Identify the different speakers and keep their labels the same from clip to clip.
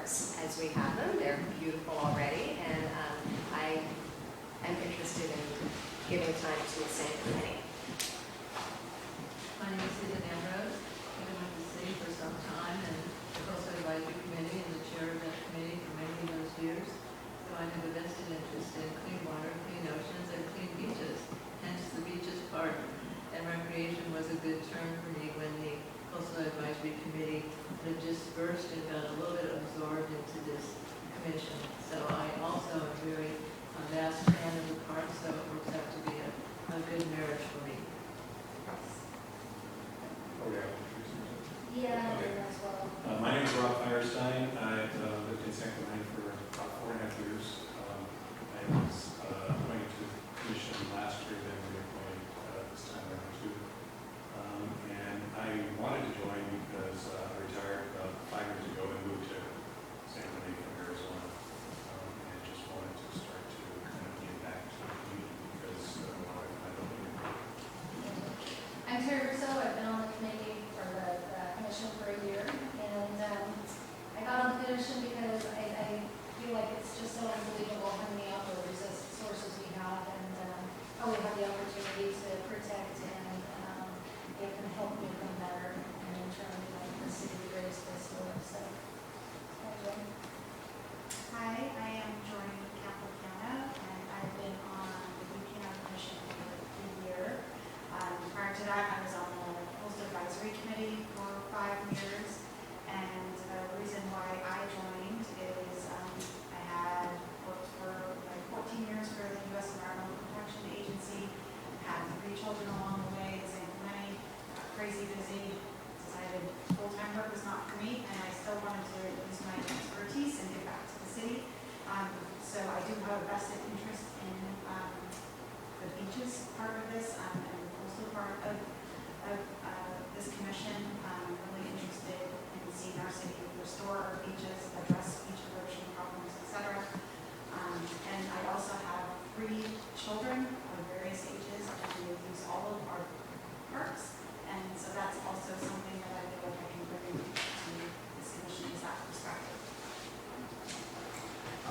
Speaker 1: reports as we have them. They're beautiful already, and I am interested in giving time to the same committee.
Speaker 2: My name is Susan Ambrose. I've been with the city for some time, and the Coastal Advisory Committee and the chair of that committee for many of those years. So I have a vested interest in clean water, clean oceans, and clean beaches, hence the beaches part. And recreation was a good term for me when the Coastal Advisory Committee had dispersed and got a little bit absorbed into this commission. So I also am very a vast fan of the park, so it works out to be a good marriage for me.
Speaker 3: Yeah,
Speaker 4: Okay.
Speaker 3: as well.
Speaker 4: My name is Rob Firestein. I've lived in San Clemente for about 4.5 years. I was appointed to the commission last year, then reappointed this time around too. And I wanted to join because I retired about 5 years ago and moved to San Clemente from Arizona. And just wanted to start to kind of get back to the community because I don't know.
Speaker 3: I'm Terry Rousseau. I've been on the committee for the commission for a year, and I got on the commission because I feel like it's just so unbelievable how many outdoor resources we have, and how we have the opportunity to protect and it can help make them better, and in turn, like the city the greatest place to live. So,
Speaker 5: Hi, I am Jordan Caplicano, and I've been on the UPN Commission for a year. Prior to that, I was on the Coastal Advisory Committee for 5 years, and the reason why I joined is I had worked for like 14 years for the U.S. Environmental Protection Agency, had 3 children along the way in San Clemente, got crazy busy, decided full-time work was not for me, and I still wanted to use my expertise and give back to the city. So I do have a vested interest in the beaches part of this, and also part of this commission. I'm really interested in seeing our city restore our beaches, address beach erosion problems, etc. And I also have 3 children of various ages, and we use all of our parks. And so that's also something that I feel like I can bring to this commission, is that perspective.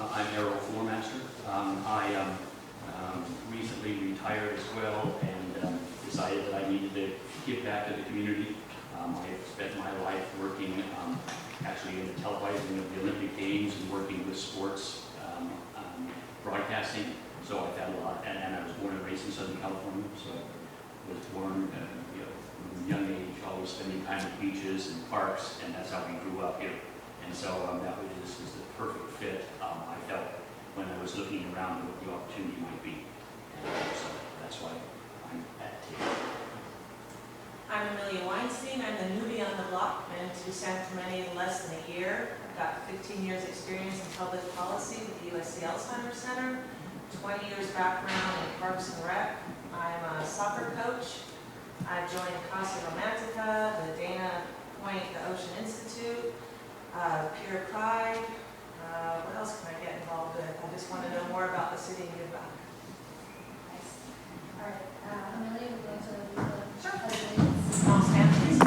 Speaker 6: I'm Errol Floormaster. I recently retired as well and decided that I needed to give back to the community. I have spent my life working actually in the televising of the Olympic Games and working with sports broadcasting. So I've had a lot, and I was born and raised in Southern California, so I was born from a young age, always spending time at beaches and parks, and that's how we grew up here. And so this is the perfect fit, I felt, when I was looking around what the opportunity might be. And so that's why I'm at the table.
Speaker 7: I'm Amelia Weinstein. I'm the newbie on the block. Been to San Clemente in less than a year. I've got 15 years experience in public policy with the USC Alzheimer's Center, 20 years background in Parks and Rec. I'm a soccer coach. I joined Casa Romantica, the Dana Point, the Ocean Institute, Pier. What else can I get involved with? I just want to know more about the city and give back.
Speaker 3: nice. All right, Amelia, we're going to do the
Speaker 5: Sure.
Speaker 7: Small stand, please.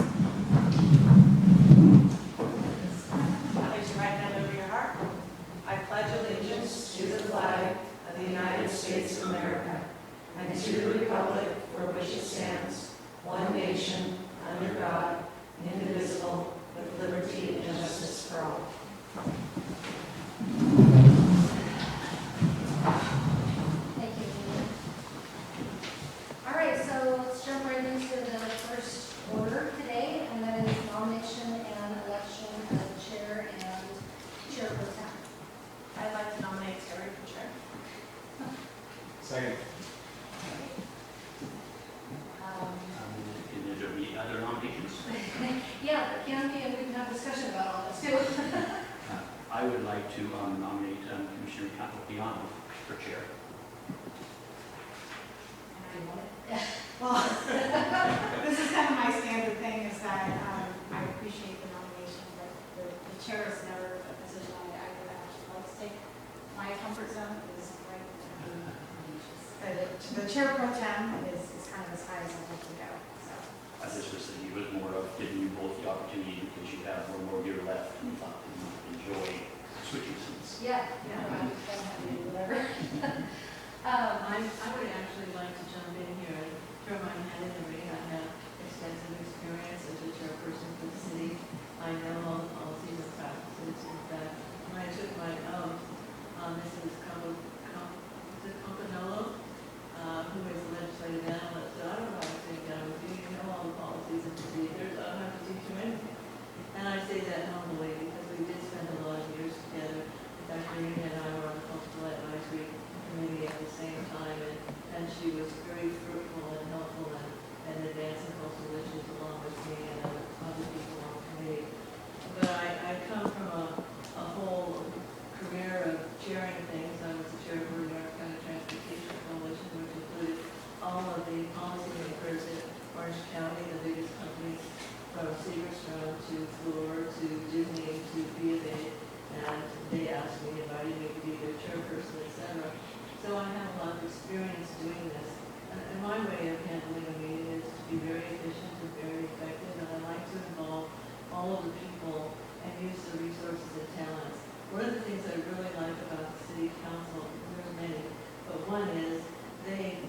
Speaker 7: Place your right hand over your heart. I pledge allegiance to the flag of the United States of America and to the republic for which it stands, one nation, under God, indivisible, with liberty and justice for all.
Speaker 3: Thank you, Amelia. All right, so let's jump right into the first order today, and that is nomination and election of chair and chair pro tem.
Speaker 7: I'd like to nominate Terry for chair.
Speaker 4: Second.
Speaker 6: Is there any other nominations?
Speaker 3: Yeah, can we, and we can have discussion about all this too.
Speaker 6: I would like to nominate Commissioner Caplicano for chair.
Speaker 5: Well, this is kind of my standard thing, is that I appreciate the nomination, but the chair is never a position I would actually like to take. My comfort zone is right. The chair pro tem is kind of as high as I like to go. So
Speaker 6: This was it was more of giving you both the opportunity because you have one more year left and thought that you might enjoy
Speaker 3: Yeah.
Speaker 2: Yeah.
Speaker 3: I'm happy to do whatever.
Speaker 2: I would actually like to jump in here and throw my hat in the ring. I have extensive experience as a chairperson for the city. I know all the policies and practices. In fact, when I took my oath, Mrs. Campanello, who is a legislative analyst, so I don't know how to sit down with you. You know all the policies and procedures. I don't have to teach you anything. And I say that humbly because we did spend a lot of years together. In fact, Bonita and I were on the cultural advisory committee at the same time, and she was very fruitful and helpful and advancing cultural issues along with me and other people on the committee. But I come from a whole career of chairing things. I was the chair of the New York County Transportation Coalition, which included all of the policymakers in Orange County, the biggest companies from Seaverstone to Fluor to Disney to B of A, and they asked me, invited me to be their chairperson, etc. So I have a lot of experience doing this. And my way of handling a meeting is to be very efficient and very effective, and I like to involve all of the people and use the resources and talents. One of the things I really like about the city council, there are many, but one is they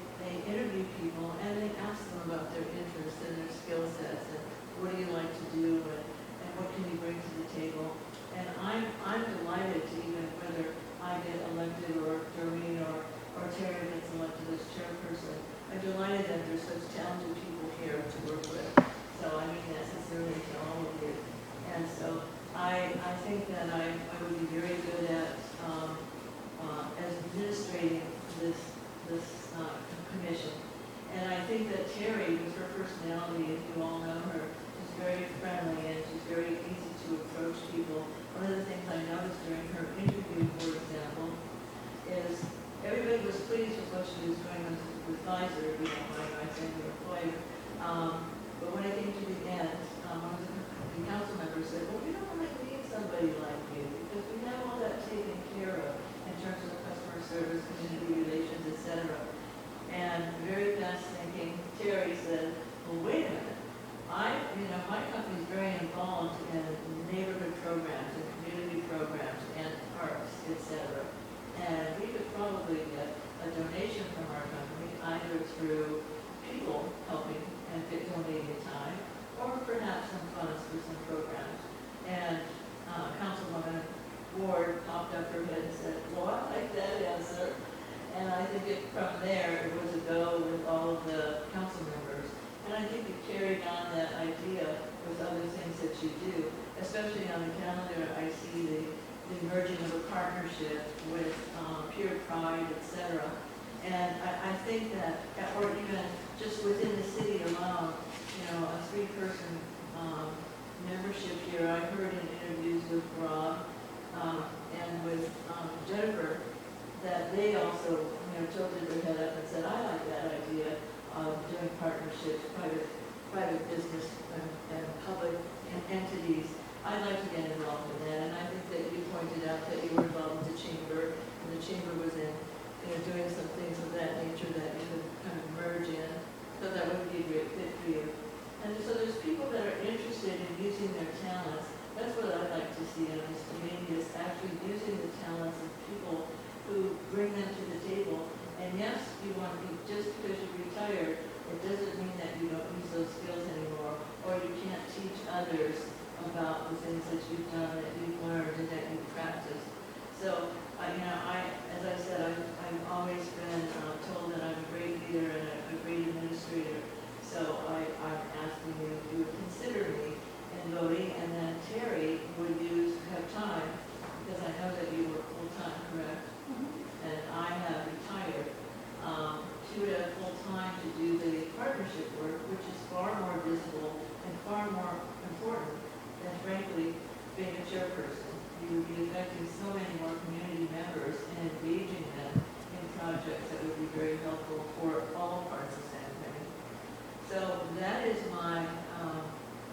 Speaker 2: interview people and they ask them about their interests and their skill sets and what do you like to do and what can you bring to the table. And I'm delighted to even whether I get elected or Doreen or Terry gets elected as chairperson. I'm delighted that there's such talented people here to work with. So I mean that sincerely to all of you. And so I think that I would be very good at administrating this commission. And I think that Terry, with her personality, if you all know her, she's very friendly and she's very easy to approach people. One of the things I noticed during her interview, for example, is everybody was pleased with what she was doing with Pfizer, you know, my senior employer. But when it came to the end, one of the council members said, well, we don't really need somebody like you because we have all that taken care of in terms of customer service, community relations, etc. And very fast thinking, Terry said, well, wait a minute. My company's very involved in neighborhood programs and community programs and parks, etc. And we could probably get a donation from our company either through people helping and donating time or perhaps some funds for some programs. And Councilwoman Ward popped up her head and said, well, I like that answer. And I think from there, it was a go with all of the council members. And I think it carried on that idea with other things that you do, especially on the calendar. I see the merging of a partnership with Pier Pride, etc. And I think that, or even just within the city alone, a 3-person membership here. I heard in interviews with Rob and with Jennifer that they also tilted their head up and said, I like that idea of doing partnerships, private business and public entities. I'd like to get involved in that, and I think that you pointed out that you were involved with the chamber, and the chamber was in doing some things of that nature that you could kind of merge in, so that would be a great fit for you. And so there's people that are interested in using their talents. That's what I'd like to see in this community, is actually using the talents of people who bring them to the table. And yes, you want to be, just because you're retired, it doesn't mean that you don't use those skills anymore, or you can't teach others about the things that you've done, that you've learned, and that you've practiced. So, as I said, I've always been told that I'm a great leader and a great administrator. So I'm asking you if you would consider me in voting, and then Terry would have time, because I know that you work full-time, correct? And I have retired. She would have full time to do the partnership work, which is far more visible and far more important than, frankly, being a chairperson. You would be affecting so many more community members and engaging them in projects that would be very helpful for all parts of San Quentin. So that is a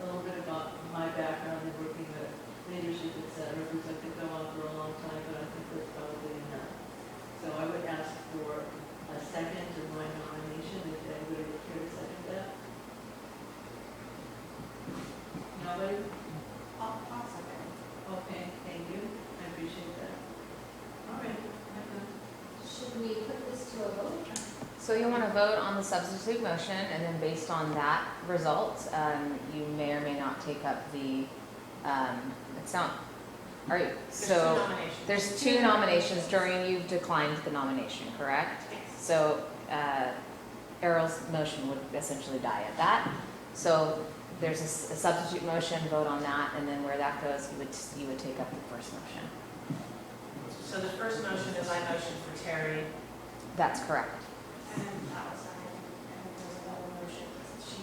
Speaker 2: little bit about my background in working with leadership, etc., because I could go on for a long time, but I think that's probably enough. So I would ask for a second to my nomination, if anybody would care to second that. Nobody?
Speaker 5: I'll second.
Speaker 2: Okay, thank you. I appreciate that.
Speaker 8: So you want to vote on the substitute motion, and then based on that result, you may or may not take up the, it's not, all right, so there's two nominations. During, you've declined the nomination, correct? So Errol's motion would essentially die at that. So there's a substitute motion, vote on that, and then where that goes, you would take up the first motion.
Speaker 7: So the first motion is I motion for Terry.
Speaker 8: That's correct.
Speaker 5: And that was, and there was another motion, she,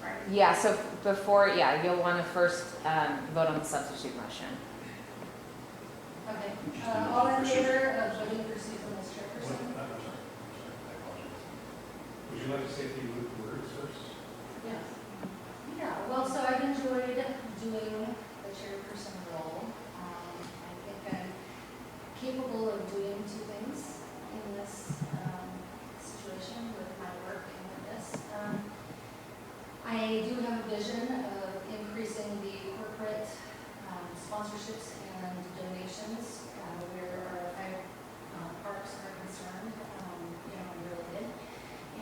Speaker 5: right?
Speaker 8: Yeah, so before, yeah, you'll want to first vote on the substitute motion.
Speaker 3: Okay, all in favor of voting for Susan as chairperson?
Speaker 4: I'm sorry, I apologize. Would you like to say a few words first?
Speaker 3: Yes. Yeah, well, so I've enjoyed doing the chairperson role. I think I'm capable of doing two things in this situation with my work and with this. I do have a vision of increasing the corporate sponsorships and donations where our parks are concerned, and related,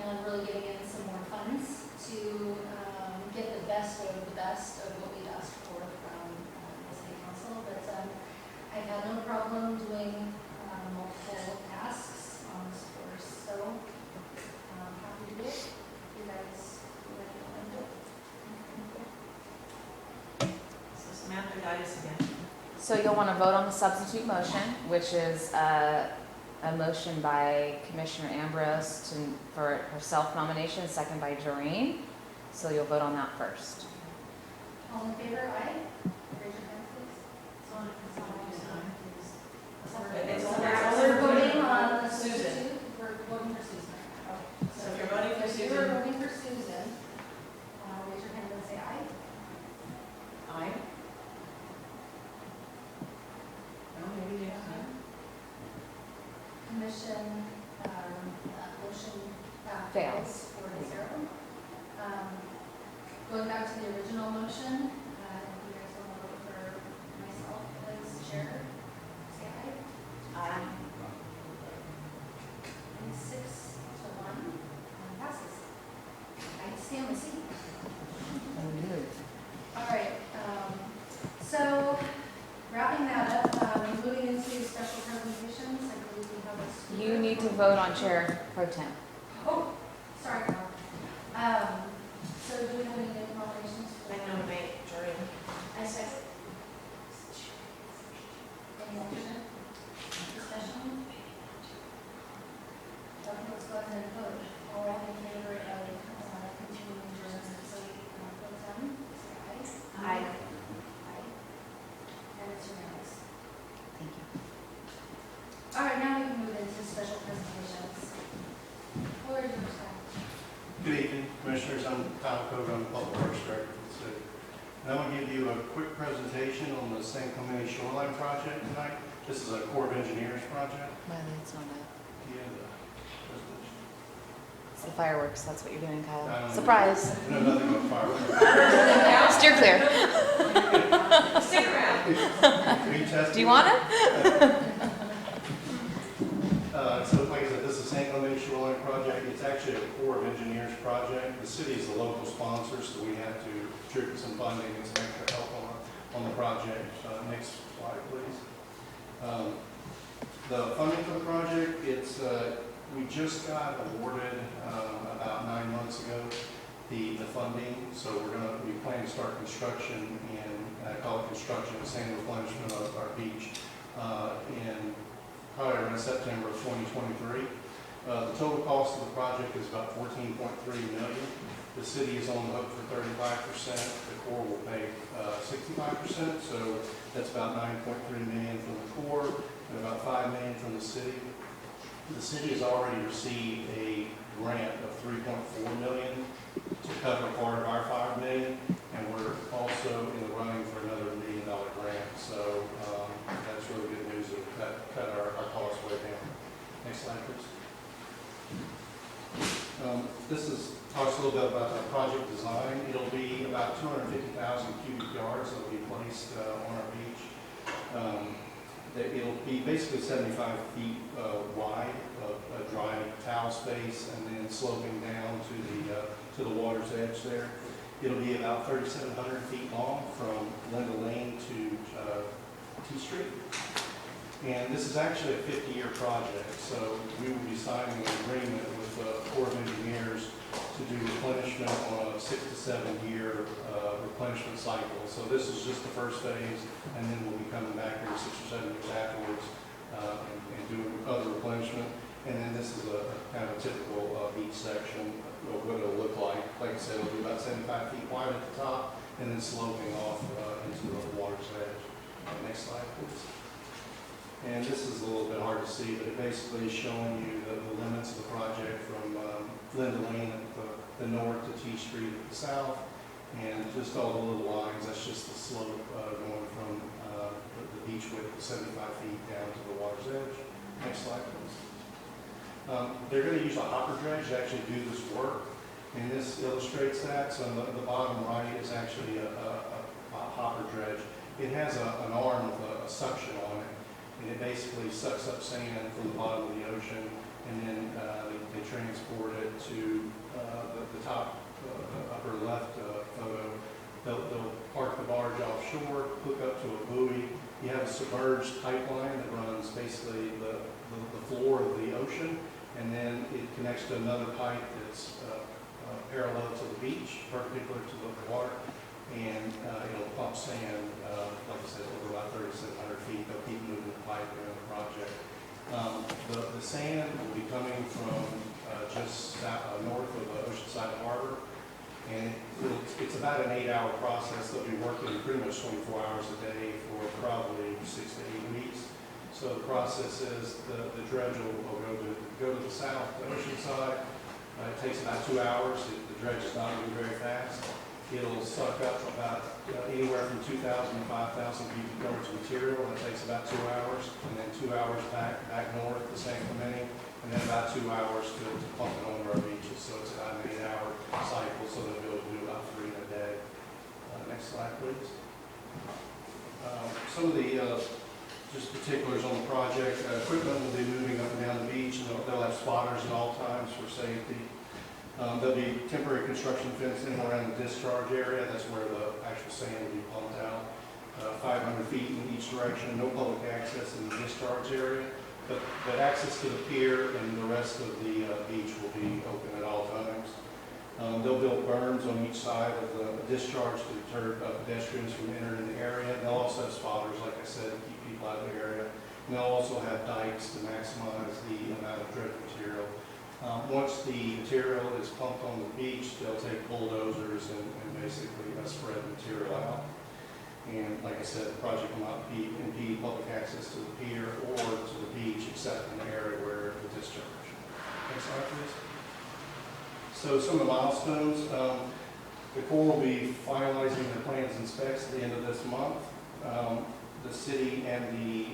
Speaker 3: and really getting in some more funds to get the best of what we've asked for from the city council. But I've had no problem doing multiple tasks on this course, so happy to do it. You guys would like to do it?
Speaker 7: So Samantha, guide us again.
Speaker 8: So you'll want to vote on the substitute motion, which is a motion by Commissioner Ambrose for her self-nomination, second by Doreen. So you'll vote on that first.
Speaker 3: All in favor, aye? Raise your hand, please. We're voting on the
Speaker 7: Susan.
Speaker 3: substitute. We're voting for Susan.
Speaker 7: So if you're voting for
Speaker 3: If you
Speaker 7: Susan.
Speaker 3: are voting for Susan, raise your hand and say aye.
Speaker 7: Aye. No, maybe yes.
Speaker 3: Commission, motion
Speaker 8: Fails.
Speaker 3: 4-0. Going back to the original motion, if you guys want to vote for myself as chair, say aye.
Speaker 7: Aye.
Speaker 3: And 6-1, passes. I stay on the seat. All right, so wrapping that up, moving into special presentations, I believe we have a speaker.
Speaker 8: You need to vote on Chair Pro Tem.
Speaker 3: Oh, sorry, Carl. So do we have any nominations?
Speaker 7: I nominate Doreen.
Speaker 3: I second. Any motion? Discussion? Okay, let's go ahead and vote. All in favor of continuing Jordan as a pro tem, say aye.
Speaker 7: Aye.
Speaker 3: Aye. And it's unanimous.
Speaker 8: Thank you.
Speaker 3: All right, now we can move into special presentations. What are your time?
Speaker 9: Good evening, Commissioners. I'm Kyle Cover. I'm the Public Works Director for the city. And I want to give you a quick presentation on the Subcommittee Shoreline Project tonight. This is a Corps of Engineers project.
Speaker 8: Miley, it's not that.
Speaker 9: Do you have the presentation?
Speaker 8: It's the fireworks. That's what you're doing,
Speaker 9: I
Speaker 8: Kyle.
Speaker 9: don't
Speaker 8: Surprise.
Speaker 9: know nothing about fireworks.
Speaker 8: Steer clear.
Speaker 7: Stick around.
Speaker 9: Can you test
Speaker 8: Do you
Speaker 9: me?
Speaker 8: want it?
Speaker 9: So like I said, this is the Subcommittee Shoreline Project. It's actually a Corps of Engineers project. The city is the local sponsor, so we have to contribute some funding and some extra help on the project. Next slide, please. The funding for the project, we just got awarded about 9 months ago the funding, so we plan to start construction I call it construction and sand replenishment of our beach in probably around September of 2023. The total cost of the project is about $14.3 million. The city is on the hook for 35%. The Corps will pay 65%, so that's about $9.3 million from the Corps and about $5 million from the city. The city has already received a grant of $3.4 million to cover part of our $5 million, and we're also in the running for another $1 million grant. So that's really good news. It will cut our costs way down. Next slide, please. This talks a little bit about the project design. It'll be about 250,000 cubic yards that will be placed on our beach. It'll be basically 75 feet wide of a dry towel space, and then sloping down to the water's edge there. It'll be about 3,700 feet long from Linda Lane to T Street. And this is actually a 50-year project, so we will be signing an agreement with the Corps of Engineers to do replenishment on a 6 to 7 year replenishment cycle. So this is just the first phase, and then we'll be coming back here 6 or 7 years afterwards and doing other replenishment. And then this is a kind of a typical beach section of what it'll look like. Like I said, it'll be about 75 feet wide at the top, and then sloping off into the water's edge. Next slide, please. And this is a little bit hard to see, but it basically is showing you the limits of the project from Linda Lane at the north to T Street at the south, and just all the little lines. That's just the slope going from the beach width to 75 feet down to the water's edge. Next slide, please. They're going to use a hopper dredge to actually do this work, and this illustrates that. So the bottom right is actually a hopper dredge. It has an arm with a suction on it, and it basically sucks up sand from the bottom of the ocean, and then they transport it to the top upper left photo. They'll park the barge offshore, hook up to a buoy. You have a submerged pipeline that runs basically the floor of the ocean, and then it connects to another pipe that's parallel to the beach, perpendicular to the water, and it'll pump sand, like I said, over about 3,700 feet. They'll keep moving the pipe during the project. The sand will be coming from just north of the Oceanside Harbor, and it's about an 8-hour process. They'll be working pretty much 24 hours a day for probably 6 to 8 weeks. So the process is the dredge will go to the south, the Oceanside. It takes about 2 hours. The dredge is not moving very fast. It'll suck up about anywhere from 2,000 to 5,000 cubic yards of material. That takes about 2 hours, and then 2 hours back north to San Clemente, and then about 2 hours to pump it onto our beaches. So it's about an 8-hour cycle, so they'll be able to do about 3 in a day. Next slide, please. Some of the just particulars on the project. Equipment will be moving up and down the beach, and they'll have spotters at all times for safety. There'll be temporary construction fencing around the discharge area. That's where the actual sand will be pumped out. 500 feet in each direction. No public access in the discharge area, but access to the pier and the rest of the beach will be open at all times. They'll build berms on each side of the discharge to deter pedestrians from entering the area. They'll also have spotters, like I said, to keep people out of the area. And they'll also have dikes to maximize the amount of dredge material. Once the material is pumped on the beach, they'll take bulldozers and basically spread the material out. And like I said, the project will not impede public access to the pier or to the beach except in the area where the discharge. Next slide, please. So some of the milestones. The Corps will be finalizing their plans and specs at the end of this month. The city and the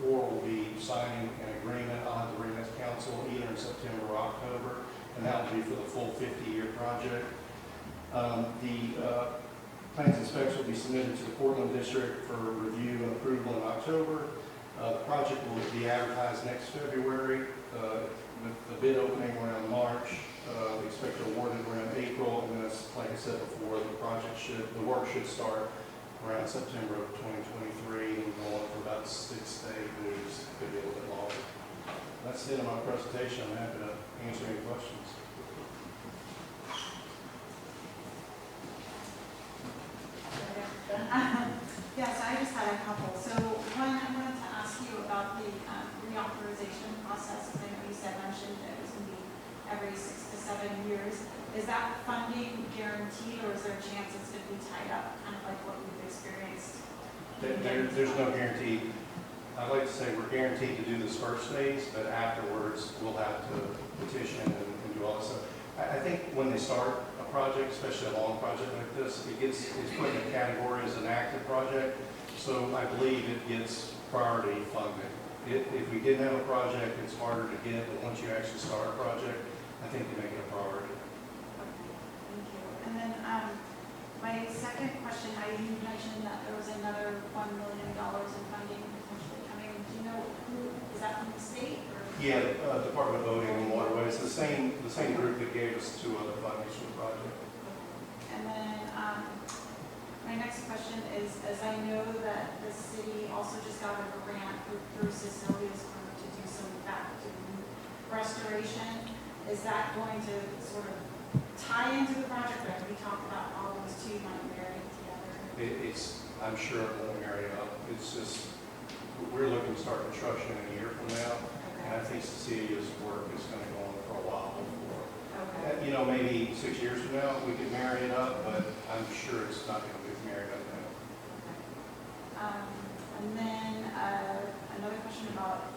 Speaker 9: Corps will be signing an agreement. I'll have to bring that to council either in September or October, and that will be for the full 50-year project. The plans and specs will be submitted to the Portland District for review and approval in October. The project will be advertised next February, with the bid opening around March. We expect to award it around April, and then, like I said before, the work should start around September of 2023 and go on for about 6 to 8 weeks, could be a little bit longer. That's the end of my presentation. I'm happy to answer any questions.
Speaker 5: Yes, I just had a couple. So one, I wanted to ask you about the reauthorization process. I know you mentioned that it was going to be every 6 to 7 years. Is that funding guaranteed, or is there a chance it's going to be tied up, kind of like what we've experienced?
Speaker 9: There's no guarantee. I'd like to say we're guaranteed to do this first phase, but afterwards we'll have to petition and do all this stuff. I think when they start a project, especially a long project like this, it's put in a category as an active project. So I believe it gets priority funding. If we didn't have a project, it's harder to get, but once you actually start a project, I think they make it a priority.
Speaker 5: Thank you. And then my second question, you mentioned that there was another $1 million in funding potentially coming state or?
Speaker 9: Yeah, Department of Boating and Waterways, the same group that gave us 2 other fundings for the project.
Speaker 5: And then, my next question is, as I know that the city also just got a grant through Cecilia's group to do some back to restoration, is that going to sort of tie into the project, or have we talked about all those 2 might marry together?
Speaker 9: I'm sure it won't marry up. It's just, we're looking to start construction in a year from now, and I think Cecilia's work is going to go on for a while before.
Speaker 5: Okay.
Speaker 9: Maybe 6 years from now, we could marry it up, but I'm sure it's not going to be married up now.
Speaker 5: And then another question about,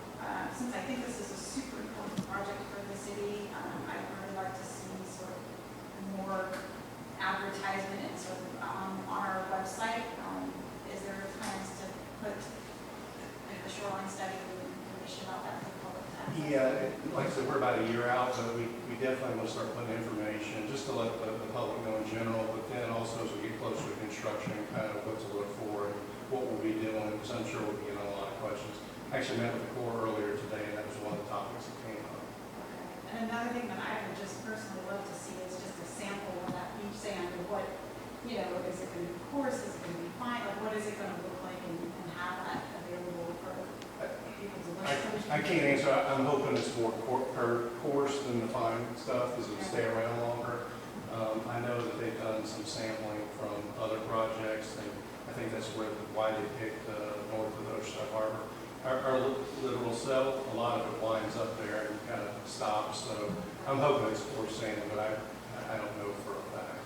Speaker 5: since I think this is a super important project for the city, I'd really like to see sort of more advertisement and sort of on our website. Is there plans to put like a shoreline study and information about that for the public to access?
Speaker 9: Yeah, like I said, we're about a year out, but we definitely want to start putting information just to let the public know in general, but then also as we get closer to construction, kind of what to look for and what we'll be doing, because I'm sure we'll be getting a lot of questions. I actually met with the Corps earlier today, and that was one of the topics that came up.
Speaker 5: Okay. And another thing that I would just personally love to see is just a sample of that beach sand and what, is it going to be coarse, is it going to be fine, like what is it going to look like and have that available for people to look at?
Speaker 9: I can't answer. I'm hoping it's more coarse than the fine stuff, because it'll stay around longer. I know that they've done some sampling from other projects, and I think that's why they picked north of Oceanside Harbor. Our littoral cell, a lot of it winds up there and kind of stops, so I'm hoping it's coarse sand, but I don't know for a fact.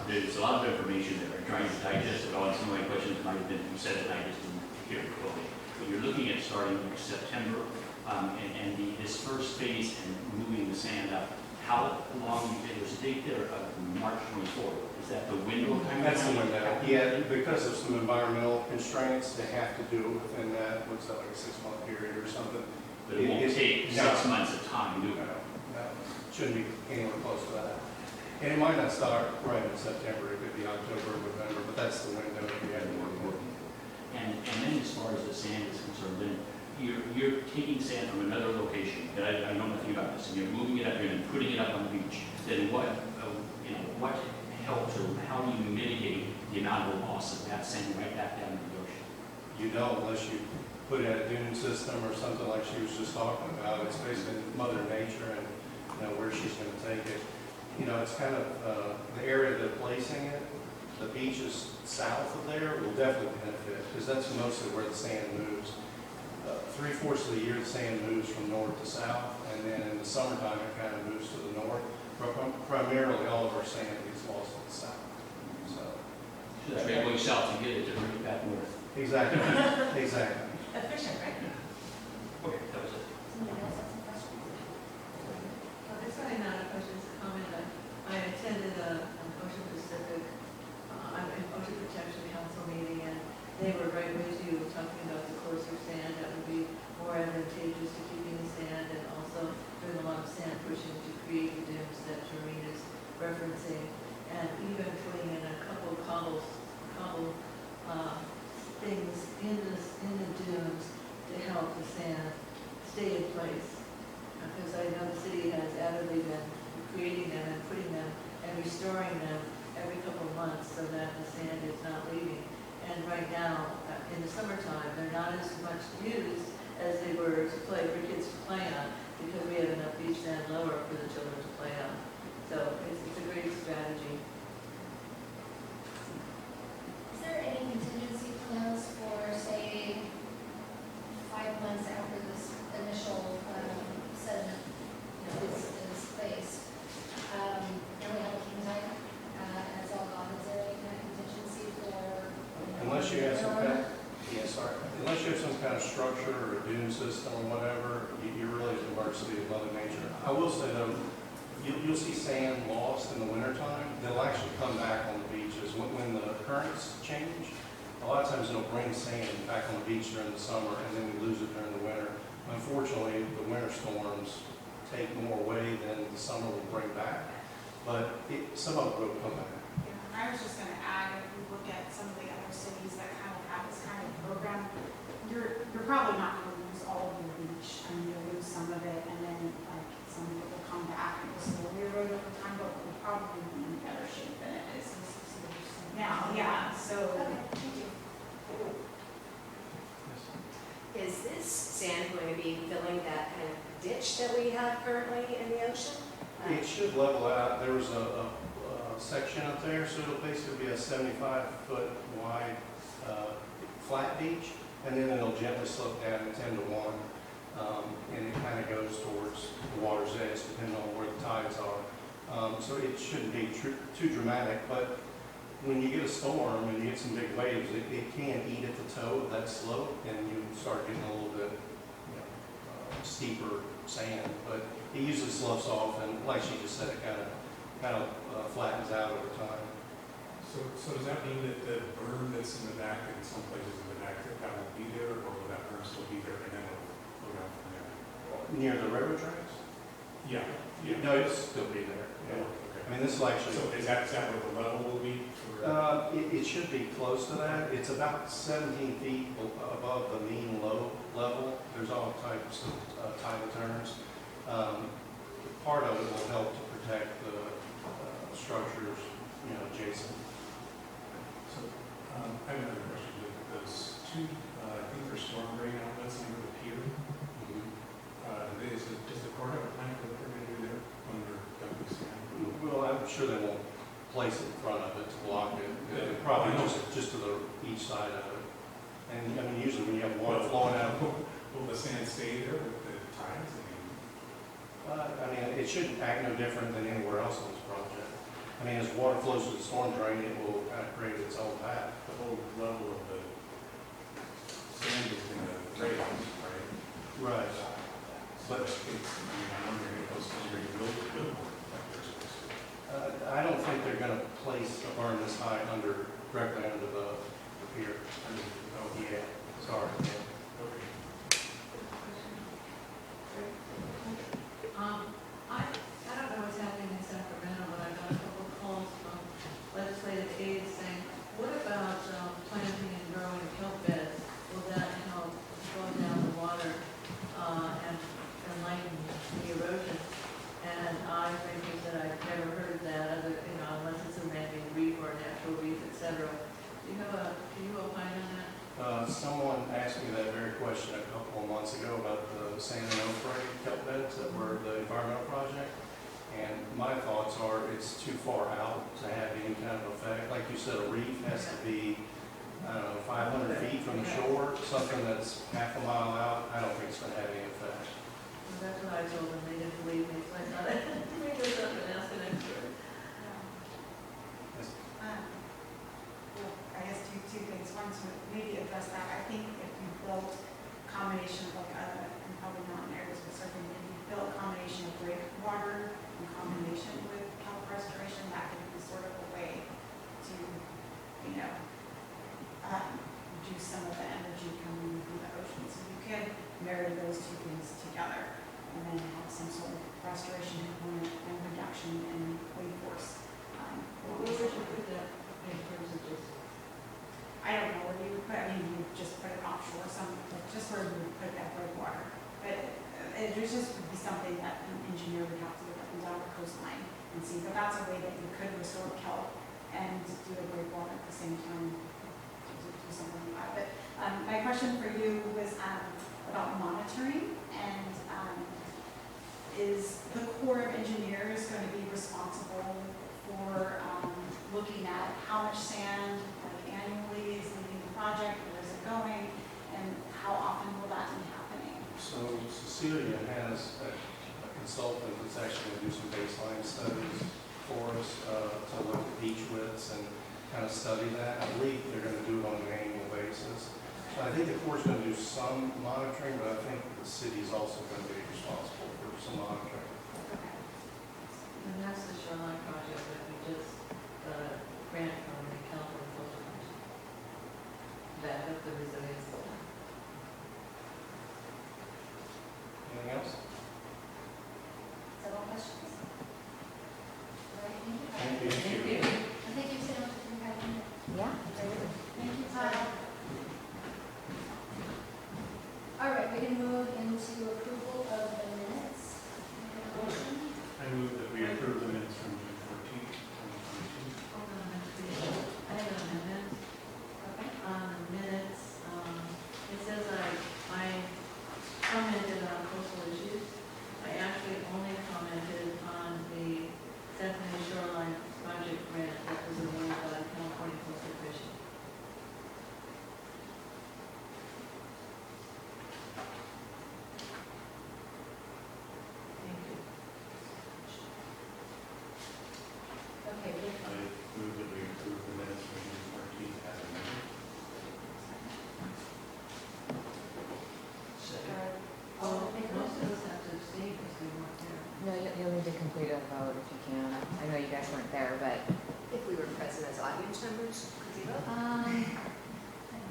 Speaker 6: There's a lot of information that we're trying to digest it all, and some of my questions might have been, you said it, and I just didn't hear it fully. But you're looking at starting next September, this first phase and moving the sand up. How long, there's a date there of March 24th. Is that the window of time?
Speaker 9: That's the window. Yeah, because of some environmental constraints, they have to do it within that, what's that, like a 6-month period or something.
Speaker 6: But it won't take 6 months of time, do it?
Speaker 9: No, shouldn't be anywhere close to that. And it might not start right in September, it could be October, November, but that's the window that we have to work with.
Speaker 6: And then as far as the sand is concerned, then you're taking sand from another location that I know nothing about this, and you're moving it up here and putting it up on the beach. Then what helps, or how do you mitigate the amount of loss of that sand right back down to the ocean?
Speaker 9: You don't unless you put in a dune system or something like she was just talking about. It's basically Mother Nature and where she's going to take it. It's kind of the area they're placing it. The beaches south of there will definitely benefit, because that's mostly where the sand moves. 3/4 of the year, the sand moves from north to south, and then in the summertime, it kind of moves to the north. But primarily, all of our sand gets lost in the south. So
Speaker 6: That's right, going south to get it to bring it back north.
Speaker 9: exactly, exactly.
Speaker 7: Efficient, right?
Speaker 6: Okay, that was it.
Speaker 3: Somebody else have some questions?
Speaker 2: It's really not a question, it's a comment. I attended an Ocean Pacific, Ocean Protection Council meeting, and they were right with you, talking about the coarser sand that would be more advantageous to keeping the sand, and also doing a lot of sand pushing to create the dunes that Jareen is referencing, and even putting in a couple cobble things in the dunes to help the sand stay in place. Because I know the city has avidly been creating them and putting them and restoring them every couple of months so that the sand is not leaving. And right now, in the summertime, they're not as much used as they were for kids to play on, because we have enough beach sand lower for the children to play on. So it's a great strategy.
Speaker 3: Is there any contingency plans for, say, 5 months after this initial sediment is placed? And we have a king tide, and it's all gone. Is there any kind of contingency for?
Speaker 9: Unless you have some unless you have some kind of structure or a dune system or whatever, you're really at the mercy of Mother Nature. I will say though, you'll see sand lost in the wintertime. They'll actually come back on the beaches when the currents change. A lot of times they'll bring sand back on the beach during the summer, and then we lose it during the winter. Unfortunately, the winter storms take more away than the summer will bring back, but some of it will come back.
Speaker 5: Yeah, I was just going to add, if we look at some of the other cities that kind Yeah, so,
Speaker 3: Okay, thank you.
Speaker 1: Is this sand going to be filling that kind of ditch that we have currently in the ocean?
Speaker 9: It should level out. There was a section up there, so it'll basically be a 75-foot wide flat beach, and then it'll gently slope down to 10 to 1, and it kind of goes towards the water's edge, depending on where the tides are. So it shouldn't be too dramatic, but when you get a storm and you get some big waves, it can eat at the toe of that slope, and you start getting a little bit steeper sand. But it usually sloughs off, and like she just said, it kind of flattens out over time.
Speaker 4: So does that mean that the berm that's in the back, in some places in the back, that won't be there, or will that berm still be there and then it'll flow down from there?
Speaker 9: Near the railroad tracks?
Speaker 4: Yeah.
Speaker 9: No, it'll still be there. Yeah.
Speaker 4: Okay.
Speaker 9: I mean, this will actually.
Speaker 4: So is that where the level will be?
Speaker 9: It should be close to that. It's about 17 feet above the mean low level. There's all types of tidal turns. Part of it will help to protect the structures, adjacent.
Speaker 4: So I have another question. Those two, I think they're storm drain outlets under the pier. Does the Corps have a plan for what they're going to do there when they're dumping sand?
Speaker 9: Well, I'm sure they won't place it in front of it to block it. Probably just to the each side of it. And I mean, usually when you have water flowing out,
Speaker 4: Will the sand stay there with the tides?
Speaker 9: it should act no different than anywhere else on this project. I mean, as water flows through the storm drain, it will kind of create its own path.
Speaker 4: The whole level of the sand is going to raise, right?
Speaker 9: Right.
Speaker 4: But I'm wondering if those storm drains will work like they're supposed to.
Speaker 9: I don't think they're going to place a berm this high directly under the pier. Oh, yeah, sorry.
Speaker 4: Okay.
Speaker 2: I don't know what's happening in Sacramento, but I got a couple of calls from legislative aides saying, what about planting and growing kelp beds? Will that help slow down the water and lighten the erosion? And I frankly said I've never heard that, unless it's a man-made reef or a natural reef, etc. Do you opine on that?
Speaker 9: Someone asked me that very question a couple of months ago about the San Onofre kelp beds that were the environmental project. And my thoughts are it's too far out to have any kind of effect. Like you said, a reef has to be, 500 feet from the shore. Something that's half a mile out, I don't think it's going to have any effect.
Speaker 2: Well, that's what I told them. They didn't believe me, so I thought I'd bring this up and ask an expert.
Speaker 5: I guess two things. One, to maybe address that, I think if you built a combination of and probably not in areas, but certainly if you built a combination of breakwater in combination with kelp restoration, that could be sort of a way to, reduce some of the energy coming from the ocean. So you could marry those two things together and then have some sort of restoration component and reduction in wave force.
Speaker 2: Where would you put that in terms of just?
Speaker 5: I don't know where you would put, you would just put it offshore, just where you would put that breakwater. But it would just be something that an engineer would have to look up and down the coastline and see. But that's a way that you could restore kelp and do a breakwater at the same time, to do something like that. But my question for you was about monitoring, and is the Corps of Engineers going to be responsible for looking at how much sand annually is leaving the project, where is it going, and how often will that be happening?
Speaker 9: So Cecilia has a consultant that's actually going to do some baseline studies for us to look at beach widths and kind of study that. I believe they're going to do it on an annual basis. So I think the Corps is going to do some monitoring, but I think the city is also going to be responsible for some monitoring.
Speaker 5: Okay.
Speaker 2: And that's the shoreline project that we just got a grant from the California Coastal Commission. Back up the resilience.
Speaker 9: Anything else?
Speaker 3: Several questions? All right, thank you.
Speaker 9: Thank you.
Speaker 2: Thank you.
Speaker 3: And thank you, Sam, for having me.
Speaker 8: Yeah.
Speaker 3: Thank you, Todd. All right, we can move into approval of the minutes. Any motion?
Speaker 4: I move that we approve the minutes from June 14th, 2022.
Speaker 2: Hold on, I have an amendment.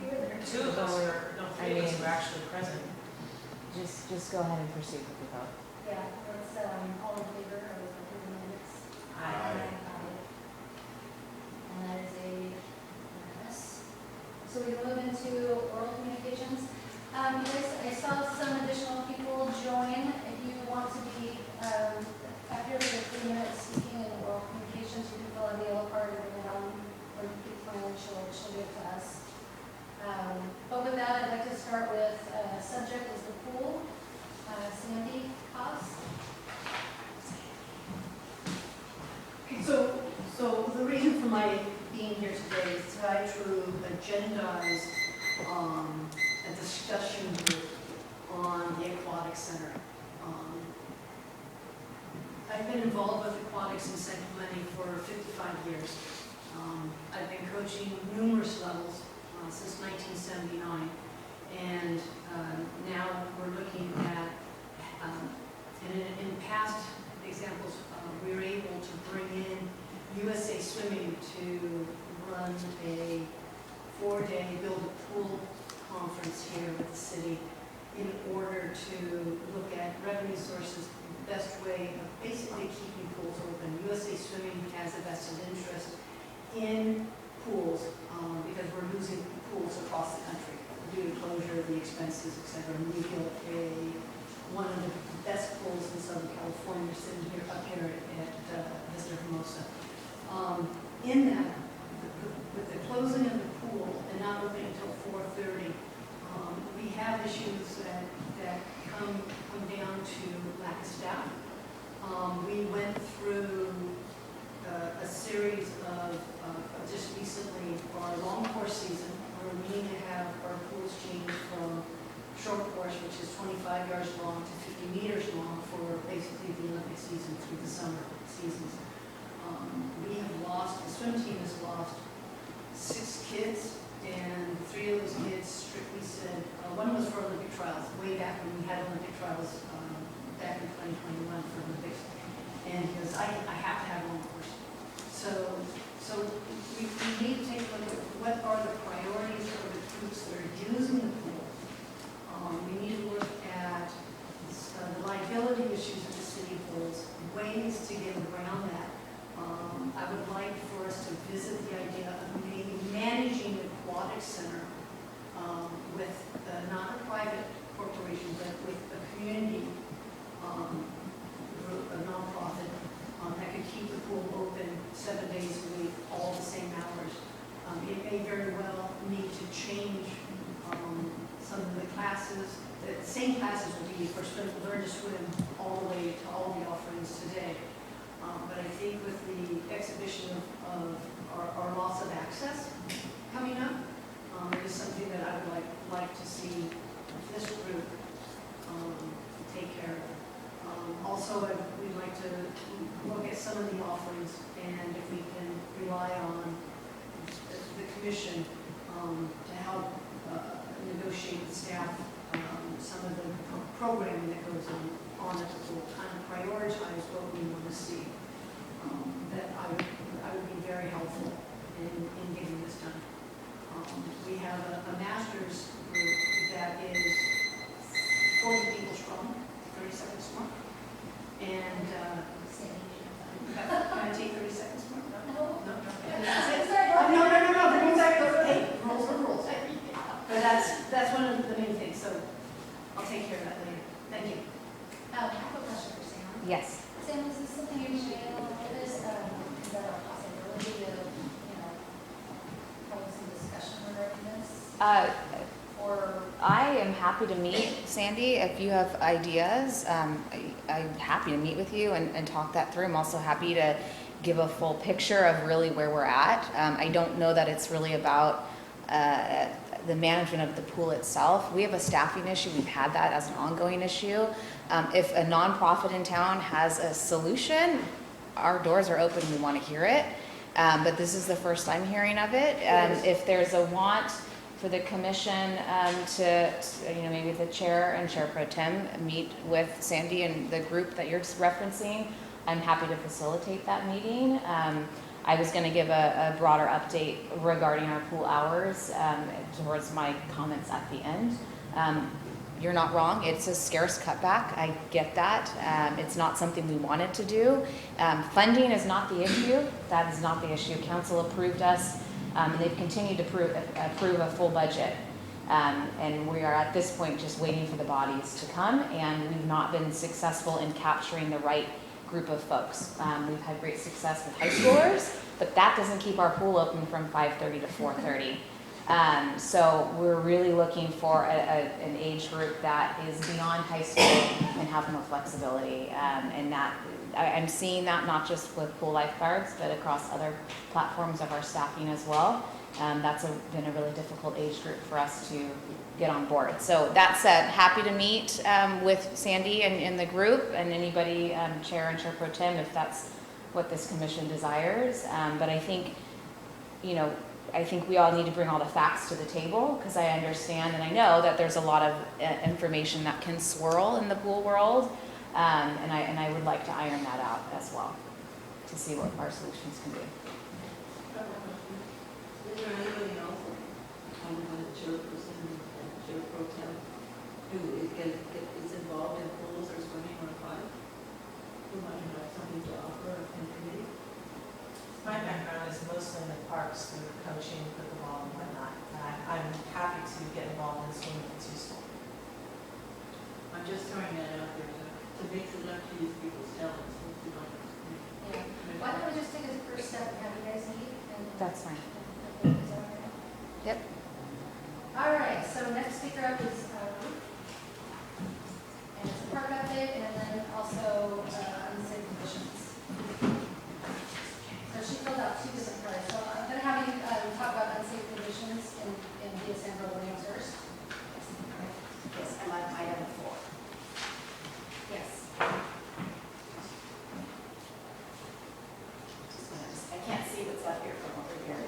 Speaker 3: You were there.
Speaker 7: Two of us were, no, three of us were actually present.
Speaker 8: Just go ahead and proceed with your vote.
Speaker 3: Yeah, let's, all in favor of approving the minutes?
Speaker 7: Aye.
Speaker 3: And that is a yes. So we move into oral communications. You guys, I saw some additional people join. If you want to be, after the 3 minutes speaking in oral communications, you can fill out the yellow card and bring it on, or you can find it, she'll give it to us. But with that, I'd like to start with, subject is the pool. Sandy Cost.
Speaker 10: Okay, so the reason for my being here today is to try to agendize a discussion group on the Aquatic Center. I've been involved with aquatics in San Clemente for 55 years. I've been coaching numerous levels since 1979, and now we're looking at, in past examples, we were able to bring in USA Swimming to run a 4-day build a pool conference here with the city in order to look at revenue sources, the best way of basically keeping pools open. USA Swimming has a vested interest in pools because we're losing pools across the country due to closure, the expenses, et cetera. And we built one of the best pools in Southern California, sitting here up here at Vista Hermosa. In that, with the closing of the pool and not opening until 4:30, we have issues that come down to lack of staff. We went through a series of just recently for our long course season, where we need to have our pools changed from short course, which is 25 yards long, to 50 meters long for basically the Olympic season through the summer seasons. We have lost, the swim team has lost 6 kids, and 3 of those kids strictly said, one was for Olympic trials, way back when we had Olympic trials back in 2021 for Olympics. And he goes, I have to have one course. So we need to take a look at what are the priorities for the groups that are using the pool. We need to look at the liability issues that the city holds, ways to get around that. I would like for us to visit the idea of maybe managing the aquatic center with not a private corporation, but with a community group, a nonprofit that could keep the pool open 7 days a week, all the same hours. It may very well need to change some of the classes. The same classes will be for learn to swim all the way to all the offerings today. But I think with the exhibition of our loss of access coming up, it is something that I would like to see this group take care of. Also, we'd like to look at some of the offerings, and if we can rely on the commission to help negotiate with staff some of the programming that goes on at the pool, kind of prioritize what we want to see. That I would be very helpful in getting this done. We have a master's group that is 40 people strong, 30 seconds more. And can I take 30 seconds more? No. Hey, rules are rules. But that's one of the main things. So I'll take care of that later. Thank you.
Speaker 3: I have a question for Sam.
Speaker 8: Yes.
Speaker 3: Sam, is this something you should handle with this? Is that a possibility to, have some discussion regarding this? Or
Speaker 8: I am happy to meet Sandy if you have ideas. I'm happy to meet with you and talk that through. I'm also happy to give a full picture of really where we're at. I don't know that it's really about the management of the pool itself. We have a staffing issue. We've had that as an ongoing issue. If a nonprofit in town has a solution, our doors are open. We want to hear it. But this is the first time hearing of it. If there's a want for the commission to, maybe the chair and chair pro tem meet with Sandy and the group that you're referencing, I'm happy to facilitate that meeting. I was going to give a broader update regarding our pool hours towards my comments at the end. You're not wrong. It's a scarce cutback. I get that. It's not something we wanted to do. Funding is not the issue. That is not the issue. Council approved us, and they've continued to approve a full budget. And we are at this point just waiting for the bodies to come, and we've not been successful in capturing the right group of folks. We've had great success with high schoolers, but that doesn't keep our pool open from 5:30 to 4:30. So we're really looking for an age group that is beyond high school and have more flexibility. And that I'm seeing that not just with pool lifeguards, but across other platforms of our staffing as well. That's been a really difficult age group for us to get on board. So that said, happy to meet with Sandy and the group and anybody, Chair and Chair Pro Tem, if that's what this commission desires. But I think, I think we all need to bring all the facts to the table, because I understand and I know that there's a lot of information that can swirl in the pool world, and I would like to iron that out as well to see what our solutions can be.
Speaker 2: Is there anybody else, the chairperson and chair pro tem, who is involved in pools or swimming or aquatic, who might have something to offer in committee?
Speaker 7: My background is mostly in the parks through coaching, pickleball and whatnot. And I'm happy to get involved in the swimming if it's useful.
Speaker 2: I'm just throwing that out there to mix it up to use people's talents.
Speaker 3: Yeah. Why don't we just take a first step and have you guys meet?
Speaker 8: That's fine.
Speaker 3: Is that all right?
Speaker 8: Yep.
Speaker 3: All right, so next speaker up is Ruth. And it's a park update, and then also unsafe conditions. So she filled out two different cards. So I'm going to have you talk about unsafe conditions in DSM Building first.
Speaker 11: Yes, I'm on item 4.
Speaker 3: Yes.
Speaker 11: I can't see what's up here from over here.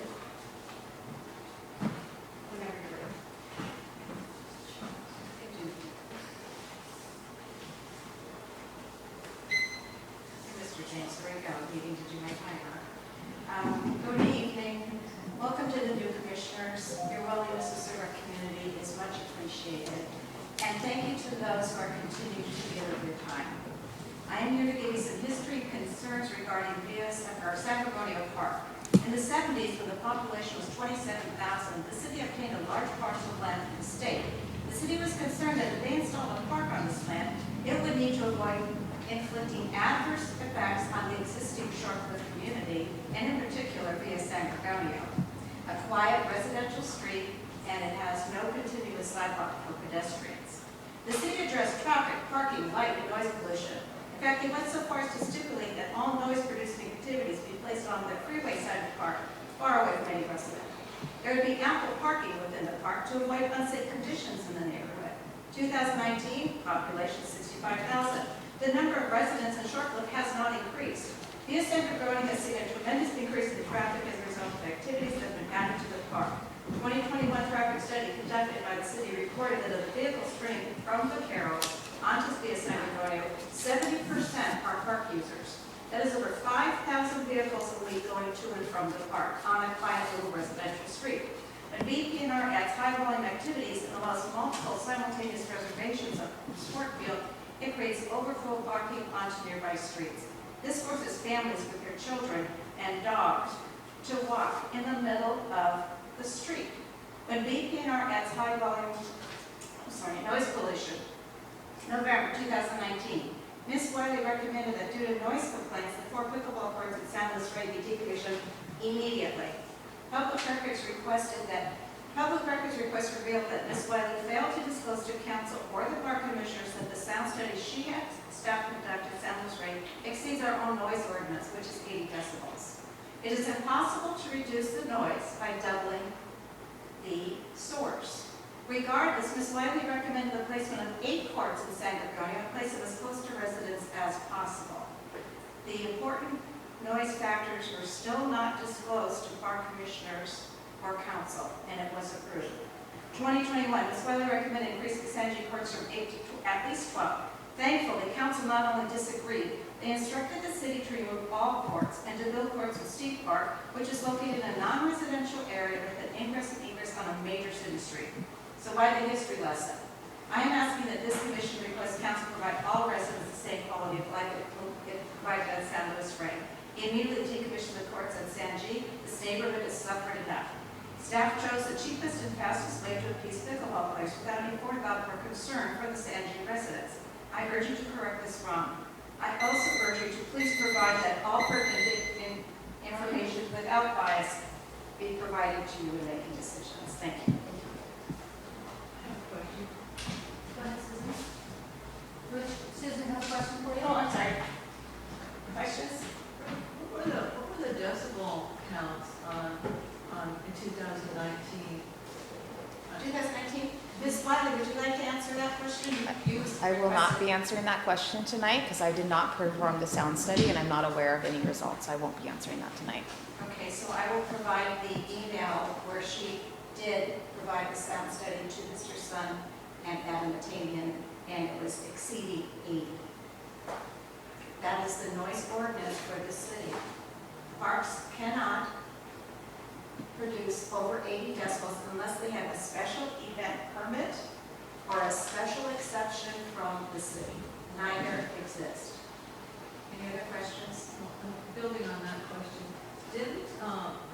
Speaker 11: Whenever you're ready. Mr. James Ringo, needing to do my timer. Good evening. Welcome to the new commissioners. Your willingness to serve our community is much appreciated. And thank you to those who are continuing to give of your time. I am here to give you some history concerns regarding San Antonio Park. In the 70s, when the population was 27,000, the city obtained a large parcel of land from the state. The city was concerned that if they installed a park on this land, it would need to avoid inflicting adverse effects on the existing Shortcliff community, and in particular via San Antonio. A quiet residential street, and it has no continuous sidewalk for pedestrians. The city addressed traffic, parking, light, and noise pollution. In fact, it went so far as to stipulate that all noise-producing activities be placed on the freeway side of the park, far away from any resident. There would be ample parking within the park to avoid unsafe conditions in the neighborhood. 2019, population 65,000. The number of residents in Shortcliff has not increased. Via San Antonio has seen a tremendous increase in traffic as a result of activities that have been added to the park. 2021 traffic study conducted by the city reported that of the vehicle stream from the Carroll onto Via San Antonio, 70% are park users. That is over 5,000 vehicles a week going to and from the park on a quiet little residential street. When BPNR adds high-volume activities and allows multiple simultaneous reservations of sport field, it creates overflow parking onto nearby streets. This forces families with their children and dogs to walk in the middle of the street. When BPNR adds noise pollution, November 2019, Ms. Wiley recommended that due to noise complaints, the 4 pickleball courts at San Luis Rey be decommissioned immediately. Public records request revealed that Ms. Wiley failed to disclose to council or the park commissioners that the sound study she and staff conducted at San Luis Rey exceeds our own noise ordinance, which is 80 decibels. It is impossible to reduce the noise by doubling the source. Regardless, Ms. Wiley recommended the placement of 8 courts in San Antonio and place them as close to residents as possible. The important noise factors were still not disclosed to park commissioners or council, and it was approved. 2021, Ms. Wiley recommended increasing Sanji courts from 8 to at least 12. Thankfully, council not only disagreed, they instructed the city to remove all courts and to build courts with Steve Park, which is located in a non-residential area with an ingress and egress on a major city street. So why the history lesson? I am asking that this commission request council provide all residents the same quality of life it provided at San Luis Rey. Immediately decommission the courts at San G. This neighborhood has suffered enough. Staff chose the cheapest and fastest way to appease pickleball players without any forethought or concern for the San G residents. I urge you to correct this wrong. I also urge you to please provide that all pertinent information without bias be provided to you in making decisions. Thank you.
Speaker 2: I have a question.
Speaker 3: Go ahead, Susan. Susan has a question for you.
Speaker 11: Oh, I'm sorry. Questions?
Speaker 2: What were the decibel counts in 2019?
Speaker 11: 2019. Ms. Wiley, would you like to answer that question?
Speaker 8: I will not be answering that question tonight because I did not perform the sound study and I'm not aware of any results. I won't be answering that tonight.
Speaker 11: Okay, so I will provide the email where she did provide the sound study to Mr. Sun and Adam Matanian, and it was exceeding 80. That is the noise ordinance for the city. Parks cannot produce over 80 decibels unless they have a special event permit or a special exception from the city. Neither exist. Any other questions?
Speaker 2: Building on that question, didn't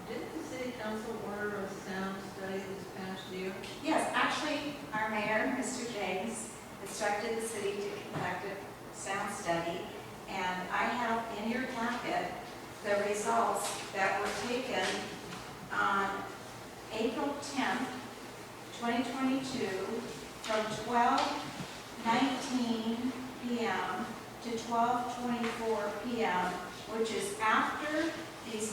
Speaker 2: the city council order a sound study this past year?
Speaker 11: Yes, actually, our mayor, Mr. James, instructed the city to conduct a sound study, and I have in your packet the results that were taken on April 10th, 2022, from 12:19 p.m. to 12:24 p.m., which is after these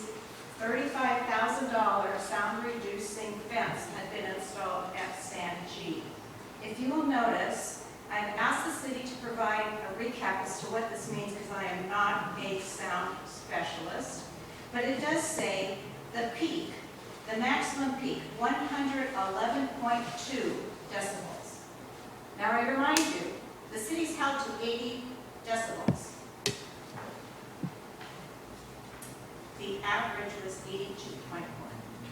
Speaker 11: $35,000 sound-reducing fence had been installed at San G. If you will notice, I've asked the city to provide a recap as to what this means because I am not a sound specialist, but it does say the peak, the maximum peak, 111.2 decibels. Now I remind you, the city's held to 80 decibels. The average was 82.1.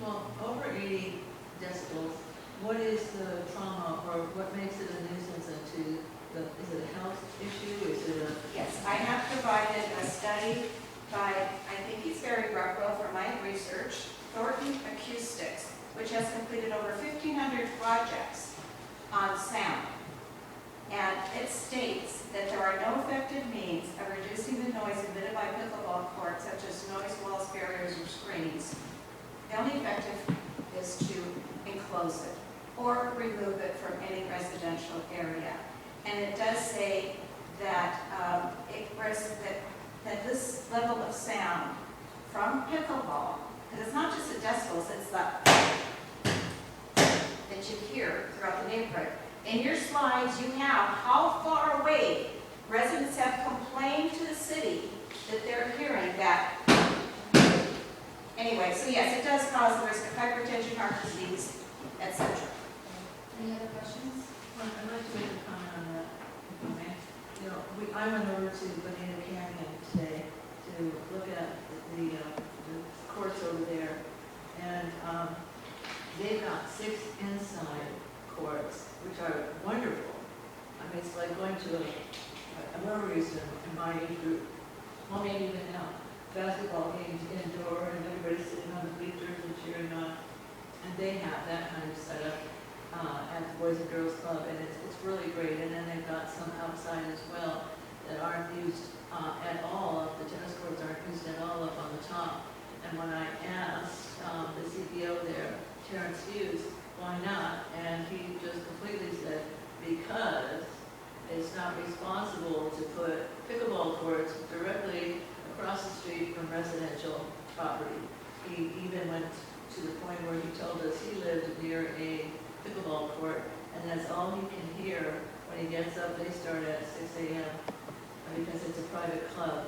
Speaker 2: Well, over 80 decibels, what is the trauma or what makes it a nuisance is it a health issue? Is it a...
Speaker 11: Yes, I have provided a study by, I think he's Barry Ruckwell from my research, Thornton Acoustics, which has completed over 1,500 projects on sound. And it states that there are no effective means of reducing the noise emitted by pickleball courts, such as noise walls, barriers, or screens. The only effective is to enclose it or remove it from any residential area. And it does say that that this level of sound from pickleball, because it's not just the decibels, it's the that you hear throughout the neighborhood. In your slides, you have how far away residents have complained to the city that they're hearing that. Anyway, so yes, it does cause the risk of hypertension, heart disease, etc.
Speaker 3: Any other questions?
Speaker 2: Well, I'd like to make a comment on that, if I may. You know, I went over to Bonita Canyon today to look at the courts over there, and they've got 6 inside courts, which are wonderful. I mean, it's like going to a Rotary in my age group, well, maybe even now, basketball games indoor, and everybody's sitting on the bleachers and cheering on, and they have that kind of setup at the Boys and Girls Club, and it's really great. And then they've got some outside as well that aren't used at all. The tennis courts aren't used at all up on the top. And when I asked the CPO there, Terrence Hughes, why not? And he just completely said, because it's not responsible to put pickleball courts directly across the street from residential property. He even went to the point where he told us he lived near a pickleball court, and that's all he can hear when he gets up. They start at 6 a.m. because it's a private club.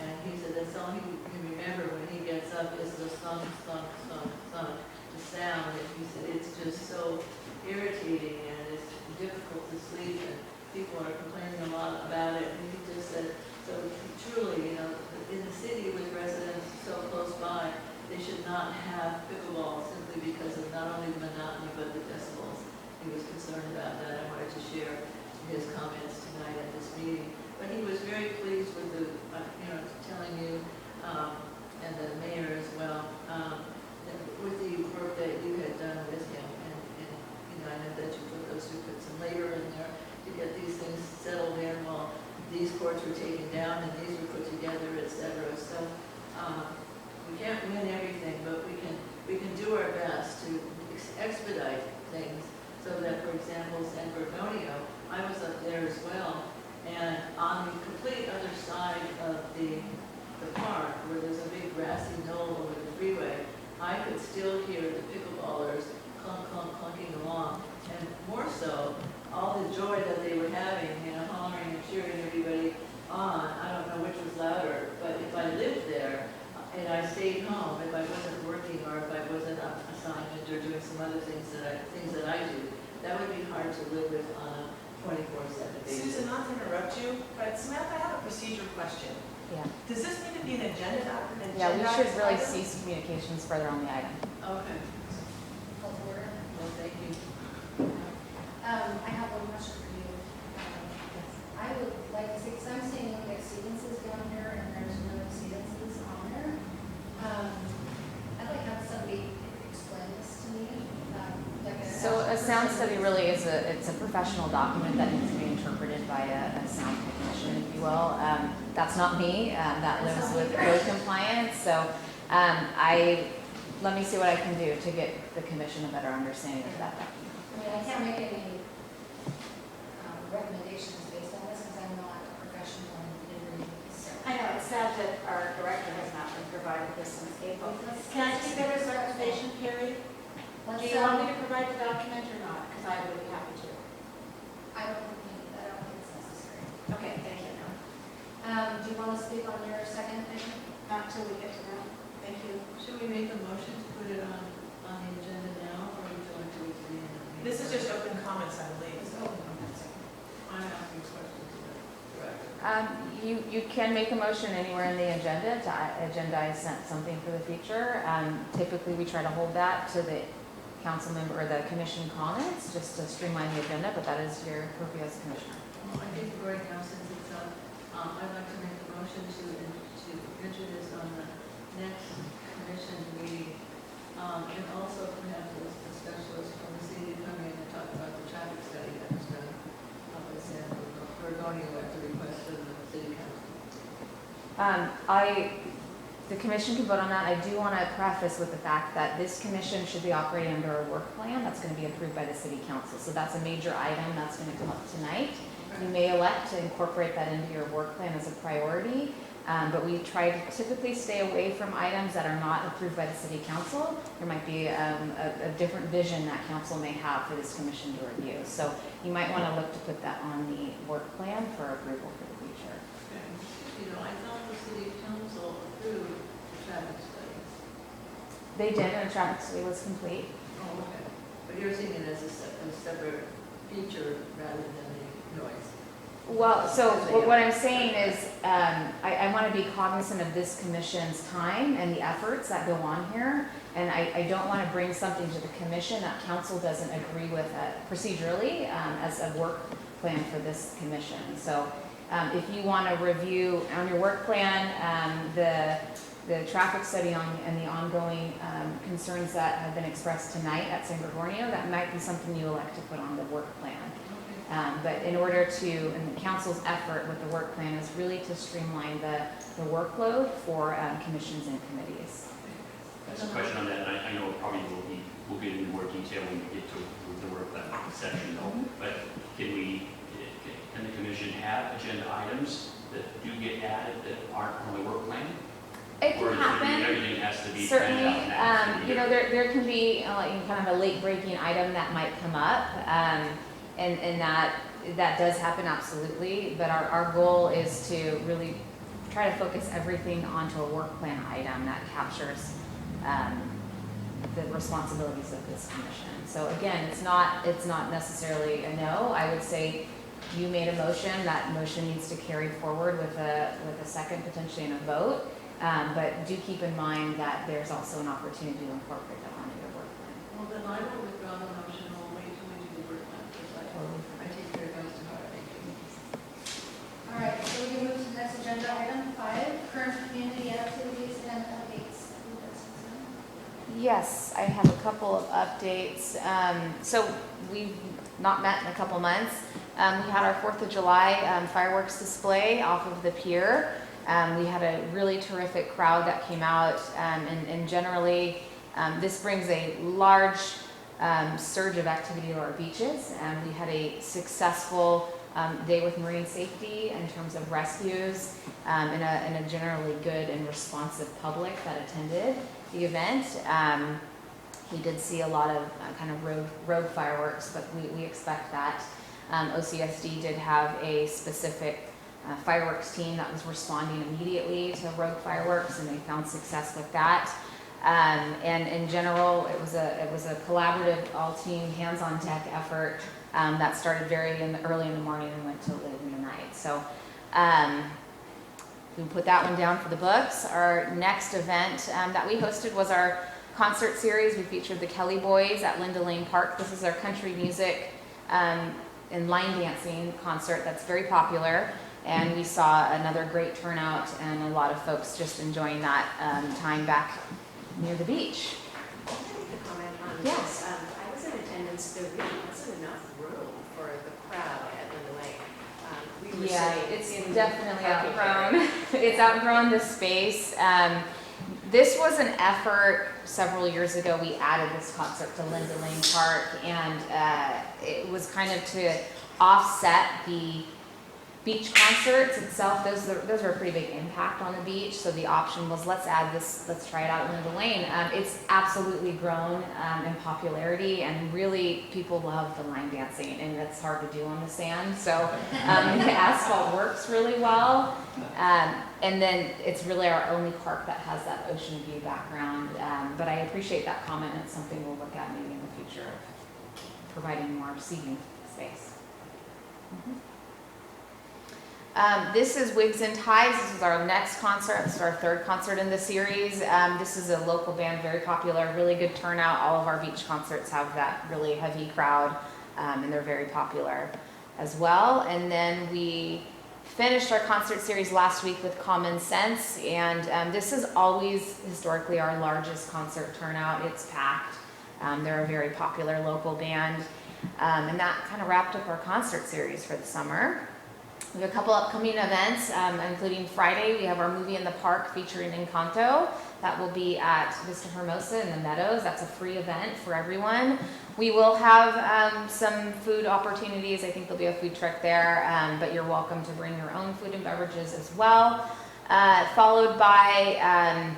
Speaker 2: And he said that's all he can remember when he gets up is the thunk, thunk, thunk, thunk, the sound. And he said it's just so irritating and it's difficult to sleep. And people are complaining a lot about it, and he just said, so truly, in the city with residents so close by, they should not have pickleball simply because of not only the monotony, but the decibels. He was concerned about that. I wanted to share his comments tonight at this meeting. But he was very pleased with the, telling you, and the mayor as well, with the work that you had done with him. And I know that you put some labor in there to get these things settled in while these courts were taken down and these were put together, et cetera. So we can't win everything, but we can do our best to expedite things so that, for example, San Bernardino, I was up there as well, and on the complete other side of the park, where there's a big grassy knoll over the freeway, I could still hear the pickleballers clunk, clunk, clunking along, and more so, all the joy that they were having, hollering and cheering everybody on. I don't know which was louder, but if I lived there and I stayed home, if I wasn't working or if I wasn't on assignment or doing some other things that I do, that would be hard to live with on a 24/7 basis.
Speaker 7: Susan, not to interrupt you, but Samantha, I have a procedure question.
Speaker 8: Yeah.
Speaker 7: Does this need to be an agenda item?
Speaker 8: Yeah, we should really cease communications further on the item.
Speaker 2: Okay,
Speaker 3: Call to order.
Speaker 2: well, thank you.
Speaker 3: I have one question for you. I would like to see, because I'm seeing Exceedance down here, and there's no Exceedance on there. I'd like to have somebody explain this to me.
Speaker 8: So a sound study really is it's a professional document that needs to be interpreted by a sound technician, if you will. That's not me, that lives with code compliance. So let me see what I can do to get the commission a better understanding of that document.
Speaker 3: I mean, I can't make any recommendations based on this, because I'm not a professional in reading. So.
Speaker 11: I know, it's sad that our director has not been provided this since April. Can I take that as a recommendation, Carrie? Do you want me to provide the document or not? Because I would be happy to.
Speaker 3: I don't think it's necessary.
Speaker 11: Okay, thank you.
Speaker 3: Do you want to speak on your second thing?
Speaker 11: Not till we get to that. Thank you.
Speaker 2: Should we make a motion to put it on the agenda now, or would you like to wait till the end of the meeting?
Speaker 7: This is just open comments, I believe.
Speaker 2: I'm asking questions of the director.
Speaker 8: You can make a motion anywhere in the agenda to agendize something for the future. Typically, we try to hold that to the council member or the commission comments, just to streamline the agenda, but that is your purview as commissioner.
Speaker 2: Well, I think right now, since it's up, I'd like to make a motion to enter this on the next commission meeting. And also perhaps a specialist from the city to come in and talk about the traffic study that was done by San Bernardino at the request of the city council.
Speaker 8: The commission can vote on that. I do want to preface with the fact that this commission should be operating under a work plan that's going to be approved by the city council. So that's a major item that's going to come up tonight. You may elect to incorporate that into your work plan as a priority, but we try to typically stay away from items that are not approved by the city council. There might be a different vision that council may have for this commission to review. So you might want to look to put that on the work plan for approval for the future.
Speaker 2: I thought the city council approved the traffic studies.
Speaker 8: They did, and the traffic study was complete.
Speaker 2: Oh, okay. But you're seeing it as a separate feature rather than the noise.
Speaker 8: Well, so what I'm saying is I want to be cognizant of this commission's time and the efforts that go on here. And I don't want to bring something to the commission that council doesn't agree with procedurally as a work plan for this commission. So if you want to review on your work plan the traffic study and the ongoing concerns that have been expressed tonight at San Gregorio, that might be something you elect to put on the work plan. But in order to, and the council's effort with the work plan is really to streamline the workload for commissions and committees.
Speaker 6: That's a question on that, and I know probably we'll get into more detail when we get to the work plan section though. But can the commission have agenda items that do get added that aren't on the work plan?
Speaker 8: It can happen.
Speaker 6: Everything has to be
Speaker 8: Certainly,
Speaker 6: planned out.
Speaker 8: there can be kind of a late breaking item that might come up, and that does happen absolutely. But our goal is to really try to focus everything onto a work plan item that captures the responsibilities of this commission. So again, it's not necessarily a no. I would say you made a motion, that motion needs to carry forward with a second, potentially in a vote. But do keep in mind that there's also an opportunity to incorporate that onto your work plan.
Speaker 2: Well, then I will withdraw the motion, and we'll wait till we do the work plan, because I take your advice to heart.
Speaker 3: All right, so we can move to the next agenda item, 5, current community activities and updates.
Speaker 8: Yes, I have a couple of updates. So we've not met in a couple months. We had our 4th of July fireworks display off of the Pier. We had a really terrific crowd that came out, and generally this brings a large surge of activity to our beaches. We had a successful day with marine safety in terms of rescues, and a generally good and responsive public that attended the event. We did see a lot of kind of rogue fireworks, but we expect that. OCSD did have a specific fireworks team that was responding immediately to rogue fireworks, and they found success with that. And in general, it was a collaborative, all-team, hands-on deck effort that started early in the morning and went till late in the night. So we put that one down for the books. Our next event that we hosted was our concert series. We featured the Kelly Boys at Linda Lane Park. This is our country music and line dancing concert that's very popular. And we saw another great turnout and a lot of folks just enjoying that time back near the beach.
Speaker 1: Can I make a comment on
Speaker 8: Yes.
Speaker 1: this? I was in attendance, there really wasn't enough room for the crowd at Linda Lake. We were
Speaker 8: Yeah,
Speaker 1: sitting
Speaker 8: it's
Speaker 1: in
Speaker 8: definitely
Speaker 1: parking
Speaker 8: outgrown.
Speaker 1: area.
Speaker 8: It's outgrown the space. This was an effort several years ago. We added this concert to Linda Lane Park, and it was kind of to offset the beach concerts itself. Those are a pretty big impact on the beach. So the option was, let's add this, let's try it out at Linda Lane. It's absolutely grown in popularity, and really people love the line dancing, and that's hard to do on the sand. So the asphalt works really well. And then it's really our only park that has that ocean view background. But I appreciate that comment. It's something we'll look at maybe in the future, providing more seating space. This is Wigs and Ties. This is our next concert. This is our 3rd concert in the series. This is a local band, very popular, really good turnout. All of our beach concerts have that really heavy crowd, and they're very popular as well. And then we finished our concert series last week with Common Sense, and this is always historically our largest concert turnout. It's packed. They're a very popular local band, and that kind of wrapped up our concert series for the summer. We have a couple upcoming events, including Friday. We have our movie in the park featuring Encanto. That will be at Vista Hermosa in the Meadows. That's a free event for everyone. We will have some food opportunities. I think there'll be a food truck there, but you're welcome to bring your own food and beverages as well. Followed by,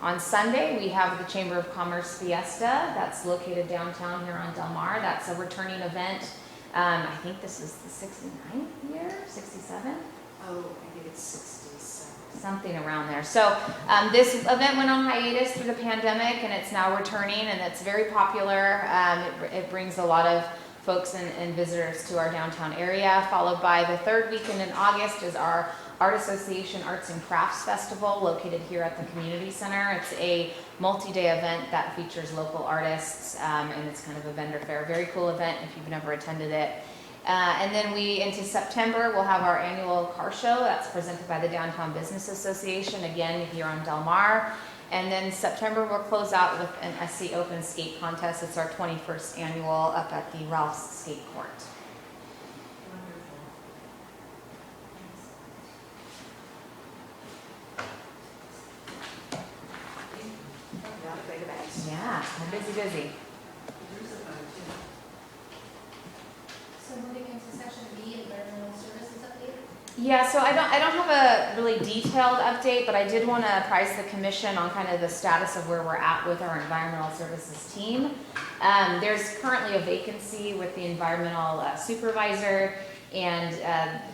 Speaker 8: on Sunday, we have the Chamber of Commerce Fiesta. That's located downtown here on Del Mar. That's a returning event. I think this is the 69th year, 67?
Speaker 1: Oh, I think it's 67.
Speaker 8: Something around there. So this event went on hiatus through the pandemic, and it's now returning, and it's very popular. It brings a lot of folks and visitors to our downtown area. Followed by the 3rd weekend in August is our Art Association Arts and Crafts Festival, located here at the Community Center. It's a multi-day event that features local artists, and it's kind of a vendor fair. Very cool event if you've never attended it. And then into September, we'll have our annual car show that's presented by the Downtown Business Association, again here on Del Mar. And then September, we'll close out with an SC Open Skate Contest. It's our 21st annual up at the Ralph's Skate Court. Yeah, we're busy.
Speaker 3: So moving into section B, environmental services update.
Speaker 8: Yeah, so I don't have a really detailed update, but I did want to apprise the commission on kind of the status of where we're at with our environmental services team. There's currently a vacancy with the environmental supervisor, and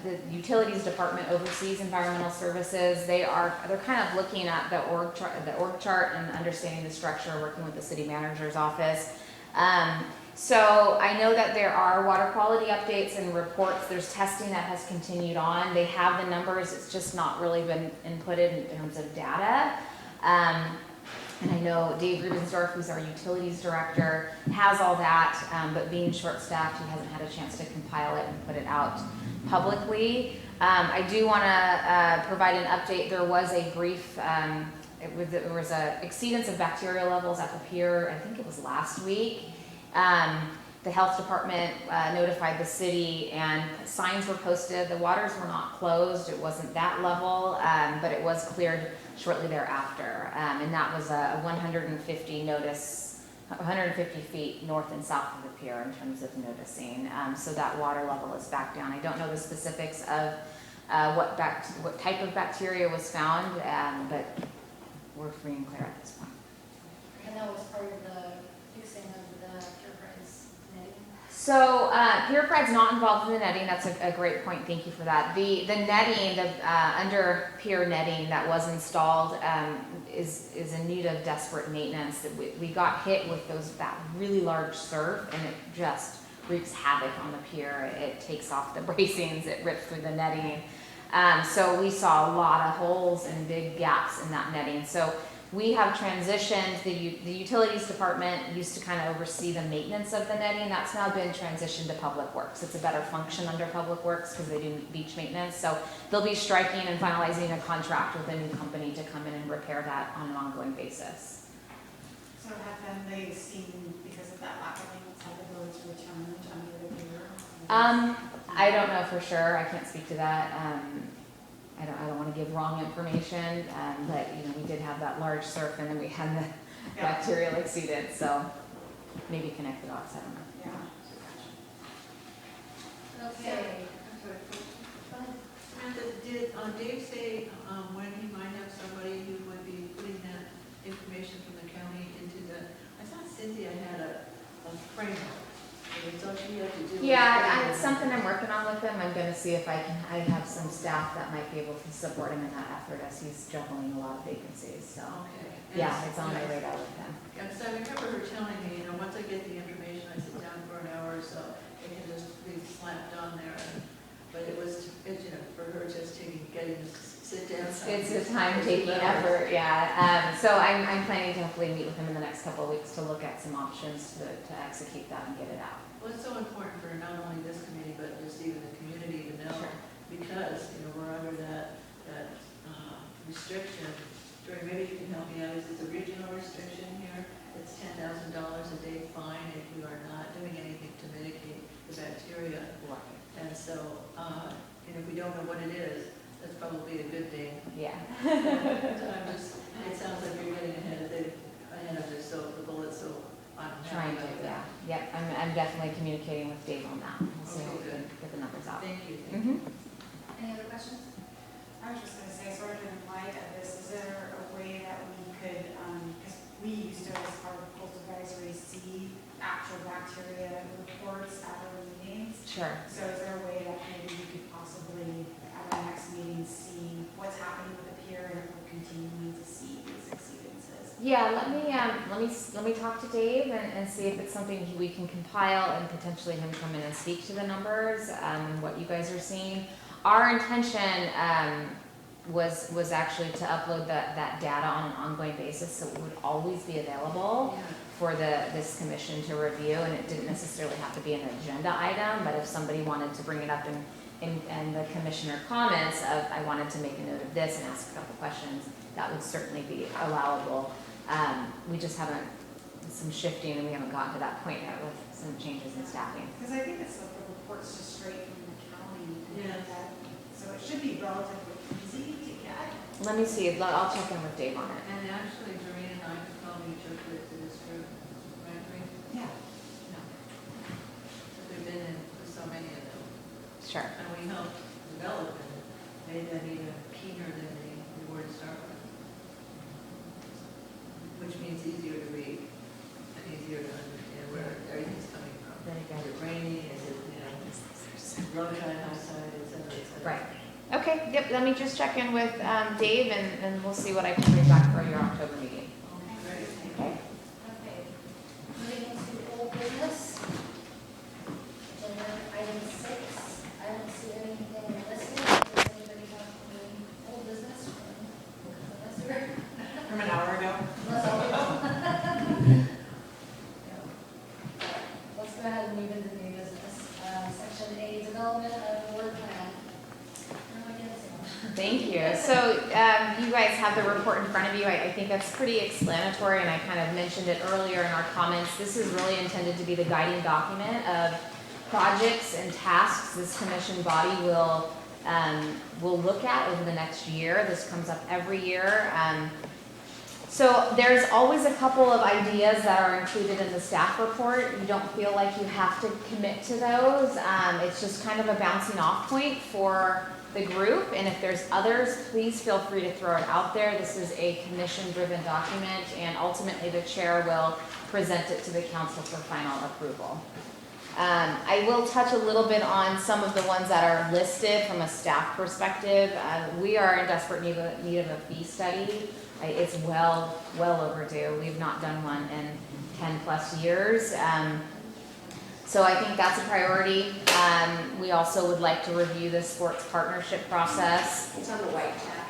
Speaker 8: the utilities department oversees environmental services. They're kind of looking at the org chart and understanding the structure, working with the city manager's office. So I know that there are water quality updates and reports. There's testing that has continued on. They have the numbers. It's just not really been inputted in terms of data. And I know Dave Rubensdorf, who's our utilities director, has all that, but being short-staffed, he hasn't had a chance to compile it and put it out publicly. I do want to provide an update. There was a brief, there was a exceedance of bacteria levels at the pier, I think it was last week. The health department notified the city and signs were posted. The waters were not closed. It wasn't that level, but it was cleared shortly thereafter. And that was a 150 notice, 150 feet north and south of the pier in terms of noticing. So that water level is back down. I don't know the specifics of what type of bacteria was found, but we're free and clear at this point.
Speaker 3: And that was part of the fixing of the Pier Pride's netting.
Speaker 8: So Pier Pride's not involved in the netting. That's a great point. Thank you for that. The netting, the under pier netting that was installed is in need of desperate maintenance. We got hit with that really large surf, and it just wreaks havoc on the pier. It takes off the bracings. It rips through the netting. So we saw a lot of holes and big gaps in that netting. So we have transitioned, the utilities department used to kind of oversee the maintenance of the netting. That's now been transitioned to Public Works. It's a better function under Public Works because they do beach maintenance. So they'll be striking and finalizing a contract with a new company to come in and repair that on an ongoing basis.
Speaker 5: So have they seen, because of that lack of maintenance, have the roads returned under the pier?
Speaker 8: I don't know for sure. I can't speak to that. I don't want to give wrong information, but we did have that large surf, and then we had the bacterial exceedance, so maybe connect the dots. I don't know.
Speaker 5: Yeah.
Speaker 3: Okay.
Speaker 2: Samantha, did Dave say when he might have somebody who would be putting that information from the county into I thought Cynthia had a framework. Don't you have to do?
Speaker 8: Yeah, it's something I'm working on with him. I'm going to see if I have some staff that might be able to support him in that effort as he's juggling a lot of vacancies. So
Speaker 2: Okay.
Speaker 8: yeah, it's on my radar with him.
Speaker 2: Yeah, because I remember her telling me, once I get the information, I sit down for an hour or so, it can just be slapped on there. But it was, for her just getting to sit down.
Speaker 8: It's a time-taking effort, yeah. So I'm planning to hopefully meet with him in the next couple of weeks to look at some options to execute that and get it out.
Speaker 2: Well, it's so important for not only this committee, but just even the community to know,
Speaker 8: Sure.
Speaker 2: because, we're under that restriction. Joy, maybe you can help me out. Is it a regional restriction here? It's $10,000 a day fine if you are not doing anything to mitigate the bacteria. And so, if we don't know what it is, that's probably a good thing.
Speaker 8: Yeah.
Speaker 2: It sounds like you're getting ahead of this, so the bullet, so I'm
Speaker 8: Trying to, yeah. Yep, I'm definitely communicating with Dave on that. We'll see how we can get the numbers out.
Speaker 2: Thank you.
Speaker 3: Any other questions?
Speaker 5: I was just going to say, sort of in light of this, is there a way that we could, because we used to, as part of Coastal Advisory, see actual bacteria reports at our meetings?
Speaker 8: Sure.
Speaker 5: So is there a way that maybe we could possibly, at our next meeting, see what's happening with the pier and if we're continuing to see these exceedances?
Speaker 8: Yeah, let me talk to Dave and see if it's something we can compile and potentially him come in and speak to the numbers and what you guys are seeing. Our intention was actually to upload that data on an ongoing basis, so it would always be available for this commission to review, and it didn't necessarily have to be an agenda item, but if somebody wanted to bring it up in the commissioner comments of, I wanted to make a note of this and ask a couple questions, that would certainly be allowable. We just haven't, some shifting, and we haven't gotten to that point yet with some changes in staffing.
Speaker 5: Because I think it's like the reports just straight from the county.
Speaker 2: Yes.
Speaker 5: So it should be relatively easy to get.
Speaker 8: Let me see, I'll check in with Dave on it.
Speaker 2: And actually, Doreen and I could probably took it to this group, right, Doreen?
Speaker 5: Yeah.
Speaker 2: No. We've been in with so many of them,
Speaker 8: Sure.
Speaker 2: and we helped develop and made them even keener than the word start with. Which means easier to read and easier to understand where everything's coming from.
Speaker 8: Very good.
Speaker 2: Is it raining, is it, low tide, high tide, et cetera, et cetera.
Speaker 8: Right. Okay, yep, let me just check in with Dave and we'll see what I can bring back for your October meeting.
Speaker 2: Okay, great.
Speaker 8: Okay.
Speaker 3: Okay. Moving into old business. then move into new business. Section A, development of the work plan. Where am I getting to?
Speaker 8: Thank you. So you guys have the report in front of you. I think that's pretty explanatory, and I kind of mentioned it earlier in our comments. This is really intended to be the guiding document of projects and tasks this commission body will look at over the next year. This comes up every year. So there's always a couple of ideas that are included in the staff report. You don't feel like you have to commit to those. It's just kind of a bouncing off point for the group, and if there's others, please feel free to throw it out there. This is a commission-driven document, and ultimately the chair will present it to the council for final approval. I will touch a little bit on some of the ones that are listed from a staff perspective. We are in desperate need of a fee study. It's well overdue. We've not done one in 10 plus years. So I think that's a priority. We also would like to review the sports partnership process.
Speaker 1: It's on the white tab.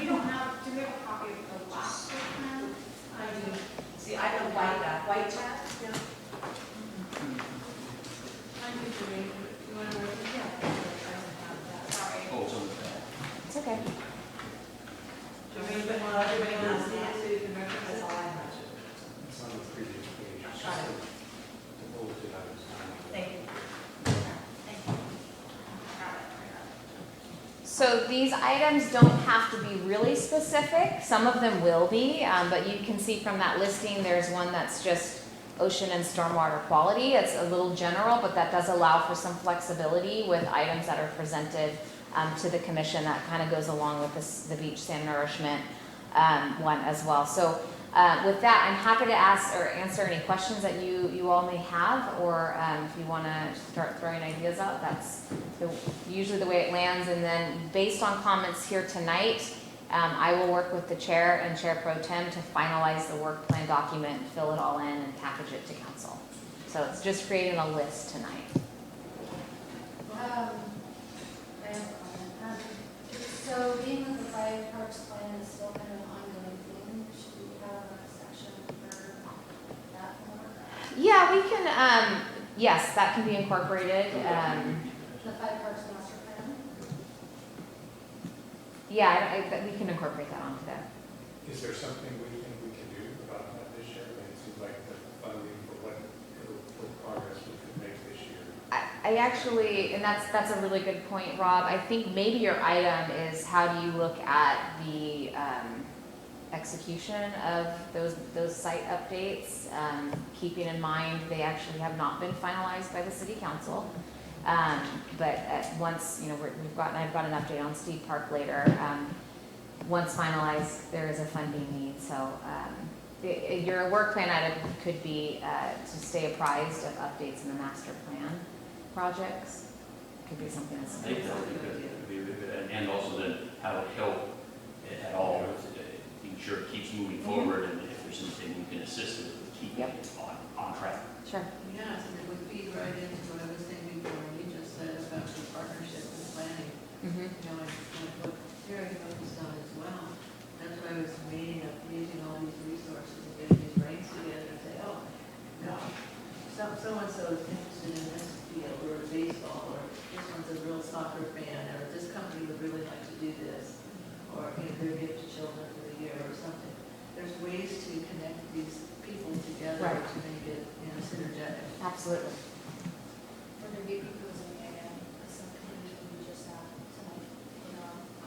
Speaker 5: We don't have, do we have a copy of the last one?
Speaker 7: I do. See, I don't like that. White tab? Yeah.
Speaker 2: I do, Jermaine. You want to work with that? I don't have that.
Speaker 5: Sorry.
Speaker 6: Oh, it's on the back.
Speaker 8: It's okay.
Speaker 7: Jermaine, but while everybody else sees it, so you can reference that's all I have.
Speaker 4: It's on the previous page. It's
Speaker 7: Got
Speaker 4: just
Speaker 7: it.
Speaker 4: the bulleted items.
Speaker 7: Thank you.
Speaker 5: Thank you. Got it.
Speaker 8: So these items don't have to be really specific. Some of them will be, but you can see from that listing, there's one that's just ocean and stormwater quality. It's a little general, but that does allow for some flexibility with items that are presented to the commission. That kind of goes along with the beach sand nourishment one as well. So with that, I'm happy to answer any questions that you all may have, or if you want to start throwing ideas out, that's usually the way it lands. And then based on comments here tonight, I will work with the chair and Chair Pro Tem to finalize the work plan document, fill it all in, and package it to council. So it's just creating a list tonight.
Speaker 3: I have a comment. So being that the five parks plan is still kind of an ongoing thing, should we have a section for that more?
Speaker 8: Yeah, we can, yes, that can be incorporated.
Speaker 3: The five parks master plan?
Speaker 8: Yeah, we can incorporate that onto that.
Speaker 4: Is there something we think we can do about that this year? It seems like the funding for what progress we could make this year.
Speaker 8: I actually, and that's a really good point, Rob. I think maybe your item is how do you look at the execution of those site updates, keeping in mind they actually have not been finalized by the city council. But once, I've got an update on Steed Park later. Once finalized, there is a funding need. So your work plan item could be to stay apprised of updates in the master plan projects. Could be something that's.
Speaker 6: I think that would be good. It'd be really good. And also then how it help at all, being sure it keeps moving forward, and if there's anything we can assist with keeping it on track.
Speaker 8: Sure.
Speaker 2: Yes, and it would feed right into what I was saying before, you just said about the partnership and planning.
Speaker 8: Mm-hmm.
Speaker 2: And what Terry focused on as well. That's why I was meeting of using all these resources and getting these brains together and say, oh, gosh, so-and-so is interested in this field, or baseball, or this one's a real soccer fan, or this company would really like to do this, or their gift to children for the year, or something. There's ways to connect these people together
Speaker 8: Right.
Speaker 2: to make it, synergetic.
Speaker 8: Absolutely.
Speaker 3: Or to be proposing a subcommittee we just had tonight.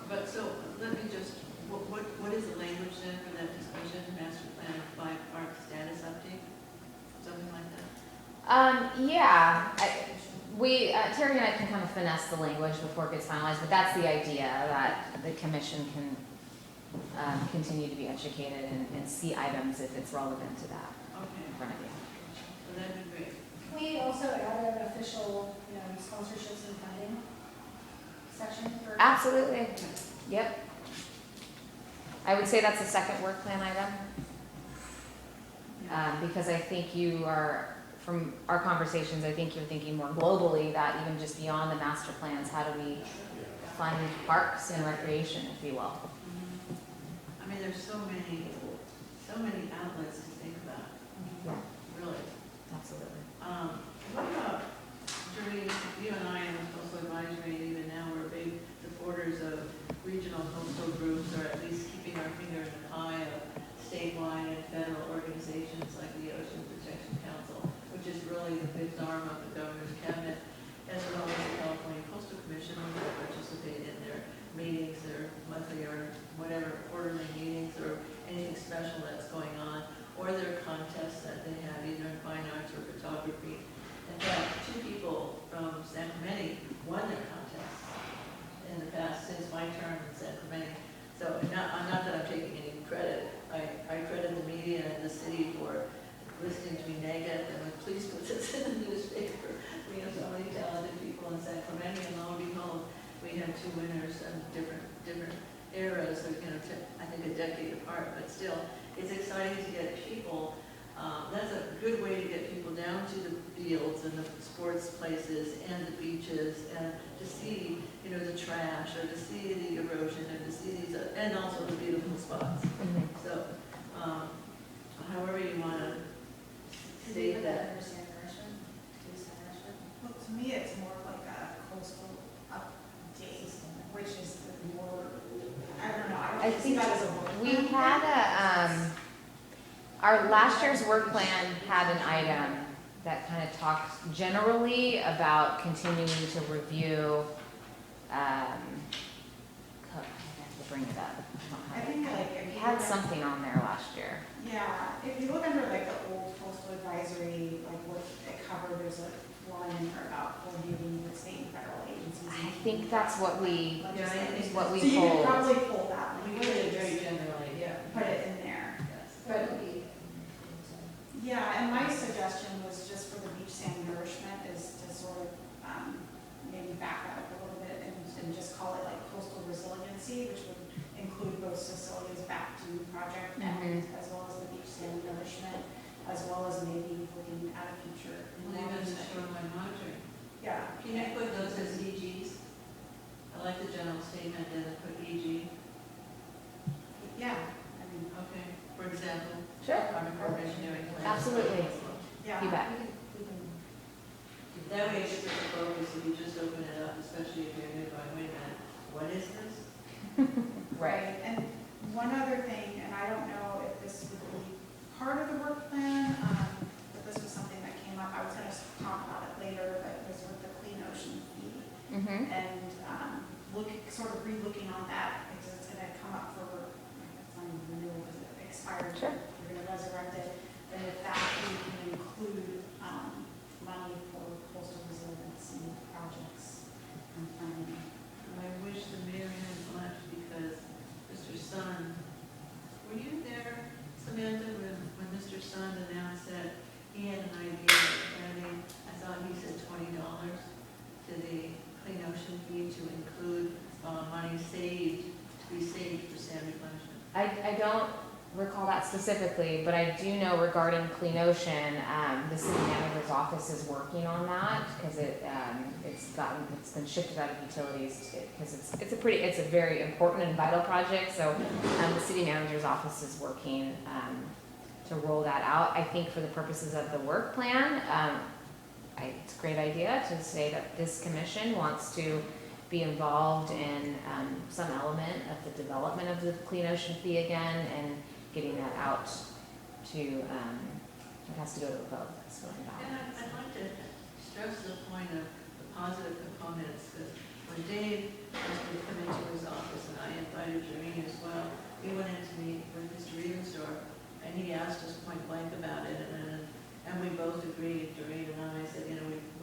Speaker 2: But so, let me just, what is the language then for that discussion, master plan of 5-park status update? Something like that?
Speaker 8: Yeah. Terry and I can kind of finesse the language before it gets finalized, but that's the idea, that the commission can continue to be educated and see items if it's relevant to that
Speaker 2: Okay,
Speaker 8: in front of you.
Speaker 2: so that'd be great.
Speaker 3: Can we also add an official, sponsorships and funding section for?
Speaker 8: Absolutely. Yep. I would say that's the second work plan item. Because I think you are, from our conversations, I think you're thinking more globally that even just beyond the master plans, how do we fund parks and recreation, if you will?
Speaker 2: I mean, there's so many outlets to think about. his arm of the governor's cabinet, as well as the California Coastal Commission, where we participate in their meetings, their monthly or whatever quarterly meetings, or anything special that's going on, or their contests that they have, either in fine arts or photography. In fact, 2 people from San Clemente won their contests in the past, since my term in San Clemente. So not that I'm taking any credit. I credit the media and the city for listening to me negative, and we're pleased with this in the newspaper. We have so many talented people in San Clemente, and lo and behold, we have 2 winners in different eras, or, I think a decade apart, but still, it's exciting to get people. That's a good way to get people down to the fields and the sports places and the beaches, and to see, the trash, or to see the erosion, and to see these, and also the beautiful spots. So, however you want to state that.
Speaker 3: Understand nourishment,
Speaker 5: Well, to me, it's more like a coastal update, which is the more, I don't know, I
Speaker 8: I
Speaker 5: don't see
Speaker 8: think
Speaker 5: that as a work.
Speaker 8: we had our last year's work plan had an item that kind of talked generally about continuing to review, I have to bring it up.
Speaker 5: I think like if
Speaker 8: We
Speaker 5: you
Speaker 8: had
Speaker 5: look-
Speaker 8: something on there last year.
Speaker 5: Yeah, if you look under like the old coastal advisory, like what it covered, there's a line or about coordinating with state and federal agencies.
Speaker 8: I think that's what we,
Speaker 2: Yeah, I think
Speaker 8: what we
Speaker 5: So you could
Speaker 8: pulled.
Speaker 5: probably pull that one.
Speaker 2: We did it very generally, yeah.
Speaker 5: Put it in there.
Speaker 2: Yes.
Speaker 3: but we,
Speaker 5: Yeah, and my suggestion was just for the beach sand nourishment is to sort of maybe back that up a little bit and just call it like coastal resiliency, which would include both Cecilia's back to project and as well as the beach sand nourishment, as well as maybe looking at a future.
Speaker 2: Leave it as shoreline monitoring.
Speaker 5: Yeah.
Speaker 2: Can you put those as EGs? I like the general statement, then I put EG.
Speaker 5: Yeah, I mean,
Speaker 2: Okay, for example.
Speaker 8: Sure.
Speaker 2: Carbon engineering plan.
Speaker 8: Absolutely.
Speaker 5: yeah.
Speaker 8: You bet.
Speaker 3: we can,
Speaker 2: That way it's just a focus, if you just open it up, especially if you're new, going, wait a minute, what is this?
Speaker 8: Right.
Speaker 5: And one other thing, and I don't know if this would be part of the work plan, but this was something that came up, I was gonna talk about it later, but it was with the clean ocean fee.
Speaker 8: Mm-hmm.
Speaker 5: And sort of re-looking on that, because it's gonna come up for, it's not even renewal, because it expired.
Speaker 8: Sure.
Speaker 5: We're gonna resurrect it, and if that we can include, money for coastal resiliency projects and planning.
Speaker 2: I wish the mayor had left because Mr. Sun, were you there, Samantha, when Mr. Sun announced that he had an idea of adding, I thought he said $20 to the clean ocean fee to include money saved, to be saved for sand replenishment?
Speaker 8: I don't recall that specifically, but I do know regarding Clean Ocean, the city manager's office is working on that because it's been shifted out of utilities because it's a very important and vital project. So the city manager's office is working to roll that out. I think for the purposes of the work plan, it's a great idea to say that this commission wants to be involved in some element of the development of the Clean Ocean fee again and getting that out to, it has to go to the vote. That's what I'm
Speaker 2: And
Speaker 8: about.
Speaker 2: I'd like to stress the point of the positive components, because when Dave asked me to come into his office, and I invited Jeremy as well, we went in to meet with Mr. Rievensdorf, and he asked us point blank about it, and we both agreed, Doreen and I said,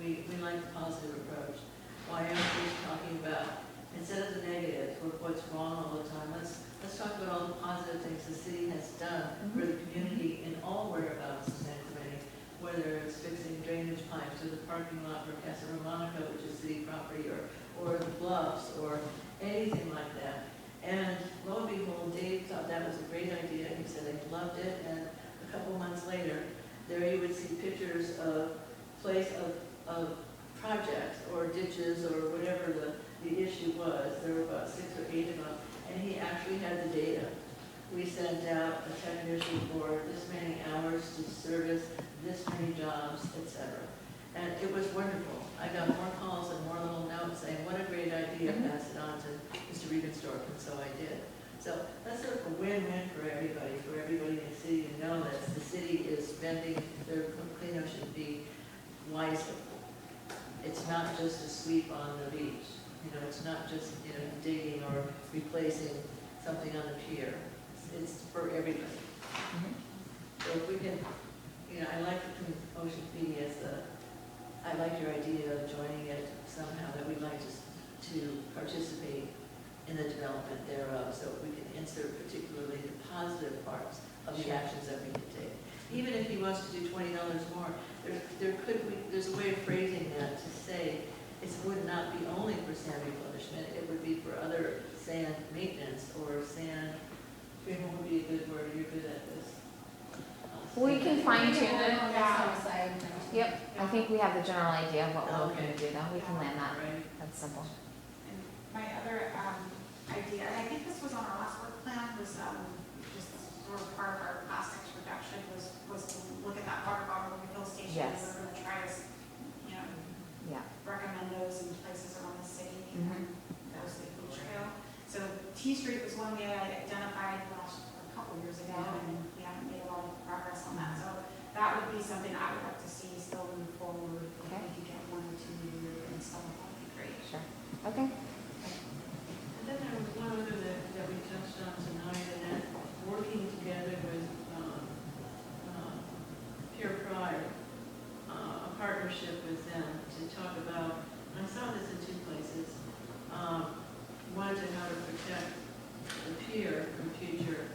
Speaker 2: we like the positive approach. Why aren't we talking about, instead of the negatives, or what's wrong all the time, let's talk about all the positive things the city has done for the community in all whereabouts of San Clemente, whether it's fixing drainage pipes or the parking lot for Casa Romanica, which is city property, or the bluffs, or anything like that. And lo and behold, Dave thought that was a great idea. He said he loved it, and a couple months later, there you would see pictures of projects or ditches or whatever the issue was. There were about 6 or 8 of them, and he actually had the data. We sent out a technician for this many hours to service this many jobs, etc. And it was wonderful. I got more calls and more little notes saying, what a great idea, pass it on to Mr. Rievensdorf, and so I did. So that's sort of a win-win for everybody in the city to know that the city is spending their clean ocean fee wisely. It's not just a sweep on the beach, it's not just, digging or replacing something on the pier. It's for everybody. So if we can, I like the Ocean Fee I like your idea of joining it somehow, that we'd like to participate in the development thereof, so we can insert particularly the positive parts of the actions that we can take. Even if he wants to do $20 more, there's a way of phrasing that to say it would not be only for sand replenishment, it would be for other sand maintenance or sand, what would be a good word, you're good at this.
Speaker 8: We can fine tune it.
Speaker 3: Yeah.
Speaker 8: Yep, I think we have the general idea of what we're looking
Speaker 2: Okay.
Speaker 8: to do though. We can land that.
Speaker 2: Right.
Speaker 8: That's simple.
Speaker 5: And my other idea, and I think this was on our last work plan, was just sort of part of our plastics reduction was to look at that water bottle refill station.
Speaker 8: Yes.
Speaker 5: We're going to try to,
Speaker 8: Yeah.
Speaker 5: recommend those in places around the city.
Speaker 8: Mhm.
Speaker 5: That was the food trail. So T Street was one we had identified a couple years ago, and we haven't made a lot of progress on that. So that would be something I would like to see still move forward. If
Speaker 8: Okay.
Speaker 5: we could get 1 or 2 a year and stuff, that would be great.
Speaker 8: Sure. Okay.
Speaker 2: And then there was one other that we touched on tonight, and that working together with Pier Pride, a partnership with them to talk about, I saw this in 2 places. One, to how to protect the pier from future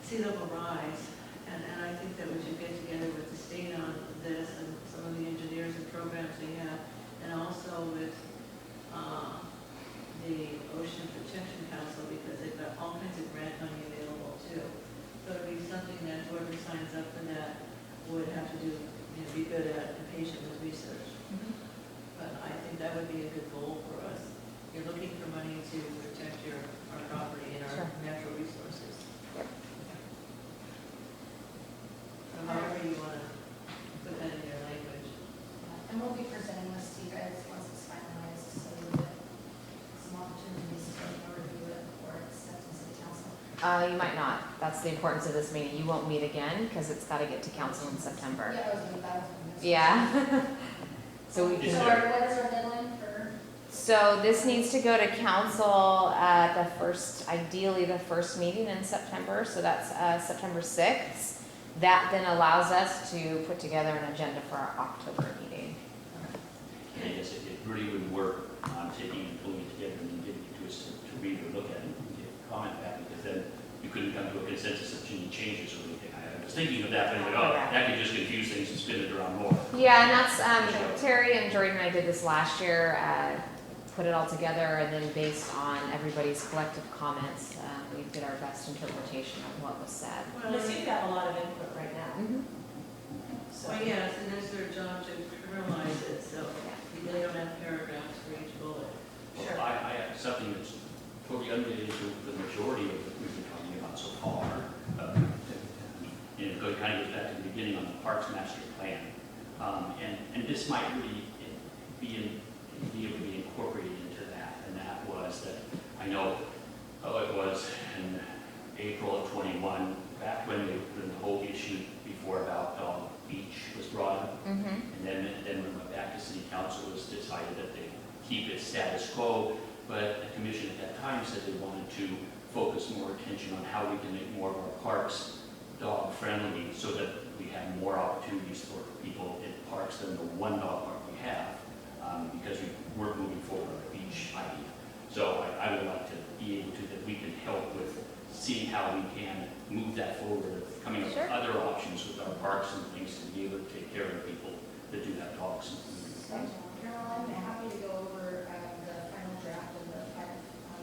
Speaker 2: sea level rise. And I think that we should get together with the state on this and some of the engineers and programs they have, and also with the Ocean Protection Council, because they've got all kinds of grant money available too. So it'd be something that whoever signs up for that would have to do, be good at and patient with research. But I think that would be a good goal for us. You're looking for money to protect our property and our
Speaker 8: Sure.
Speaker 2: natural resources.
Speaker 8: Yep.
Speaker 2: So however you want to put that in your language.
Speaker 3: And we'll be presenting this to you guys once it's finalized, so you get some opportunities to review it before it's sent to city council.
Speaker 8: You might not. That's the importance of this meeting. You won't meet again because it's got to get to council in September.
Speaker 3: Yeah, that was gonna be.
Speaker 8: Yeah. So we
Speaker 6: Is
Speaker 8: can.
Speaker 3: So what is our deadline for?
Speaker 8: So this needs to go to council at ideally the first meeting in September. So that's September 6th. That then allows us to put together an agenda for our October meeting.
Speaker 6: And I guess it really would work on taking and pulling it together and then giving it to us to read or look at it and get comment back, because then you couldn't come to a consensus of any changes or anything. I was thinking of that, but that could just confuse things and spin it around more.
Speaker 8: Yeah, and that's, Terry and Jordan and I did this last year, put it all together, and then based on everybody's collective comments, we did our best interpretation of what was said.
Speaker 7: Well, they seem to have a lot of input right now. So,
Speaker 2: Well, yes, and it's their job to criminalize it, so they don't have paragraphs for each bullet.
Speaker 6: Well, I have something that's totally unrelated to the majority of what we've been talking about so far. And it kind of goes back to the beginning on the Parks Master Plan. And this might really be able to be incorporated into that. And that was that, I know, it was in April of 21, back when the whole issue before about beach was brought up. And then when we went back to city council, it was decided that they keep it status quo. But the commission at that time said they wanted to focus more attention on how we can make more of our parks dog friendly, so that we have more opportunities for people in parks than the one dog park we have, because we weren't moving forward on the beach idea. So I would like to be able to, that we can help with seeing how we can move that forward, coming up with other options with our parks and things to be able to take care of people that do have dogs.
Speaker 3: Carol, I'm happy to go over the final draft of the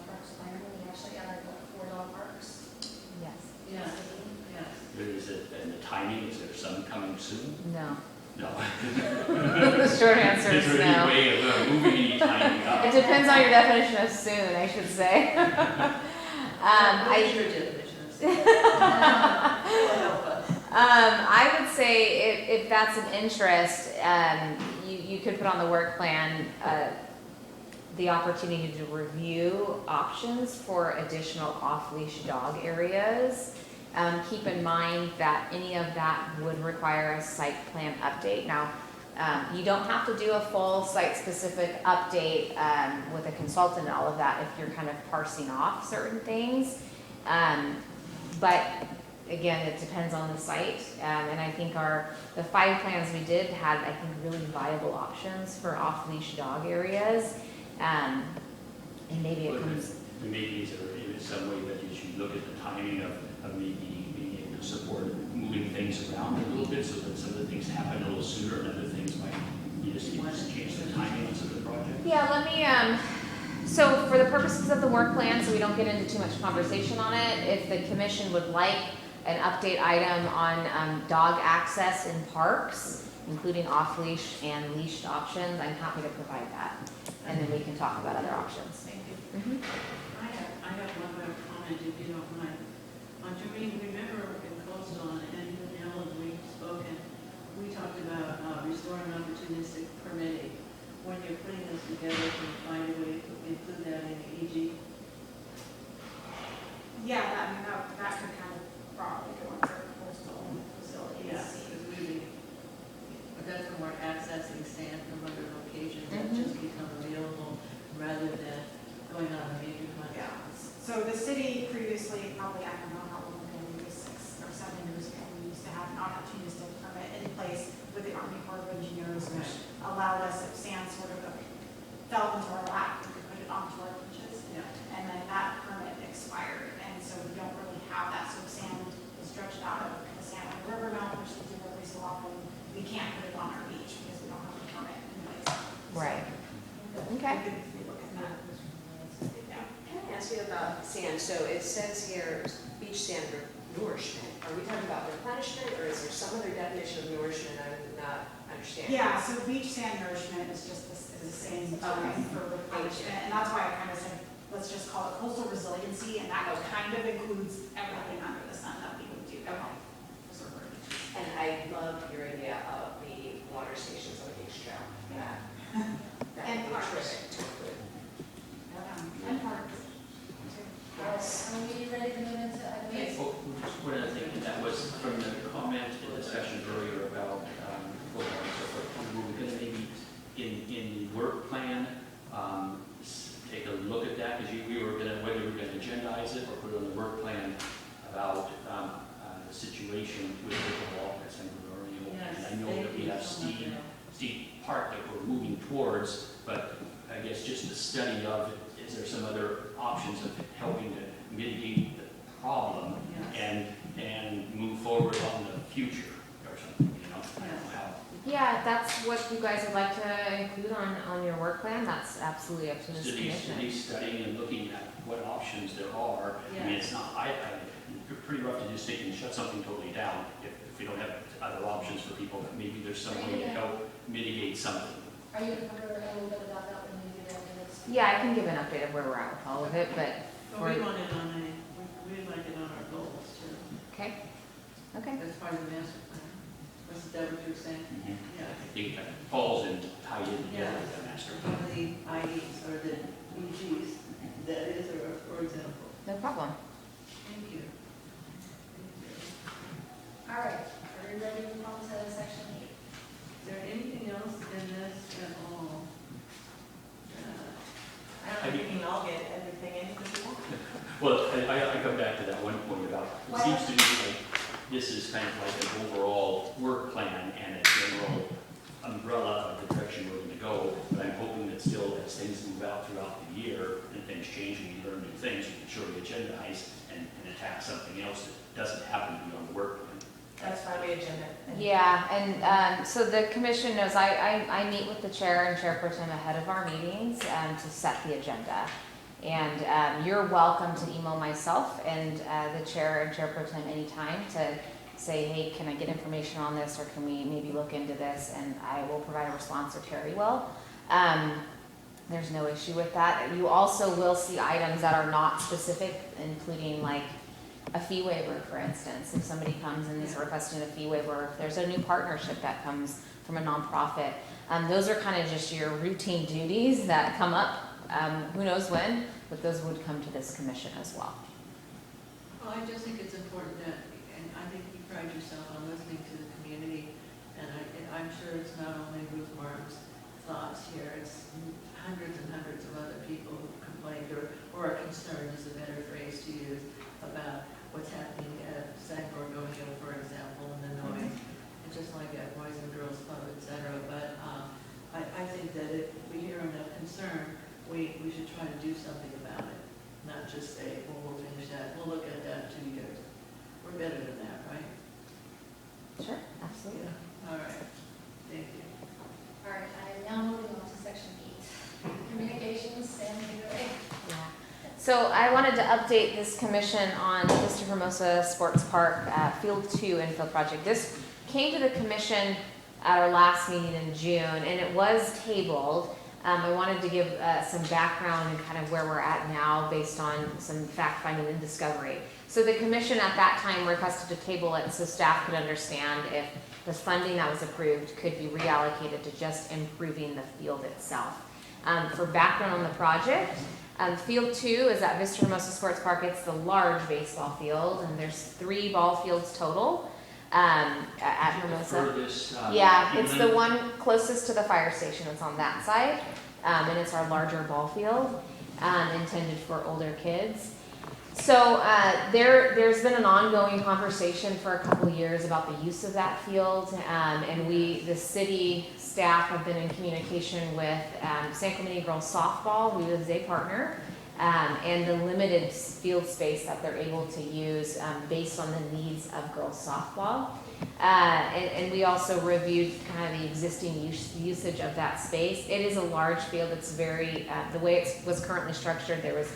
Speaker 3: parks plan. We actually added 4 dog parks.
Speaker 8: Yes.
Speaker 2: Yes, yes.
Speaker 6: Is it, and the timing, is there some coming soon?
Speaker 8: No.
Speaker 6: No.
Speaker 8: The short answer is
Speaker 6: Is there any
Speaker 8: no.
Speaker 6: way of moving any timing up?
Speaker 8: It depends on your definition of soon, I should say.
Speaker 2: What is your definition of safe? Help us.
Speaker 8: I would say if that's an interest, you could put on the work plan the opportunity to review options for additional off-leash dog areas. Keep in mind that any of that would require a site plan update. Now, You don't have to do a full site-specific update with a consultant and all of that if you're kind of parsing off certain things. But again, it depends on the site. And I think the 5 plans we did had, I think, really viable options for off-leash dog areas. And maybe it comes.
Speaker 6: Maybe is there some way that you should look at the timing of maybe being able to support moving things around a little bit so that some of the things happen a little sooner and other things might, you just change the timing of the project?
Speaker 8: Yeah, let me, so for the purposes of the work plan, so we don't get into too much conversation on it, if the commission would like an update item on dog access in parks, including off-leash and leashed options, I'm happy to provide that. And then we can talk about other options.
Speaker 2: Thank you.
Speaker 8: Mhm.
Speaker 10: I have one more comment, if you don't mind. Jermaine, remember in Coastal and Ellen, we've spoken, we talked about restoring opportunistic permitting. When you're putting this together, can you find a way to include that in the EG?
Speaker 5: Yeah, that could kind of probably go under coastal facilities.
Speaker 10: Yeah, because really, but that's when we're accessing sand from other locations that just become available rather than going on a major hunt.
Speaker 5: Yeah, so the city previously, probably, I don't know how long ago, maybe 6 or 7 years ago, we used to have an opportunistic permit in place with the Army Corps of Engineers, which allowed us, if sand sort of fell into our lap, we could put it onto our beaches.
Speaker 10: Yeah.
Speaker 5: And then that permit expired, and so we don't really have that, so if sand is stretched out of the San Juan River mouth, which we do every so often, we can't put it on our beach because we don't have a permit in place.
Speaker 8: Right.
Speaker 5: So,
Speaker 8: Okay.
Speaker 5: we could look at that. Yeah.
Speaker 1: Can I ask you about sand? So it says here, beach sand nourishment. Are we talking about replenishment, or is there some other definition of nourishment I'm not understanding?
Speaker 5: Yeah, so beach sand nourishment is just the same term
Speaker 1: Okay.
Speaker 5: for replenishment, and that's why I kind of said, let's just call it coastal resiliency, and that kind of includes everything under the sun that we would do.
Speaker 1: Okay.
Speaker 5: Sort of.
Speaker 1: And I love your idea of the water stations on the beach trail.
Speaker 5: Yeah.
Speaker 1: That
Speaker 5: And
Speaker 1: would be
Speaker 5: parks.
Speaker 1: terrific to include.
Speaker 5: And parks.
Speaker 3: Are we ready to move into items?
Speaker 6: Well, just one other thing, and that was from the comment in the discussion earlier about football and so forth. We're going to maybe in the work plan take a look at that, because we were going to, whether we're going to agendize it or put it on the work plan about the situation with pickleball at San Gregorio. And I know that we have steep part that we're moving towards, but I guess just the study of, is there some other options of helping to mitigate the problem and move forward on the future or something, you know? I don't know how.
Speaker 8: Yeah, if that's what you guys would like to include on your work plan, that's absolutely up to this commission.
Speaker 6: Studying and looking at what options there are. I mean, it's not, it's pretty rough to just take and shut something totally down if we don't have other options for people. Maybe there's some way to help mitigate something.
Speaker 3: Are you going to cover a little bit about that when we get into this?
Speaker 8: Yeah, I can give an update of where we're at with all of it, but
Speaker 2: But we want it on we'd like it on our goals too.
Speaker 8: okay. Okay.
Speaker 2: That's part of the master plan. Was that what you were saying? Yeah.
Speaker 6: I think that falls and tied in together with the master plan.
Speaker 2: One of the IEs or the EGs, that is, or for example.
Speaker 8: No problem.
Speaker 2: Thank you.
Speaker 3: All right, are we ready to move on to section 8?
Speaker 2: Is there anything else in this at all?
Speaker 7: I don't think we can all get everything in because we want.
Speaker 6: Well, I come back to that one point about, it seems to me like this is kind of like an overall work plan and a general umbrella of the direction we're going to go, but I'm hoping that still as things move out throughout the year and things change and we learn new things, we can surely agendize and attack something else that doesn't happen to be on the work plan.
Speaker 7: That's why we agenda.
Speaker 8: Yeah, and so the commission knows I meet with the chair and chair pro tem ahead of our meetings to set the agenda. And you're welcome to email myself and the chair and chair pro tem anytime to say, hey, can I get information on this, or can we maybe look into this? And I will provide a response, or Terry will. There's no issue with that. You also will see items that are not specific, including like a fee waiver, for instance. If somebody comes and is requesting a fee waiver, if there's a new partnership that comes from a nonprofit, those are kind of just your routine duties that come up. Who knows when, but those would come to this commission as well.
Speaker 2: Well, I just think it's important that, and I think you pride yourself on listening to the community, and I'm sure it's not only thoughts here. It's hundreds and hundreds of other people who complained or are concerned, is a better phrase to use, about what's happening at Sagamore Go Hill, for example, and the noise. It's just like at Boys and Girls Club, et cetera. But I think that if we hear enough concern, we should try to do something about it. Not just say, well, we'll finish that, we'll look at that in 2 years. We're better than that, right?
Speaker 8: Sure, absolutely.
Speaker 2: Yeah. All right, thank you.
Speaker 3: All right, I am now moving on to section 8. Communications, and leeway.
Speaker 8: Yeah. So I wanted to update this commission on the Vista Hermosa Sports Park Field 2 infill project. This came to the commission at our last meeting in June, and it was tabled. I wanted to give some background and kind of where we're at now based on some fact-finding and discovery. So the commission at that time requested to table it so staff could understand if the funding that was approved could be reallocated to just improving the field itself. For background on the project, Field 2 is at Vista Hermosa Sports Park. It's the large baseball field, and there's 3 ball fields total at Hermosa.
Speaker 6: Furthest,
Speaker 8: Yeah, it's the one closest to the fire station. It's on that side, and it's our larger ball field intended for older kids. So there's been an ongoing conversation for a couple of years about the use of that field, and the city staff have been in communication with San Clemente Girls Softball, who is a partner, and the limited field space that they're able to use based on the needs of girls softball. And we also reviewed kind of the existing usage of that space. It is a large field. It's very, the way it was currently structured, there was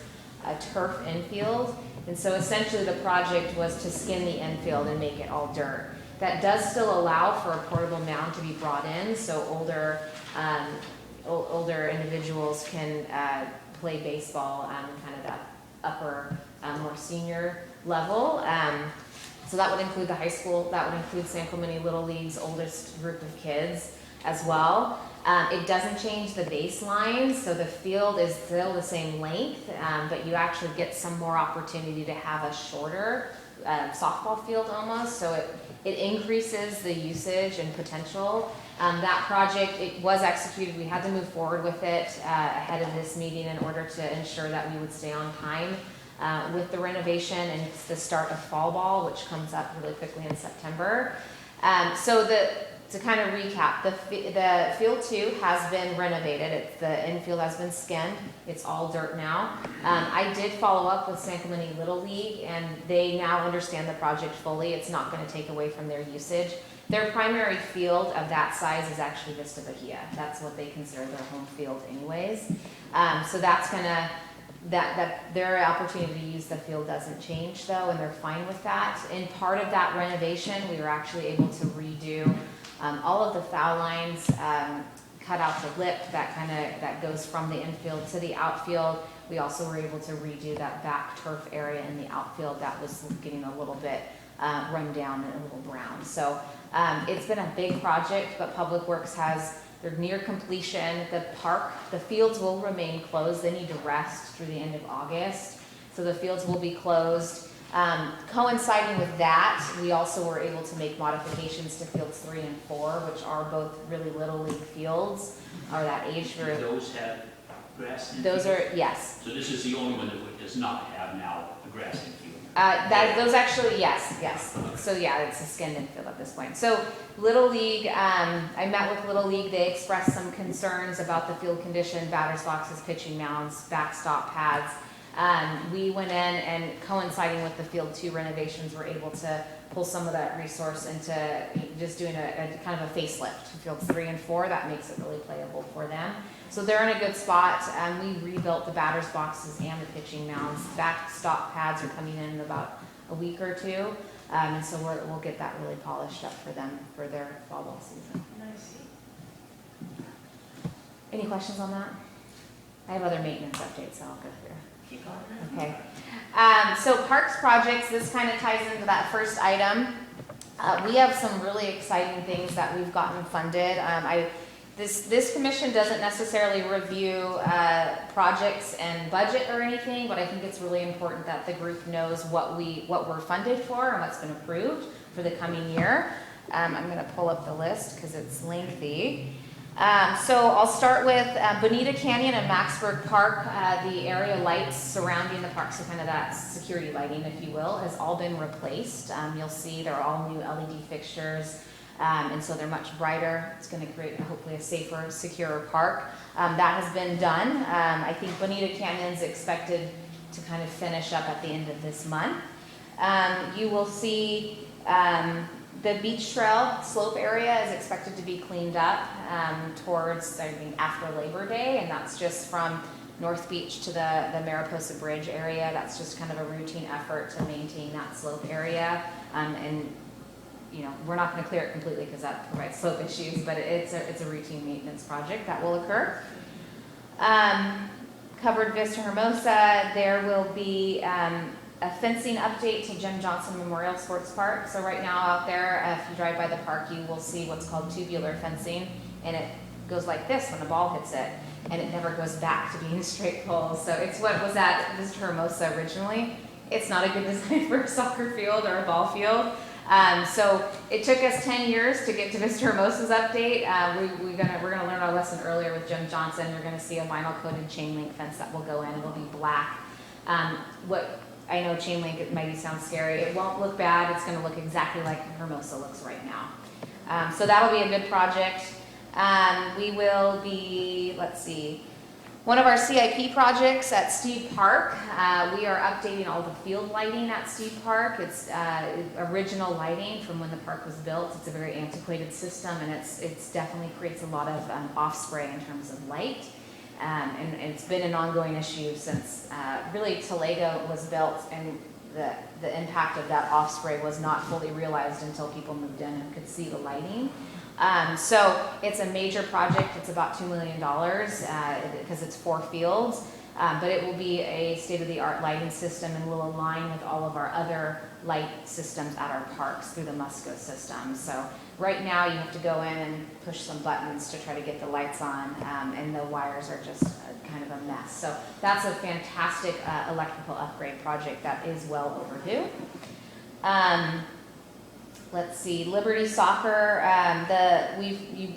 Speaker 8: a turf infield. And so essentially the project was to skin the infield and make it all dirt. That does still allow for a portable mound to be brought in, so older individuals can play baseball kind of that upper, more senior level. So that would include the high school, that would include San Clemente Little League's oldest group of kids as well. It doesn't change the baseline, so the field is still the same length, but you actually get some more opportunity to have a shorter softball field almost, so it increases the usage and potential. That project, it was executed, we had to move forward with it ahead of this meeting in order to ensure that we would stay on time with the renovation, and it's the start of fall ball, which comes up really quickly in September. To kind of recap, the field 2 has been renovated. The infield has been skinned. It's all dirt now. I did follow up with San Clemente Little League, and they now understand the project fully. It's not going to take away from their usage. Their primary field of that size is actually Vista Bahia. That's what they consider their home field anyways. So that's going to, that their opportunity to use the field doesn't change though, and they're fine with that. In part of that renovation, we were actually able to redo all of the foul lines, cut out the lip that goes from the infield to the outfield. We also were able to redo that back turf area in the outfield that was getting a little bit run down and a little brown. So it's been a big project, but Public Works they're near completion. The fields will remain closed. They need to rest through the end of August. So the fields will be closed. Coinciding with that, we also were able to make modifications to fields 3 and 4, which are both really little league fields, or that age
Speaker 6: Do
Speaker 8: group.
Speaker 6: those have grass in
Speaker 8: Those
Speaker 6: field?
Speaker 8: are, yes.
Speaker 6: So this is the only one that does not have now a grass in field?
Speaker 8: Those actually, yes. So yeah, it's a skinned infield at this point. So Little League, I met with Little League. They expressed some concerns about the field condition, batters boxes, pitching mounds, backstop pads. We went in and coinciding with the Field 2 renovations, we're able to pull some of that resource into just doing a kind of a facelift to Fields 3 and 4. That makes it really playable for them. So they're in a good spot. We rebuilt the batters boxes and the pitching mounds. Backstop pads are coming in about a week or 2. And so we'll get that really polished up for them for their fall ball season.
Speaker 7: Nice.
Speaker 8: Any questions on that? I have other maintenance updates, so I'll go through.
Speaker 7: Keep going.
Speaker 8: Okay. So parks projects, this kind of ties into that first item. We have some really exciting things that we've gotten funded. This commission doesn't necessarily review projects and budget or anything, but I think it's really important that the group knows what we're funded for and what's been approved for the coming year. I'm going to pull up the list because it's lengthy. So I'll start with Bonita Canyon and Maxburg Park. The area lights surrounding the park, so kind of that security lighting, if you will, has all been replaced. You'll see they're all new LED fixtures, and so they're much brighter. It's going to create hopefully a safer, secure park. That has been done. I think Bonita Canyon's expected to kind of finish up at the end of this month. You will see the beach trail slope area is expected to be cleaned up towards, I think, after Labor Day, and that's just from North Beach to the Mariposa Bridge area. That's just kind of a routine effort to maintain that slope area. And you know, we're not going to clear it completely because that provides slope issues, but it's a routine maintenance project that will occur. Covered Vista Hermosa, there will be a fencing update to Jim Johnson Memorial Sports Park. So right now out there, if you drive by the park, you will see what's called tubular fencing, and it goes like this when the ball hits it, and it never goes back to being straight poles. So it's what was at Vista Hermosa originally. It's not a good design for a soccer field or a ball field. So it took us 10 years to get to Vista Hermosa's update. We're gonna learn our lesson earlier with Jim Johnson. You're gonna see a vinyl coated chain link fence that will go in. It'll be black. What I know chain link, it maybe sounds scary. It won't look bad. It's going to look exactly like Hermosa looks right now. So that'll be a good project. We will be, let's see, one of our CIP projects at Steed Park. We are updating all the field lighting at Steed Park. It's original lighting from when the park was built. It's a very antiquated system, and it's definitely creates a lot of off-spray in terms of light. And it's been an ongoing issue since really Talago was built, and the impact of that off-spray was not fully realized until people moved in and could see the lighting. So it's a major project. It's about $2 million because it's 4 fields, but it will be a state-of-the-art lighting system and will align with all of our other light systems at our parks through the Musco system. So right now you have to go in and push some buttons to try to get the lights on, and the wires are just kind of a mess. So that's a fantastic electrical upgrade project that is well overdue. Let's see, Liberty Soccer,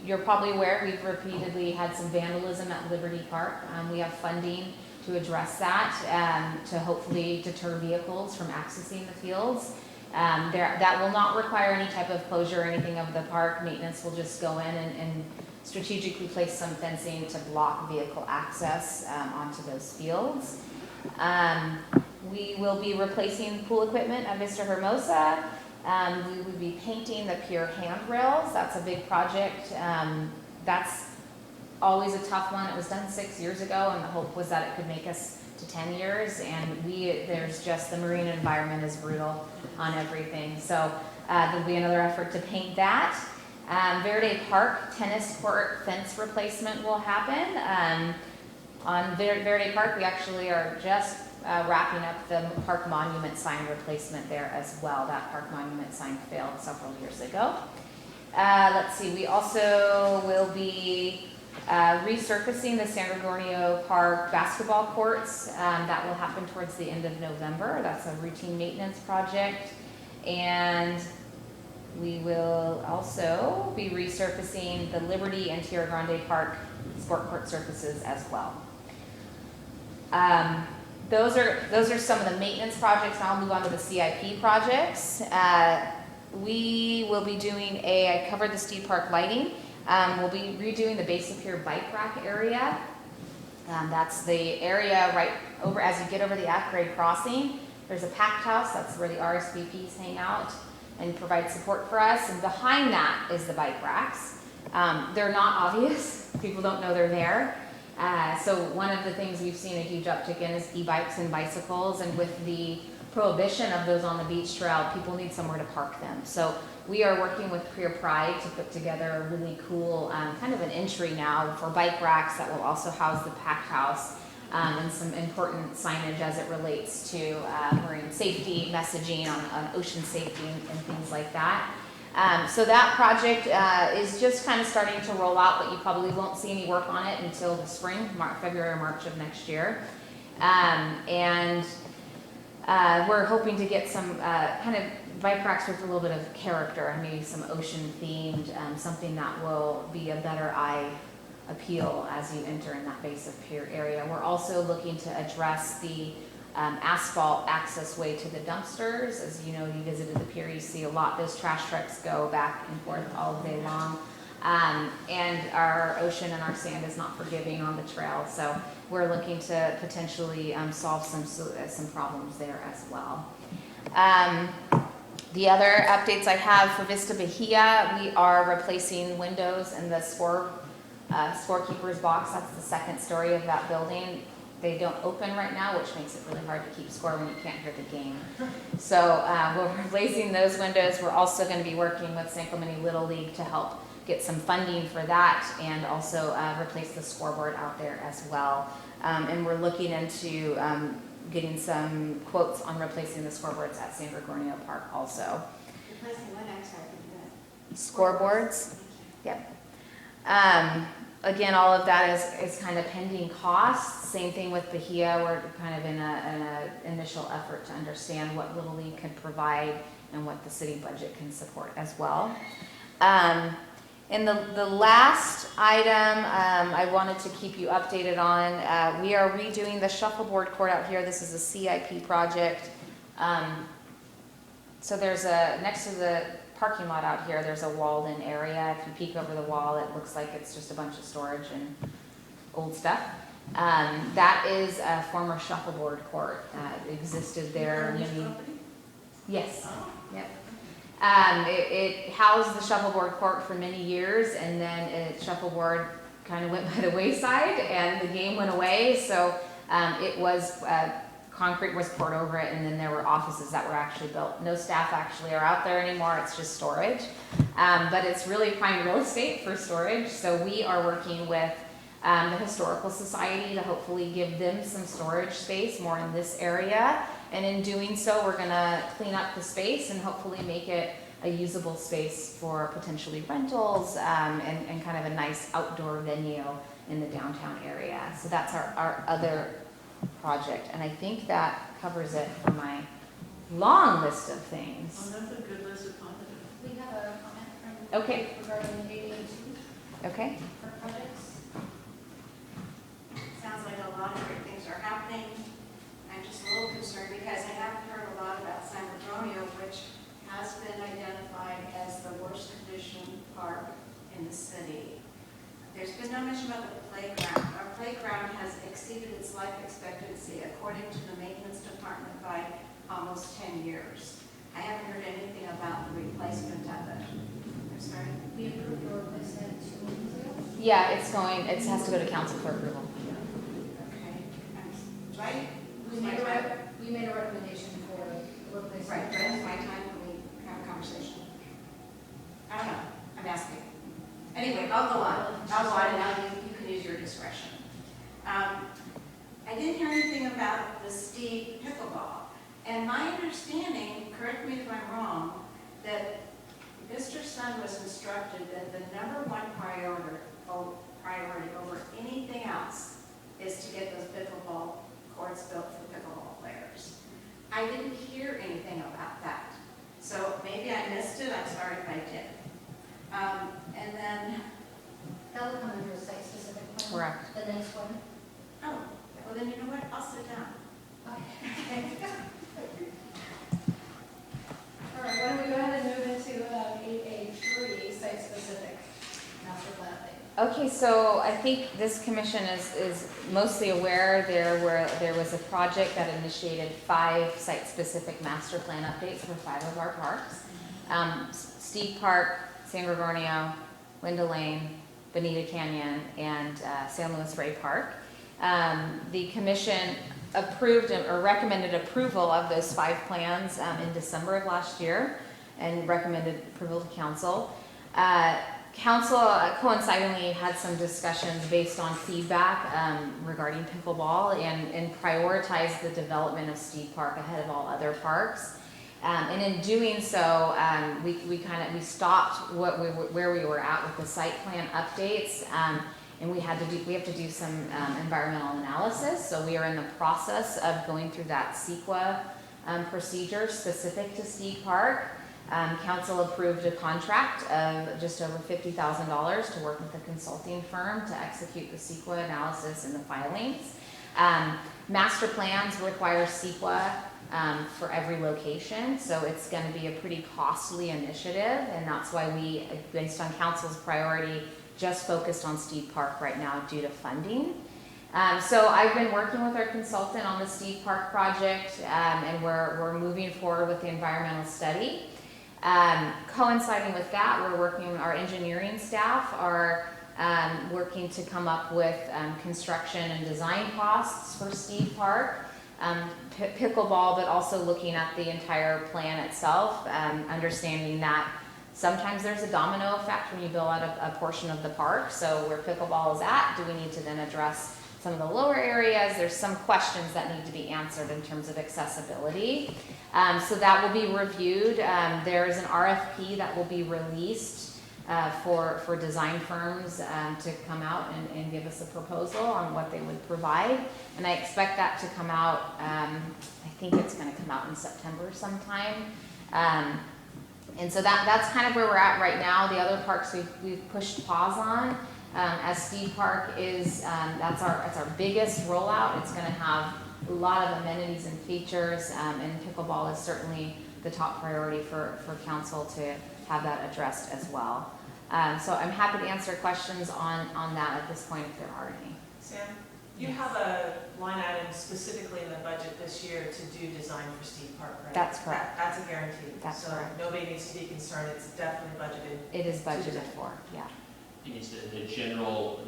Speaker 8: you're probably aware we've repeatedly had some vandalism at Liberty Park. We have funding to address that, to hopefully deter vehicles from accessing the fields. That will not require any type of closure or anything of the park. Maintenance will just go in and strategically place some fencing to block vehicle access onto those fields. We will be replacing pool equipment at Vista Hermosa. We would be painting the Pier handrails. That's a big project. That's always a tough one. It was done 6 years ago, and the hope was that it could make us to 10 years. And there's just the marine environment is brutal on everything. So there'll be another effort to paint that. Verde Park tennis court fence replacement will happen. On Verde Park, we actually are just wrapping up the park monument sign replacement there as well. That park monument sign failed several years ago. Let's see, we also will be resurfacing the San Gregorio Park basketball courts. That will happen towards the end of November. That's a routine maintenance project. And we will also be resurfacing the Liberty and Tierra Grande Park sport court surfaces as well. Those are some of the maintenance projects. Now I'll move on to the CIP projects. We will be doing I covered the Steed Park lighting. We'll be redoing the base of Pier bike rack area. That's the area right over, as you get over the at-grade crossing, there's a packed house. That's where the RSVPs hang out and provide support for us. And behind that is the bike racks. They're not obvious. People don't know they're there. So one of the things we've seen a huge uptick in is e-bikes and bicycles, and with the prohibition of those on the beach trail, people need somewhere to park them. So we are working with Pier Pride to put together a really cool kind of an entry now for bike racks that will also house the packed house, and some important signage as it relates to marine safety, messaging on ocean safety and things like that. So that project is just kind of starting to roll out, but you probably won't see any work on it until the spring, February or March of next year. We're hoping to get some kind of bike racks with a little bit of character and maybe some ocean themed, something that will be a better eye appeal as you enter in that base of Pier area. We're also looking to address the asphalt access way to the dumpsters. As you know, you visited the Pier, you see a lot, those trash trucks go back and forth all day long. And our ocean and our sand is not forgiving on the trail, so we're looking to potentially solve some problems there as well. The other updates I have for Vista Bahia, we are replacing windows in the scorekeeper's box. That's the second story of that building. They don't open right now, which makes it really hard to keep score when you can't hear the game. So we're replacing those windows. We're also going to be working with San Clemente Little League to help get some funding for that, and also replace the scoreboard out there as well. And we're looking into getting some quotes on replacing the scoreboards at San Gregorio Park also.
Speaker 11: Replacing what, I'm sorry,
Speaker 8: Scoreboards? Yep. Again, all of that is kind of pending costs. Same thing with Bahia. We're kind of in an initial effort to understand what Little League can provide and what the city budget can support as well. And the last item I wanted to keep you updated on, we are redoing the shuffleboard court out here. This is a CIP project. So there's next to the parking lot out here, there's a walled-in area. If you peek over the wall, it looks like it's just a bunch of storage and old stuff. That is a former shuffleboard court. It existed there many. Yes. Yep. It housed the shuffleboard court for many years, and then shuffleboard kind of went by the wayside, and the game went away. So it was concrete was poured over it, and then there were offices that were actually built. No staff actually are out there anymore. It's just storage, but it's really prime real estate for storage. So we are working with the Historical Society to hopefully give them some storage space more in this area. And in doing so, we're going to clean up the space and hopefully make it a usable space for potentially rentals and kind of a nice outdoor venue in the downtown area. So that's our other project. And I think that covers it for my long list of things.
Speaker 10: Oh, that's a good list of positives.
Speaker 3: We have a comment from.
Speaker 8: Okay.
Speaker 3: Regarding AD&T
Speaker 8: Okay.
Speaker 3: for projects.
Speaker 11: Sounds like a lot of great things are happening. I'm just a little concerned because I haven't heard a lot about San Gregorio, which has been identified as the worst conditioned park in the city. There's been no mention about the playground. Our playground has exceeded its life expectancy, according to the maintenance department, by almost 10 years. I haven't heard anything about the replacement of it. I'm sorry.
Speaker 3: We approved the replacement 2 meetings ago.
Speaker 8: Yeah, it has to go to council for approval.
Speaker 11: Okay. Right?
Speaker 3: We made a recommendation for the replacement.
Speaker 11: Right, but it's my time when we have a conversation. I don't know, I'm asking. Anyway, I'll go on, and now you can use your discretion. I didn't hear anything about the Steve pickleball. And my understanding, correct me if I'm wrong, that Mr. Sun was instructed that the #1 priority over anything else is to get those pickleball courts built for pickleball players. I didn't hear anything about that. So maybe I missed it, I'm sorry if I did. And then,
Speaker 3: That will come under a site-specific plan.
Speaker 8: Correct.
Speaker 3: The next one.
Speaker 11: oh, well then you know what, I'll sit down.
Speaker 3: Okay. All right, why don't we go ahead and move into 8A3, site-specific master plan update.
Speaker 8: Okay, so I think this commission is mostly aware there was a project that initiated 5 site-specific master plan updates for 5 of our parks. Steep Park, San Gregorio, Linda Lane, Bonita Canyon, and San Luis Rey Park. The commission approved or recommended approval of those 5 plans in December of last year and recommended approval to council. Council coincidentally had some discussions based on feedback regarding pickleball and prioritized the development of Steep Park ahead of all other parks. And in doing so, we stopped where we were at with the site plan updates, and we have to do some environmental analysis. So we are in the process of going through that CEQA procedure specific to Steep Park. Council approved a contract of just over $50,000 to work with a consulting firm to execute the CEQA analysis and the filings. Master plans require CEQA for every location, so it's going to be a pretty costly initiative, and that's why we, based on council's priority, just focused on Steed Park right now due to funding. So I've been working with our consultant on the Steed Park project, and we're moving forward with the environmental study. Coinciding with that, our engineering staff are working to come up with construction and design costs for Steed Park, pickleball, but also looking at the entire plan itself, understanding that sometimes there's a domino effect when you build out a portion of the park. So where pickleball is at, do we need to then address some of the lower areas? There's some questions that need to be answered in terms of accessibility. So that will be reviewed. There is an RFP that will be released for design firms to come out and give us a proposal on what they would provide. And I expect that to come out, I think it's going to come out in September sometime. And so that's kind of where we're at right now. The other parks we've pushed pause on. As Steed Park is, that's our biggest rollout. It's going to have a lot of amenities and features, and pickleball is certainly the top priority for council to have that addressed as well. So I'm happy to answer questions on that at this point if there are any.
Speaker 7: Sam, you have a line item specifically in the budget this year to do design for Steed Park, right?
Speaker 8: That's correct.
Speaker 7: That's a guarantee.
Speaker 8: That's correct.
Speaker 7: So nobody needs to be concerned, it's definitely budgeted.
Speaker 8: It is budgeted for, yeah.
Speaker 6: I think it's the general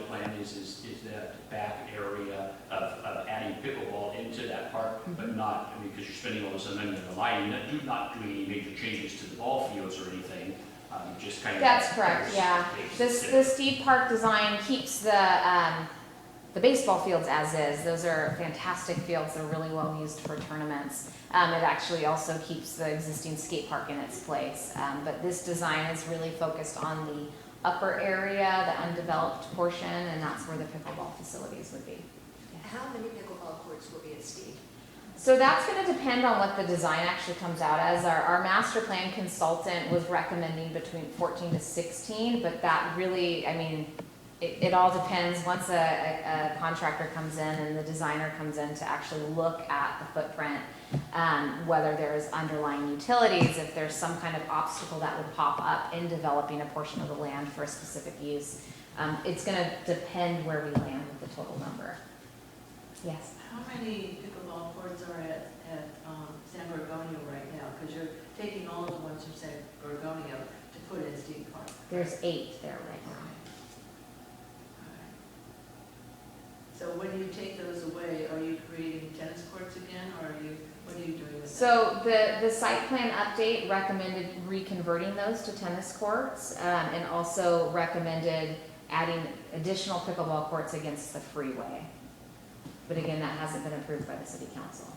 Speaker 6: plan is that back area of adding pickleball into that park, but not, I mean, because you're spending all this money on the lighting, not doing any major changes to the ball fields or anything, just kind of.
Speaker 8: That's correct, yeah. The Steed Park design keeps the baseball fields as is. Those are fantastic fields. They're really well used for tournaments. It actually also keeps the existing skate park in its place. But this design is really focused on the upper area, the undeveloped portion, and that's where the pickleball facilities would be.
Speaker 1: How many pickleball courts will be at Steed?
Speaker 8: So that's going to depend on what the design actually comes out as. Our master plan consultant was recommending between 14 to 16, but that really, I mean, it all depends once a contractor comes in and the designer comes in to actually look at the footprint, whether there's underlying utilities, if there's some kind of obstacle that would pop up in developing a portion of the land for a specific use. It's going to depend where we land with the total number. Yes?
Speaker 2: How many pickleball courts are at San Gorgonio right now? Because you're taking all of the ones from San Gorgonio to put in Steed Park.
Speaker 8: There's 8 there right now.
Speaker 2: So when you take those away, are you creating tennis courts again, or what are you doing with that?
Speaker 8: So the site plan update recommended reconverting those to tennis courts, and also recommended adding additional pickleball courts against the freeway. But again, that hasn't been approved by the city council.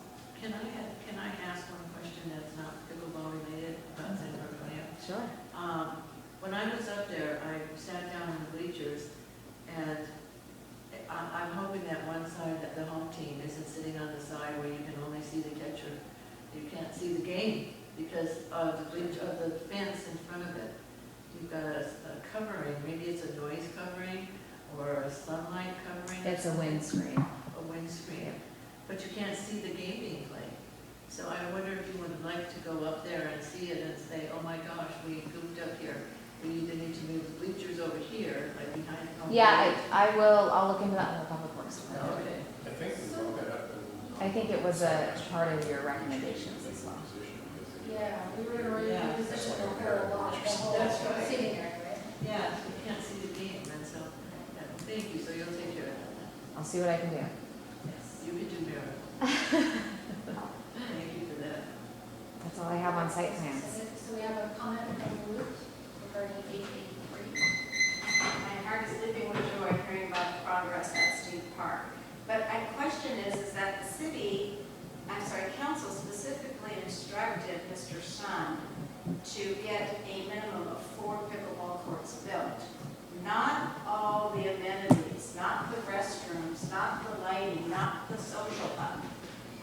Speaker 2: Can I ask one question that's not pickleball related about San Gorgonio?
Speaker 8: Sure.
Speaker 2: When I was up there, I sat down in the bleachers, and I'm hoping that one side, that the home team isn't sitting on the side where you can only see the catcher. You can't see the game because of the fence in front of it. You've got a covering, maybe it's a noise covering or a sunlight covering.
Speaker 8: It's a windscreen.
Speaker 2: A windscreen, but you can't see the game being played. So I wonder if you would like to go up there and see it and say, oh my gosh, we goofed up here. We either need to move the bleachers over here, like behind home.
Speaker 8: Yeah, I will. I'll look into that in the public works.
Speaker 2: Okay.
Speaker 4: I think we brought that up in.
Speaker 8: I think it was a part of your recommendations as well.
Speaker 3: Yeah, we were going to reposition the whole lot, the
Speaker 2: That's
Speaker 3: whole
Speaker 2: right.
Speaker 3: sitting area, right?
Speaker 2: Yeah, so you can't see the game, and so, yeah, well, thank you, so you'll take care of that.
Speaker 8: I'll see what I can do.
Speaker 2: Yes, you can do miracles. Thank you for that.
Speaker 8: That's all I have on site plans.
Speaker 3: So we have a comment from Ruth regarding 883.
Speaker 11: My heart is leaping with joy hearing about the progress at Steed Park. But my question is that the council specifically instructed Mr. Sun to get a minimum of 4 pickleball courts built. Not all the amenities, not the restrooms, not the lighting, not the social hub.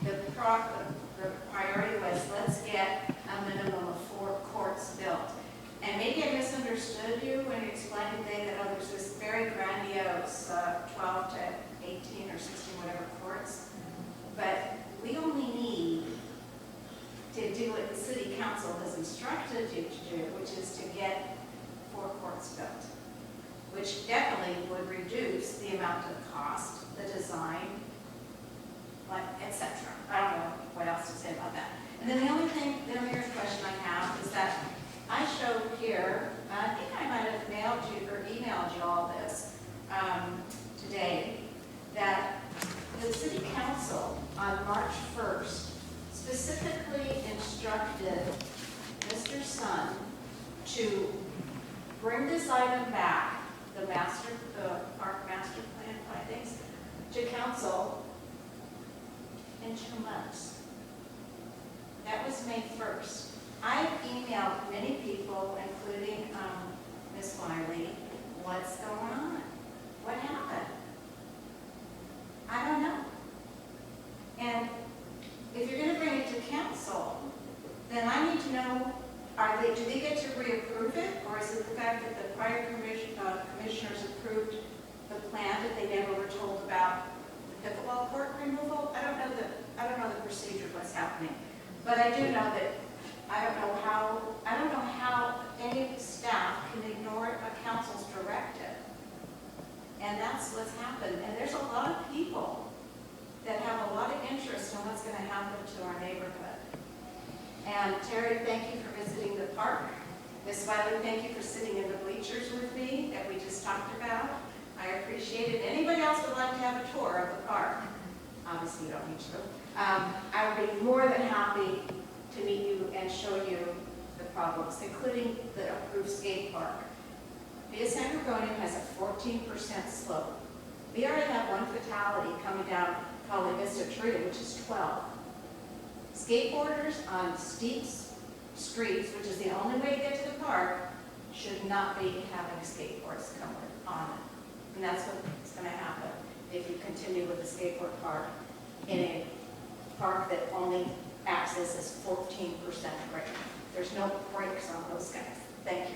Speaker 11: The priority was, let's get a minimum of 4 courts. when you explained today that, oh, there's this very grandiose 12 to 18 or 16, whatever courts, but we only need to do what the city council has instructed you to do, which is to get 4 courts built, which definitely would reduce the amount of cost, the design, like, etc. I don't know what else to say about that. And then the only other question I have is that I showed here, I think I might have mailed you or emailed you all this today, that the city council on March 1st specifically instructed Mr. Sun to bring this item back, the park master plan findings, to council in 2 months. That was May 1st. I've emailed many people, including Ms. Wiley, what's going on? What happened? I don't know. And if you're going to bring it to council, then I need to know, do they get to reapprove it? Or is it the fact that the prior commissioners approved the plan that they never were told about the pickleball court removal? I don't know the procedure, what's happening. But I do know that I don't know how any staff can ignore a council's directive. And that's what's happened. And there's a lot of people that have a lot of interest in what's going to happen to our neighborhood. And Terry, thank you for visiting the park. Ms. Wiley, thank you for sitting in the bleachers with me that we just talked about. I appreciate it. Anybody else would like to have a tour of the park? Obviously, you don't need to. I would be more than happy to meet you and show you the problems, including the approved skate park. Via San Gorgonio has a 14% slope. We already have 1 fatality coming down Palo Vista Trio, which is 12. Skateboarders on steep streets, which is the only way to get to the park, should not be having skateboards come on it. And that's what's going to happen if you continue with the skateboard park in a park that only accesses 14% grade. There's no brakes on those guys. Thank you.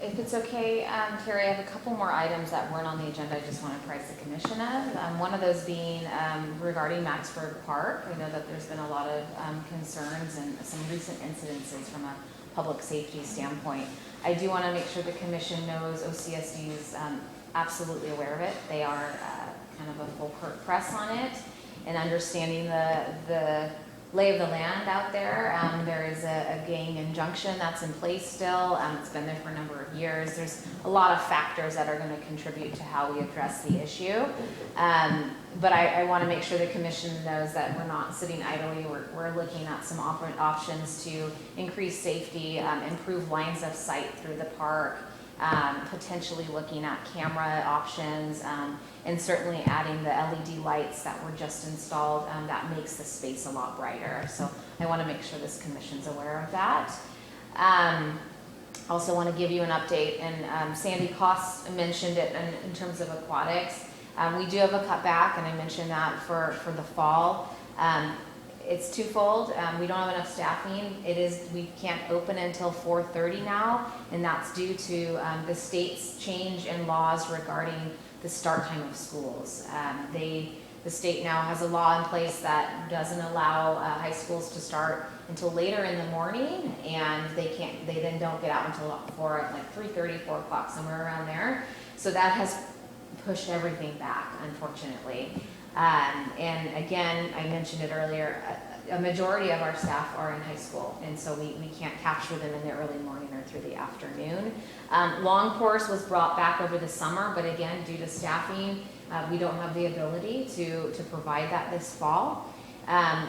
Speaker 8: If it's okay, Carrie, I have a couple more items that weren't on the agenda I just want to apprise the commission of. One of those being regarding Maxburg Park. I know that there's been a lot of concerns and some recent incidences from a public safety standpoint. I do want to make sure the commission knows OCSD is absolutely aware of it. They are kind of a full court press on it and understanding the lay of the land out there. There is a gang injunction that's in place still. It's been there for a number of years. There's a lot of factors that are going to contribute to how we address the issue. But I want to make sure the commission knows that we're not sitting idly. We're looking at some options to increase safety, improve lines of sight through the park, potentially looking at camera options, and certainly adding the LED lights that were just installed. That makes the space a lot brighter. So I want to make sure this commission's aware of that. Also want to give you an update, and Sandy Koss mentioned it in terms of aquatics. We do have a cutback, and I mentioned that for the fall. It's twofold. We don't have enough staffing. We can't open until 4:30 now, and that's due to the state's change in laws regarding the start time of schools. The state now has a law in place that doesn't allow high schools to start until later in the morning, and they then don't get out until like 3:30, 4 o'clock, somewhere around there. So that has pushed everything back, unfortunately. And again, I mentioned it earlier, a majority of our staff are in high school, and so we can't capture them in the early morning or through the afternoon. Long course was brought back over the summer, but again, due to staffing, we don't have the ability to provide that this fall.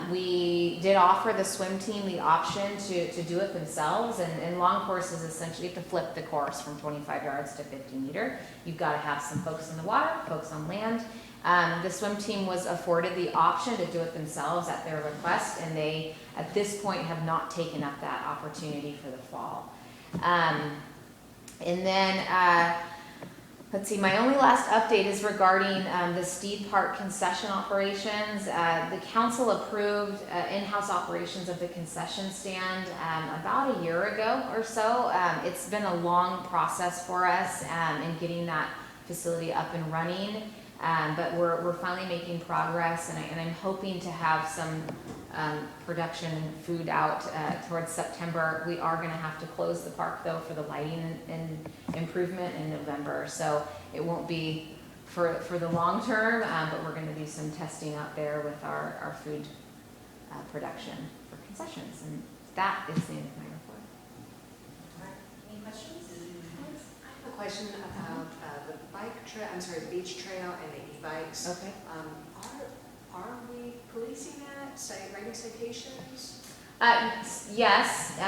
Speaker 8: We did offer the swim team the option to do it themselves, and long course is essentially to flip the course from 25 yards to 50 meter. You've got to have some folks in the water, folks on land. The swim team was afforded the option to do it themselves at their request, and they, at this point, have not taken up that opportunity for the fall. And then Let's see, my only last update is regarding the Steed Park concession operations. The council approved in-house operations of the concession stand about a year ago or so. It's been a long process for us in getting that facility up and running, but we're finally making progress, and I'm hoping to have some production food out towards September. We are going to have to close the park though for the lighting and improvement in November, so it won't be for the long term, but we're going to do some testing out there with our food production for concessions, and that is the end of my report.
Speaker 3: Any questions?
Speaker 1: I have a question about the bike trail, I'm sorry, the beach trail and the e-bikes.
Speaker 8: Okay.
Speaker 1: Are we policing that, writing citations?
Speaker 8: Yes,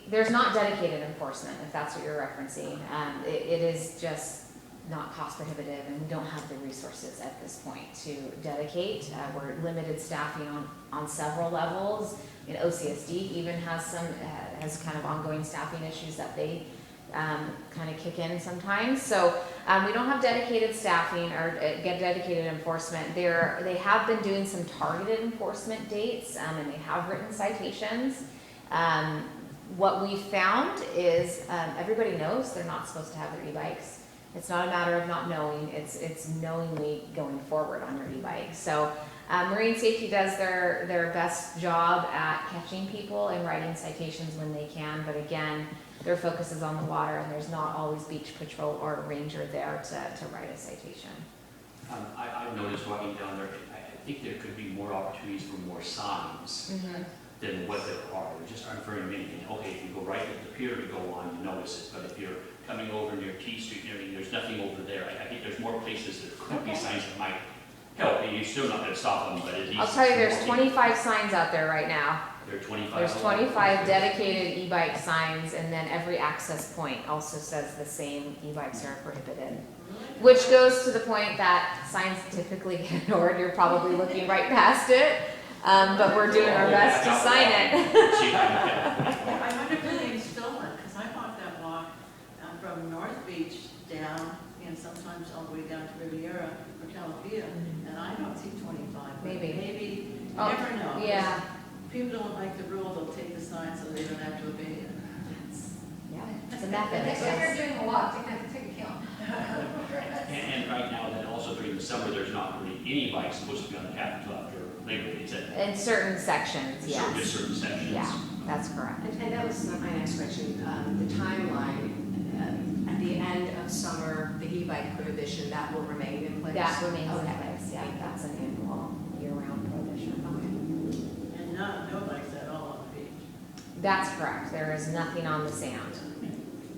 Speaker 8: there's not dedicated enforcement, if that's what you're referencing. It is just not cost prohibitive, and we don't have the resources at this point to dedicate. We're limited staffing on several levels. OCSD even has kind of ongoing staffing issues that they kind of kick in sometimes. So we don't have dedicated staffing or get dedicated enforcement. They have been doing some targeted enforcement dates, and they have written citations. What we found is everybody knows they're not supposed to have their e-bikes. It's not a matter of not knowing, it's knowingly going forward on your e-bike. So Marine Safety does their best job at catching people and writing citations when they can, but again, their focus is on the water, and there's not always beach patrol or a ranger there to write a citation.
Speaker 6: I've noticed walking down there, I think there could be more opportunities for more signs than what there are. There just aren't very many. Okay, if you go right at the pier to go on, you notice it, but if you're coming over near T Street, there's nothing over there. I think there's more places that could be signs that might help. You're still not going to stop them, but at least...
Speaker 8: I'll tell you, there's 25 signs out there right now.
Speaker 6: There are 25?
Speaker 8: There's 25 dedicated e-bike signs, and then every access point also says the same, e-bikes are prohibited. Which goes to the point that signs typically get ignored. You're probably looking right past it, but we're doing our best to sign it.
Speaker 2: I wonder if they're being stolen, because I walk that walk from North Beach down, and sometimes all the way down to Riviera or Calabria, and I don't see 25. Maybe, you never know.
Speaker 8: Yeah.
Speaker 2: People don't like the rule, they'll take the sign so they don't have to obey it.
Speaker 8: Yeah, it's a method.
Speaker 3: Next time you're doing a walk, you have to take a count.
Speaker 6: And right now, that also during the summer, there's not really any bikes supposed to be on the path until after Labor Day, is that?
Speaker 8: In certain sections, yes.
Speaker 6: Just certain sections.
Speaker 8: Yeah, that's correct.
Speaker 1: And that was my next question, the timeline, at the end of summer, the e-bike prohibition, that will remain in place?
Speaker 8: That remains in
Speaker 1: Okay.
Speaker 8: place, yeah, that's an annual year-round prohibition.
Speaker 2: And no bikes at all on the beach.
Speaker 8: That's correct, there is nothing on the sand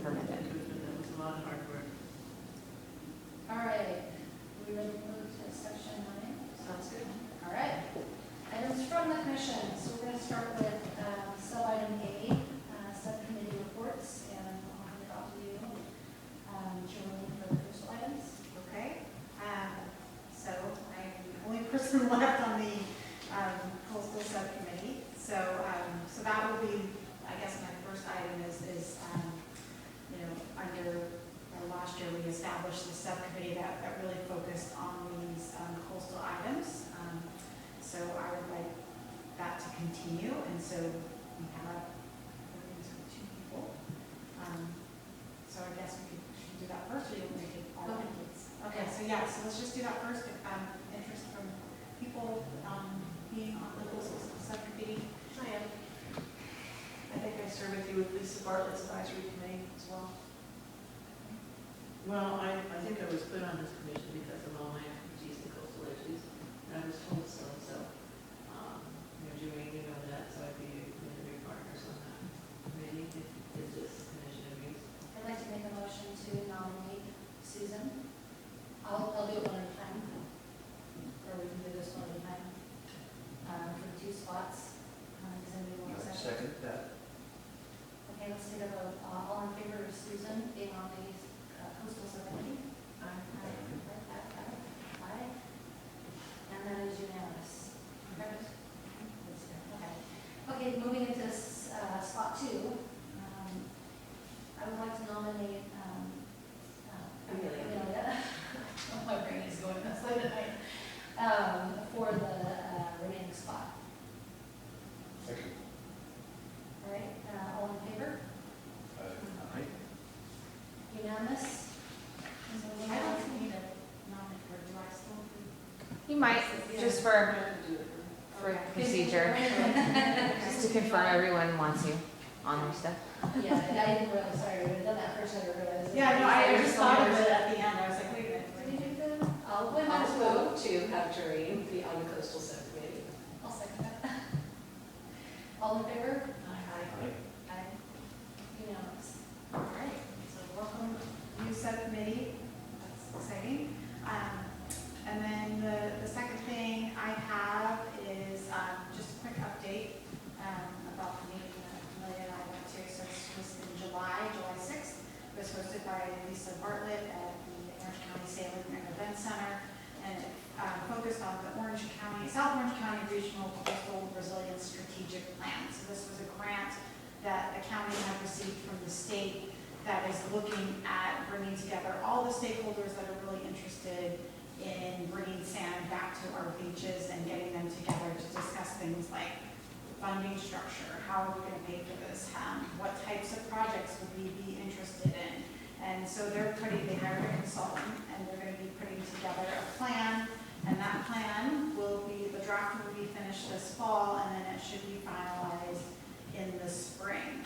Speaker 8: permitted.
Speaker 2: That was a lot of hard work.
Speaker 3: All right, we ready to move to section 9?
Speaker 1: Sounds good.
Speaker 3: All right. Items from the commission. So we're going to start with sub-item A, subcommittee reports, and I'll hand it off to you, Julie, for the first items.
Speaker 5: Okay, so I'm the only person left on the coastal subcommittee. So that will be, I guess, my first item is under last year we established the subcommittee that really focused on these coastal items. So I would like that to continue, and so we have 2 people. So I guess we should do that first, or you want me to all of it? Okay, so yeah, so let's just do that first. Interest from people being on the coastal subcommittee.
Speaker 7: I am. I think I serve with you with Lisa Bartlett's advisory committee as well.
Speaker 2: Well, I think I was put on this commission because of all my expertise in coastal issues, and I was told so. Julie, you know that, so I'd be big partners on that committee if this commission agrees.
Speaker 3: I'd like to make a motion to nominate Susan. I'll do it one at a time, or we can do this one at a time, for the 2 spots. Does anybody want to second?
Speaker 9: that.
Speaker 3: Okay, let's take a vote. All in favor of Susan being on the coastal subcommittee? Aye. Aye. And that is unanimous. Perfect. Okay, moving into spot 2, I would like to nominate
Speaker 8: might, just for procedure, just to confirm everyone wants you on their stuff.
Speaker 3: Yeah, and I didn't realize, sorry, I would have done that first, I didn't realize.
Speaker 5: Yeah, no, I just thought of it at the end, I was like, wait a minute.
Speaker 3: Did you do that? I'll
Speaker 1: Vote to have Doreen be on the coastal subcommittee.
Speaker 3: I'll second that. All in favor? Aye. Unanimous.
Speaker 5: All right, so welcome, new subcommittee, that's exciting. And then the second thing I have is just a quick update about the meeting that Amelia and I went to. So this was in July 6th. It was hosted by Lisa Bartlett at the Orange County Sailing and Event Center, and it focused on the South Orange County Regional Coastal Resilience Strategic Plan. So this was a grant that the county had received from the state that is looking at bringing together all the stakeholders that are really interested in bringing sand back to our beaches and getting them together to discuss things like funding structure, how are we going to pay for this, what types of projects would we be interested in. And so they hired a consultant, and they're going to be putting together a plan, and that plan the draft will be finished this fall, and then it should be finalized in the spring.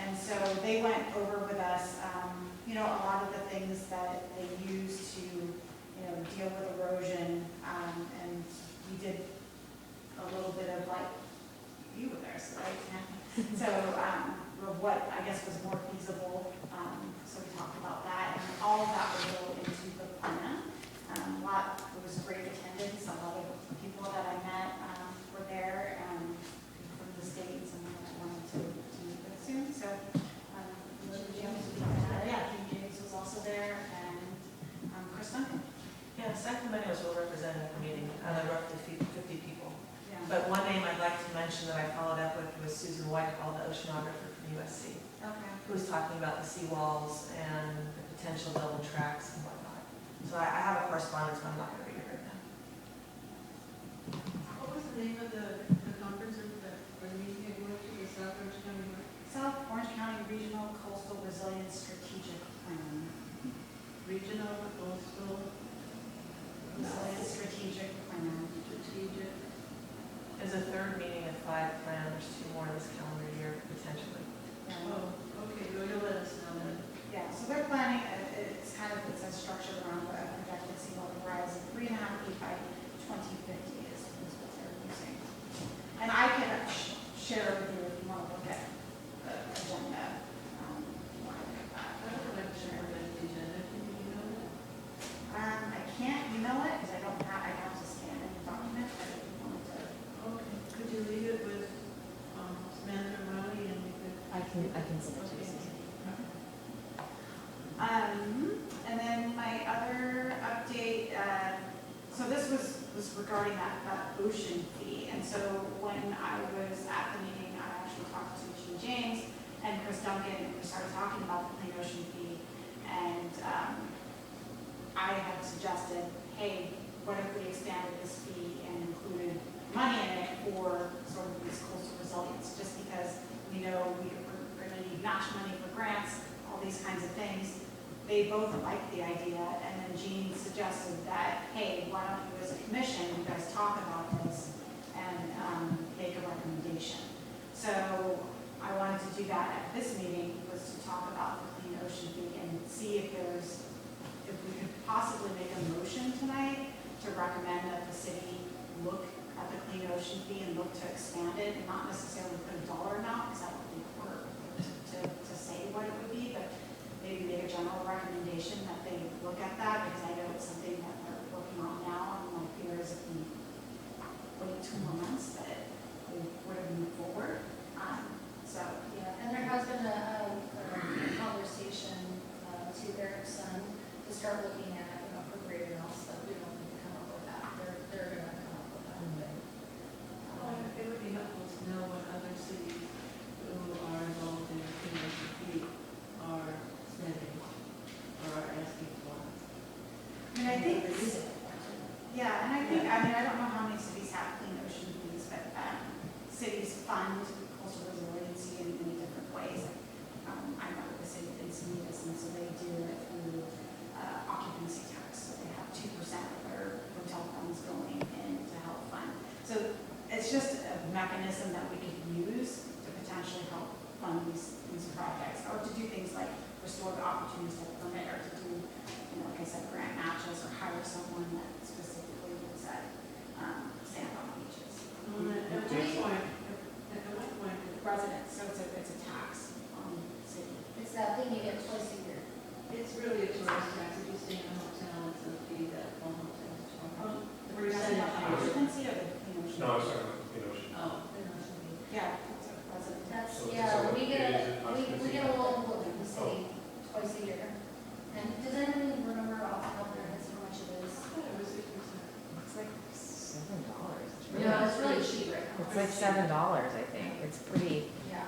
Speaker 5: And so they went over with us, a lot of the things that they use to, deal with erosion, and we did a little bit of you were there, so of what I guess was more feasible. So we talked about that, and all of that will go into the plan. It was great attendance. A lot of people that I met were there, from the States, and I wanted to meet with soon. So James was also there, and Chris Duncan.
Speaker 7: Yeah, Sacramento was well represented at the meeting, roughly 50 people.
Speaker 5: Yeah.
Speaker 7: But one name I'd like to mention that I followed up with was Susan Whitehall, the oceanographer from USC,
Speaker 5: Okay.
Speaker 7: who was talking about the seawalls and the potential double tracks and whatnot. So I have a correspondence, but I'm not going to read it right now.
Speaker 2: What was the name of the conference that we're meeting at work to the South Orange County?
Speaker 5: South Orange County Regional Coastal Resilience Strategic Plan.
Speaker 2: Regional Coastal
Speaker 5: Resilience Strategic Plan.
Speaker 2: Strategic.
Speaker 7: There's a third meeting of 5 planned. There's 2 more this calendar year, potentially.
Speaker 2: Oh, okay, well, you'll let us know then.
Speaker 5: Yeah, so they're planning, it's a structure around a projected sea level rise of 3.5 feet by 2050 is what they're using. And I can share with you if you want to look at the agenda. If you want to look at that.
Speaker 2: I don't like to share the agenda, can you email it?
Speaker 5: I can't email it because I have to scan in the document, but if you wanted to.
Speaker 2: Okay, could you leave it with Samantha and Ronnie, and we could?
Speaker 8: I can send it to you.
Speaker 5: And then my other update, so this was regarding that ocean fee. And so when I was at the meeting, I actually talked to Gene James and Chris Duncan, and we started talking about the clean ocean fee. And I had suggested, hey, what if we expanded this fee and included money in it for sort of this coastal resilience, just because we know we're going to need match money for grants, all these kinds of things. They both liked the idea, and then Gene suggested that, hey, why don't you as a commission, you guys talk about this and make a recommendation. So I wanted to do that at this meeting, was to talk about the clean ocean fee and see if we could possibly make a motion tonight to recommend that the city look at the clean ocean fee and look to expand it, and not necessarily put a dollar amount, because that would be hard to say what it would be, but maybe make a general recommendation that they look at that, because I know it's something that we're working on now, and my fear is if we wait 2 more months, that it would have moved forward.
Speaker 3: Yeah, and there has been a conversation to Eric's son to start looking at, appropriating else, that we don't need to come up with that. They're going to come up with that.
Speaker 2: It would be helpful to know what other cities who are involved in the clean ocean fee are spending or are asking for.
Speaker 5: I think, yeah, and I don't know how many cities have clean ocean fees, but cities fund coastal resiliency in many different mechanism that we could use to potentially help fund these projects, or to do things like restore the opportunities to permit, or to do, like I said, grant matches, or hire someone that specifically looks at sand on the beaches.
Speaker 2: Well, at one point,
Speaker 5: Residents, so it's a tax on the city.
Speaker 3: It's that thing you get twice a year.
Speaker 2: it's really a tourist tax. If you stay in a hotel, it's a fee that all hotels charge. The
Speaker 5: We're talking
Speaker 2: percentage
Speaker 5: about
Speaker 2: of it.
Speaker 5: occupancy of the,
Speaker 4: No, I was talking about the ocean.
Speaker 2: Oh, they're not showing.
Speaker 5: yeah, it's a resident.
Speaker 3: That's,
Speaker 4: So-
Speaker 3: yeah,
Speaker 4: so
Speaker 3: we
Speaker 4: it
Speaker 3: get
Speaker 4: is
Speaker 3: a,
Speaker 4: occupancy?
Speaker 3: we get a loan book from the city twice a year. And does anyone remember off the top of their heads how much it is?
Speaker 2: I thought it was 6%.
Speaker 8: It's like $7.
Speaker 3: No, it's really cheap right now.
Speaker 8: It's like $7, I think. It's pretty,
Speaker 3: Yeah.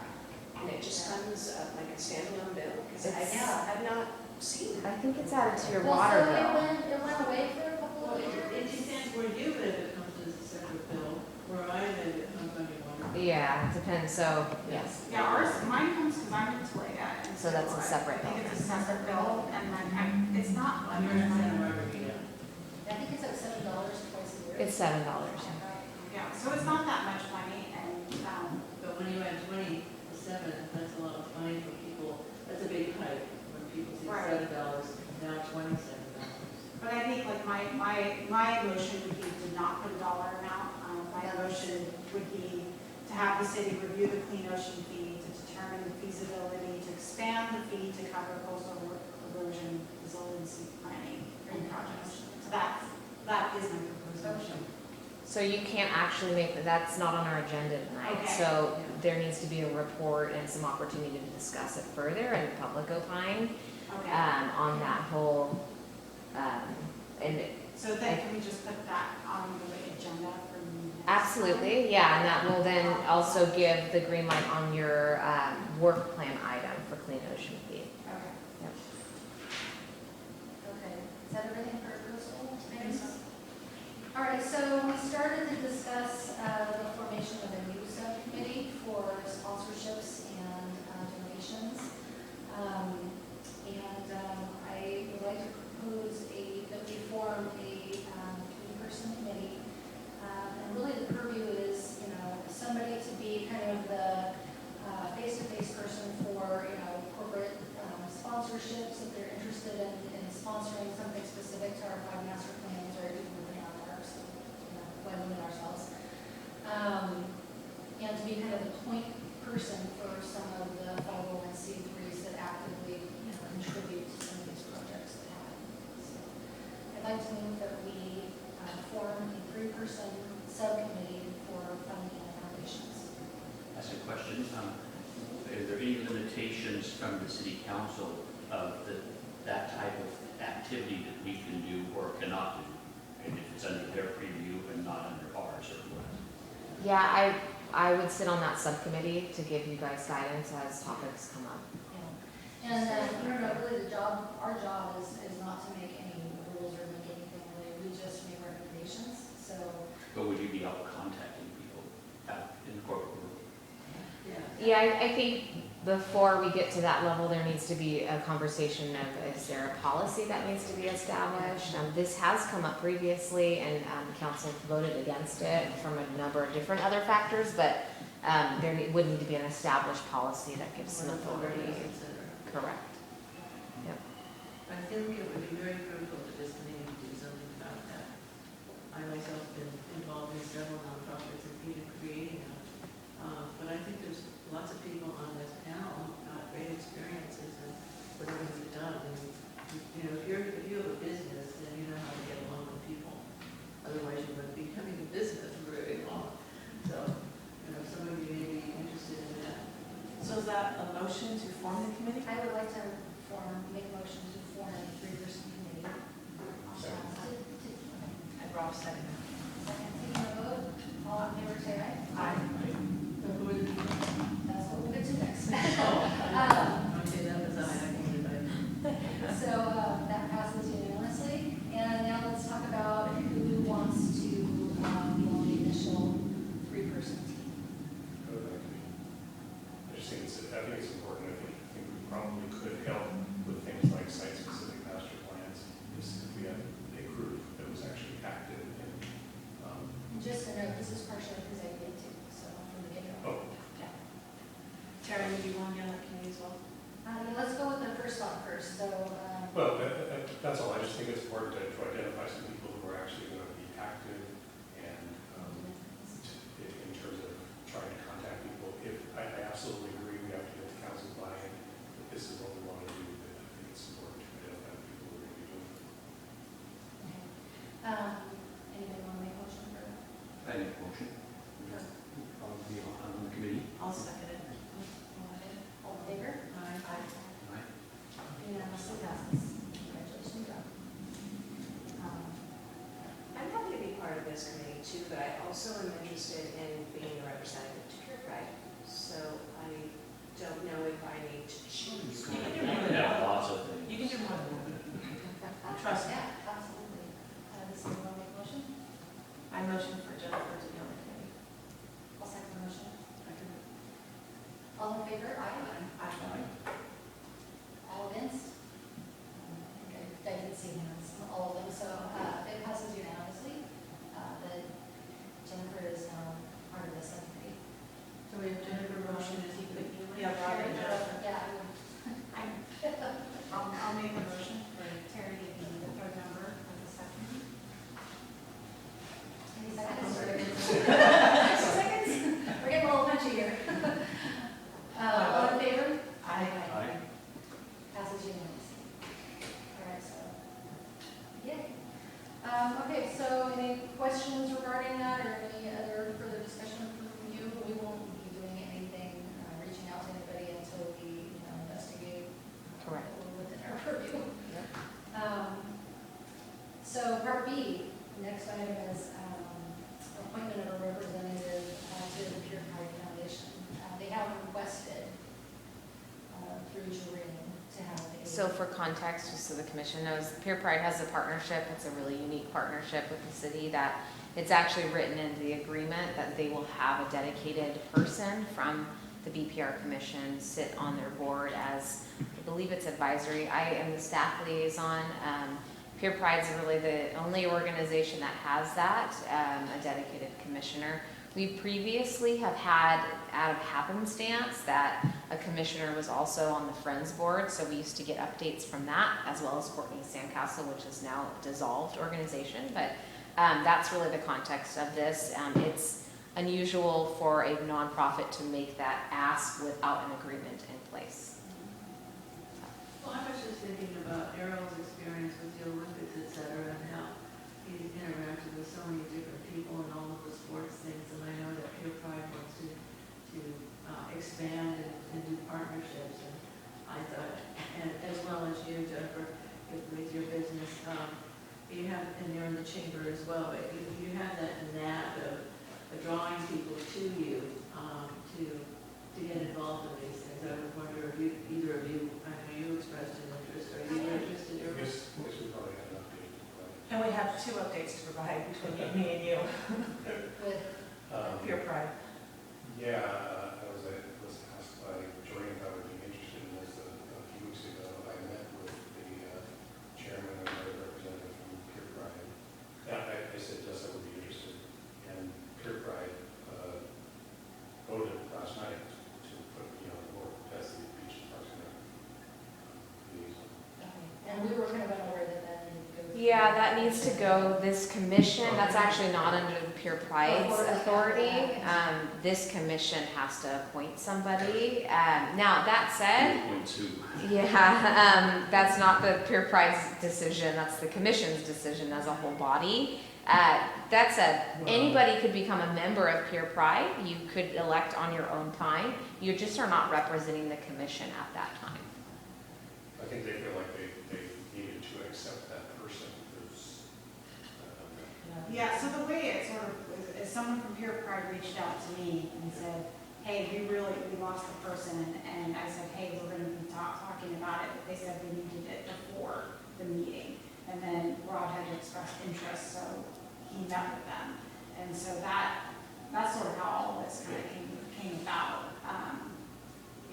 Speaker 1: And it just comes like a standalone bill, because
Speaker 8: It's-
Speaker 1: I've not seen
Speaker 8: I
Speaker 1: that.
Speaker 8: think it's added to your
Speaker 3: Well,
Speaker 8: water
Speaker 3: so
Speaker 8: bill.
Speaker 3: it went away for a couple
Speaker 2: Well,
Speaker 3: of
Speaker 2: it
Speaker 3: years.
Speaker 2: depends where you live, it comes as a separate bill. Where I live, it comes on your water.
Speaker 8: Yeah, it depends, so, yes.
Speaker 5: Yeah, mine comes because I'm in Toledo. And
Speaker 8: So that's a separate
Speaker 5: I think
Speaker 8: bill.
Speaker 5: it's a separate bill, and then it's not like.
Speaker 2: You're in Santa Barbara, yeah.
Speaker 3: I think it's like $7 twice a year.
Speaker 8: It's $7.
Speaker 5: Yeah, so it's not that much money, and,
Speaker 2: But when you add 27, that's a lot of money for people. That's a big hike when people see
Speaker 5: Right.
Speaker 2: $7, now $27.
Speaker 5: but I think like my motion would be to not put a dollar amount. My motion would be to have the city review the clean ocean fee, to determine the feasibility, to expand the fee to cover coastal erosion resiliency planning projects. So that is my proposed motion.
Speaker 8: So you can't actually make, that's not on our agenda tonight.
Speaker 5: Okay.
Speaker 8: So there needs to be a report and some opportunity to discuss it further and public opine
Speaker 5: Okay.
Speaker 8: on that whole, and
Speaker 5: So then can we just put that on the agenda for next time?
Speaker 8: absolutely, yeah, and that will then also give the green light on your work plan item for clean ocean fee.
Speaker 5: Okay.
Speaker 3: Okay, is that everything for coastal things? All right, so we started to discuss the formation of a new subcommittee for sponsorships and donations. I would like to propose that we form a three-person committee. And really the purview is, somebody to be kind of the face-to-face person for, corporate sponsorships, if they're interested in sponsoring something specific to our 5 master plans or even within our parks, why limit ourselves? And to be kind of the point person for some of the 501c3s that actively, contribute to some of these projects that happen. So I'd like to move that we form a 3-person subcommittee for funding and foundations.
Speaker 6: That's a question. Are there any limitations from the city council of that type of activity that we can do or cannot do? And if it's under their preview and not under ours or what?
Speaker 8: Yeah, I would sit on that subcommittee to give you guys guidance as topics come up.
Speaker 3: And, really our job is not to make any rules or make anything really, we just make recommendations, so.
Speaker 6: But would you be out contacting people out in the corporate world?
Speaker 8: Yeah, I think before we get to that level, there needs to be a conversation of, is there a policy that needs to be established? This has come up previously, and council voted against it from a number of different other factors, but there would need to be an established policy that gives some authority. Correct. Yep.
Speaker 2: I think it would be very critical to this committee to do something about that. I myself have been involved in several nonprofits and creating them. But I think there's lots of people on this panel, great experiences and whatever you've done. And, if you have a business, then you know how to get along with people. Otherwise, you wouldn't be having a business for very long. So, some of you may be interested in that.
Speaker 7: So is that a motion to form the committee?
Speaker 3: I would like to make a motion to form a 3-person committee.
Speaker 11: Rob second.
Speaker 3: Second, taking a vote, all in favor, say aye.
Speaker 11: Aye.
Speaker 2: So who are the people?
Speaker 3: That's what we'll get to next.
Speaker 2: Okay, that was I can invite.
Speaker 3: So that passes unanimously, and now let's talk about who wants to be on the initial 3-person team.
Speaker 4: I just think it's important. I think we probably could help with things like site-specific master plans if we had a group that was actually active in.
Speaker 3: Just a note, this is partially because I did too, so from the So,
Speaker 4: Well, that's all. I just think it's important to identify some people who are actually going to be active and in terms of trying to contact people. I absolutely agree, we have to get the council buy-in, that this is what we want to do, but I think it's important to identify the people who are going to be doing it.
Speaker 3: anybody want to make a motion for?
Speaker 6: I make a motion. I'll be on the committee.
Speaker 7: I'll second it.
Speaker 3: All in favor?
Speaker 7: Aye.
Speaker 3: Unanimously passes. Congratulations, Rob.
Speaker 1: I'm happy to be part of this committee too, but I also am interested in being a representative to Pier Pride. So I don't know if I need to choose.
Speaker 7: You can do more than
Speaker 6: Yeah,
Speaker 7: that.
Speaker 6: lots of things.
Speaker 7: You can do more than that. Trust me.
Speaker 3: Yeah, absolutely. Does anyone want to make a motion?
Speaker 7: I motion for Jennifer to be on the committee.
Speaker 3: I'll second the motion. All in favor? Aye.
Speaker 6: Aye.
Speaker 3: All against? I didn't see hands, all of them, so it passes unanimously that Jennifer is now part of the subcommittee.
Speaker 2: So we have Jennifer motion, is he put you in?
Speaker 7: Yeah, Rob and Jennifer.
Speaker 3: Yeah.
Speaker 5: I'll make a motion for Terry to be the third member of the subcommittee.
Speaker 3: Any seconds? Seconds? We're getting a little punchy here. All in favor?
Speaker 6: Aye.
Speaker 3: Passes unanimously. All right, so, yay. Okay, so any questions regarding that or any other further discussion from you? We won't be doing anything, reaching out to anybody until we, investigate.
Speaker 8: Correct.
Speaker 3: Within our purview. So part B, next item is appointment of a representative to the Pier Foundation. They have requested through Joreen to have a.
Speaker 8: So for context, just so the commission knows, Pier Pride has a partnership. It's a really unique partnership with the city that it's actually written into the agreement that they will have a dedicated person from the BPR Commission sit on their board as, I believe it's advisory. I am the staff liaison. Pier Pride's really the only organization that has that, a dedicated commissioner. We previously have had, out of happenstance, that a commissioner was also on the Friends Board, so we used to get updates from that, as well as Courtney Sandcastle, which is now a dissolved organization, but that's really the context of this. It's unusual for a nonprofit to make that ask without an agreement in place.
Speaker 2: Well, I was just thinking about Errol's experience with the Olympics, et cetera, and how he's interacted with so many different people in all of the sports things, and I know that Pier Pride wants to expand and do partnerships, and I thought, and as well as you, Jennifer, with your business, you have, and you're in the chamber as well, but you have that knack of drawing people to you, to get involved in these things. I would wonder if either of you, I know you expressed an interest, are you interested in?
Speaker 4: I guess we probably have an update.
Speaker 7: And we have 2 updates to provide between me and you.
Speaker 3: With
Speaker 7: Pier Pride.
Speaker 4: Yeah, I was asked by Jordan if I would be interested in this a few weeks ago. I met with the chairman and the representative from Pier Pride. I said, yes, I would be interested. And Pier Pride voted last night to put me on the board as the beach and parks and rec liaison.
Speaker 3: and we were kind of unaware that that needed to go.
Speaker 8: Yeah, that needs to go, this commission, that's actually not under the Pure Pride's authority. This commission has to appoint somebody. Now, that said,
Speaker 6: 2.2.
Speaker 8: yeah, that's not the Pure Pride's decision, that's the commission's decision as a whole body. That said, anybody could become a member of Pure Pride. You could elect on your own time. You just are not representing the commission at that time.
Speaker 4: I think they feel like they needed to accept that person who's.
Speaker 5: Yeah, so the way it sort of was, is someone from Pier Pride reached out to me and said, hey, we lost the person, and I said, hey, we're gonna be talking about it, but they said they needed it before the meeting. And then Rod had expressed interest, so he met with them. And so that's sort of how all of this kind of came about.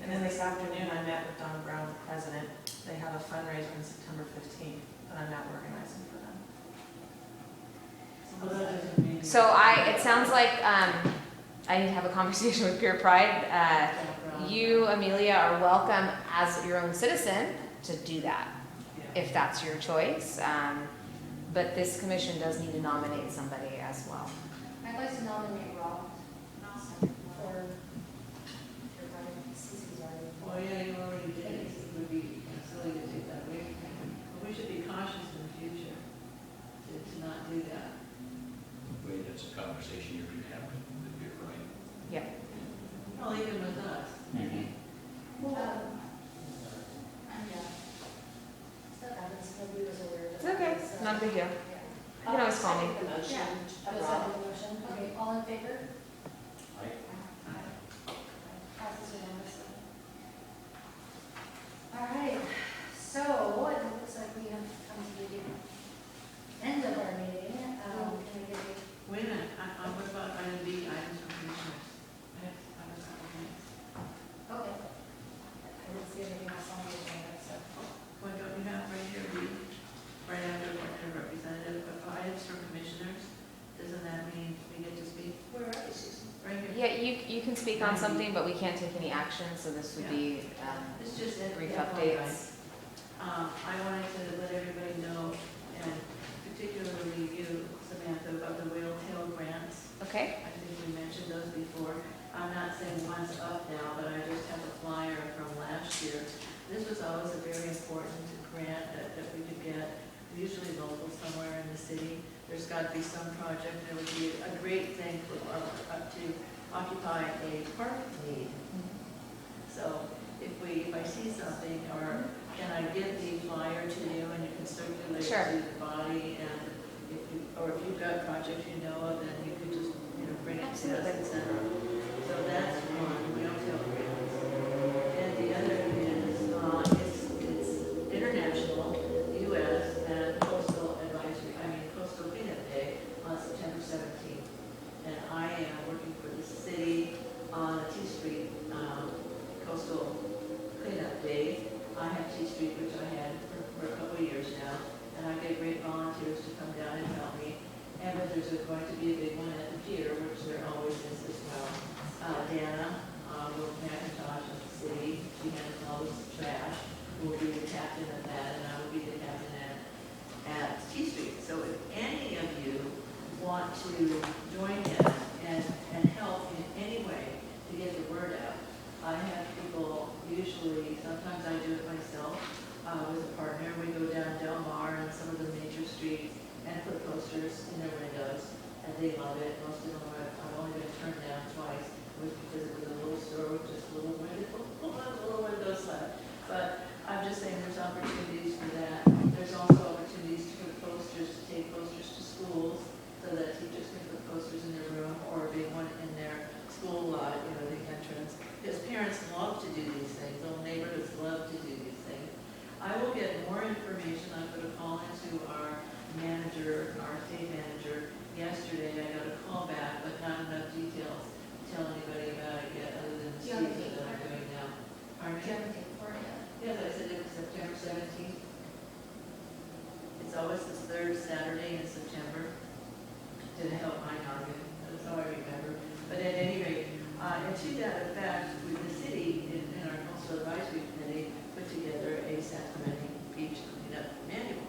Speaker 7: And then this afternoon, I met with Don Brown, the president. They have a fundraiser on September 15th that I'm now organizing for them.
Speaker 2: Well, that doesn't mean.
Speaker 8: So it sounds like I need to have a conversation with Pure Pride. You, Amelia, are welcome as your own citizen to do that,
Speaker 7: Yeah.
Speaker 8: if that's your choice. But this commission does need to nominate somebody as well.
Speaker 3: I'd like to nominate Rob for, Cece's already.
Speaker 2: Well, yeah, you already did, it would be silly to take that away from him. But we should be cautious in the future to not do that.
Speaker 6: Wait, that's a conversation you're going to have with your right.
Speaker 8: Yeah.
Speaker 2: Well, even with us.
Speaker 3: Yeah. Stuff happens, nobody was aware of it.
Speaker 8: It's okay,
Speaker 3: So,
Speaker 8: not a big deal.
Speaker 3: yeah.
Speaker 8: You can always call me.
Speaker 1: Second the motion
Speaker 3: Yeah.
Speaker 1: of
Speaker 3: Just
Speaker 1: Rob.
Speaker 3: second the motion. Okay, all in favor?
Speaker 6: Right?
Speaker 3: Passes unanimously. All right, so it looks like we have come to the end of our meeting. Can we get
Speaker 2: Wait a minute, what about item B, items from commissioners? I have a couple things.
Speaker 3: okay. I didn't see anything else on the agenda, so.
Speaker 2: What don't you have right here, B? Right after appointed representative, but items from commissioners, doesn't that mean we get to speak?
Speaker 1: Where are you, Susan?
Speaker 2: Right here.
Speaker 8: Yeah, you can speak on something, but we can't take any action, so this would be
Speaker 2: It's just that
Speaker 8: brief
Speaker 2: FYI.
Speaker 8: updates.
Speaker 2: I wanted to let everybody know, and particularly you, Samantha, about the whale tail grants.
Speaker 8: Okay?
Speaker 2: I think we mentioned those before. I'm not saying one's up now, but I just have a flyer from last year. This was always a very important grant that we could get, usually local somewhere in the city. There's got to be some project that would be a great thing for to occupy a park need. So if I see something, or can I give the flyer to you and you can circulate it
Speaker 8: Sure.
Speaker 2: to the body, and if you've got projects you know of, then you could just, bring it to us, etc. So that's one, we don't tell grants. And the other is, it's international, U.S. and coastal cleanup day on September 17th. And I am working for the city on T Street coastal cleanup day. I have T Street, which I had for a couple of years now, and I get great volunteers to come down and help me. And but there's going to be a big one at the Pier, which there always is as well. Dana will Macintosh of the city, she handles all this trash, will be the captain of that, and I will be the captain at T Street. So if any of you want to join in and help in any way to get the word out, I have people, usually, sometimes I do it myself with a partner. We go down Del Mar and some of the major streets and put posters in their windows, and they love it. Most of them I've only been turned down twice, because it was a little store with just little windows left. But I'm just saying there's opportunities for that. There's also opportunities to put posters, to take posters to schools, so that teachers can put posters in their room or big one in their school lot, the entrance. Because parents love to do these things, little neighborhoods love to do these things. I will get more information. I put a call into our manager, our state manager. Yesterday I got a call back, but not enough details to tell anybody about it yet, other than the
Speaker 3: Do you have a
Speaker 2: speech
Speaker 3: date
Speaker 2: that I'm
Speaker 3: for it?
Speaker 2: doing now. Pardon
Speaker 3: Do
Speaker 2: me?
Speaker 3: you have a date for it yet?
Speaker 2: Yes, I said it was September 17th. It's always the third Saturday in September. Didn't help my noggin, that's how I remember. But at any rate, and to that effect, with the city, in our coastal advisory committee, put together a Sacramento beach cleanup manual.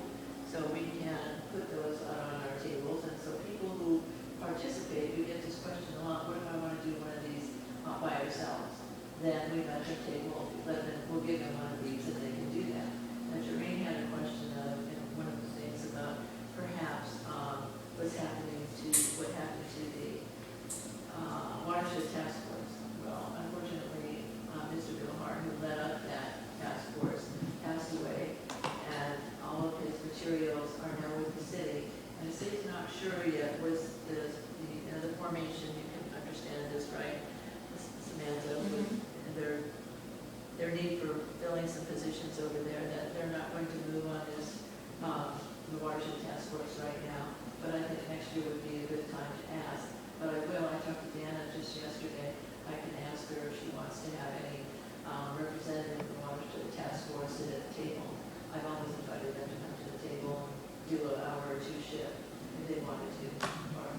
Speaker 2: So we can put those out on our tables, and so people who participate, we get this question a lot, what if I want to do one of these by ourselves? Then we at their table, we'll give them one of these and they can do that. And Jermaine had a question of, one of the things about perhaps what happened to the watershed task force. Well, unfortunately, Mr. Bill Hart, who led up that task force, passed away, and all of his materials are now with the city. And the city's not sure yet was the formation, you can understand this, right? Samantha, with their need for filling some positions over there, that they're not going to move on this, the watershed task force right now. But I think next year would be a good time to ask. But I will, I talked to Dana just yesterday. I can ask her if she wants to have any representative from watershed task force at the table. I've always invited them to come to the table and do an hour or two shift if they wanted to.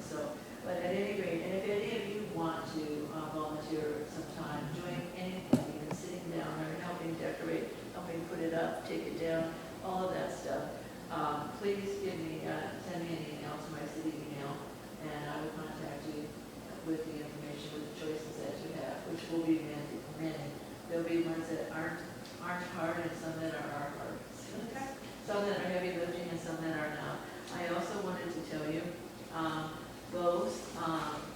Speaker 2: So, but at any rate, and if any of you want to volunteer sometime, doing anything, even sitting down or helping decorate, helping put it up, take it down, all of that stuff. Please send me an email to my city email, and I will contact you with the information, with the choices that you have, which will be many. There'll be ones that aren't hard and some that are hard. Some that are heavy lifting and some that are not. I also wanted to tell you, both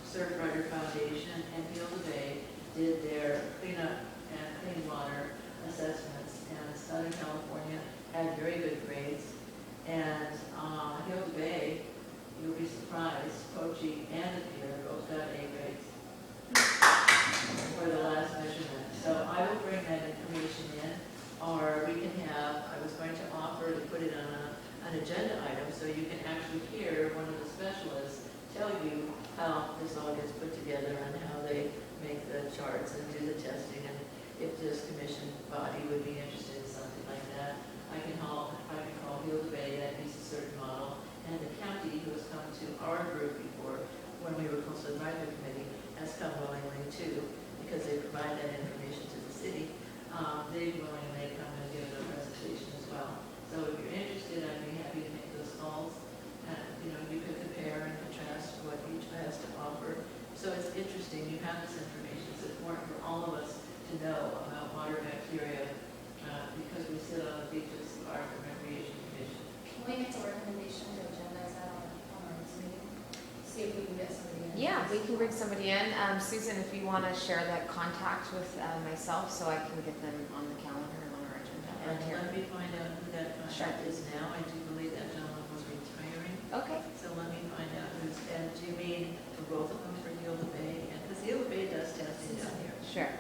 Speaker 2: Surf Rider Foundation and Heal the Bay did their cleanup and clean water assessments, and Southern California had very good grades. And Heal the Bay, you'll be surprised, Coaching and the Pier both got A grades for the last measurement. So I will bring that information in, or we can have, I was going to offer to put it on an agenda item so you can actually hear one of the specialists tell you how this all gets put together and how they make the charts and do the testing, and if this commission body would be interested in something like that. I can call Heal the Bay, that meets a certain model, and the county, who has come to our group before, when we were Coastal Advisory Committee, has come willingly too, because they provide that information to the city. They willingly come and give a presentation as well. So if you're interested, I'd be happy to make those calls. And, you know, you could compare and contrast what each has to offer. So it's interesting, you have this information. It's important for all of us to know about water bacteria, because we sit on the beaches, Park and Recreation Commission.
Speaker 3: Can we make a recommendation to agendize that on our next meeting? See if we can get somebody in.
Speaker 8: Yeah, we can bring somebody in. Susan, if you want to share that contact with myself so I can get them on the calendar and on our agenda.
Speaker 2: And
Speaker 8: Here.
Speaker 2: let me find out who that contact is now. I do believe that gentleman was retiring.
Speaker 8: Okay.
Speaker 2: So let me find out who's, and do you mean for both of them, for Heal the Bay? And because Heal the Bay does testing down here.
Speaker 8: Sure.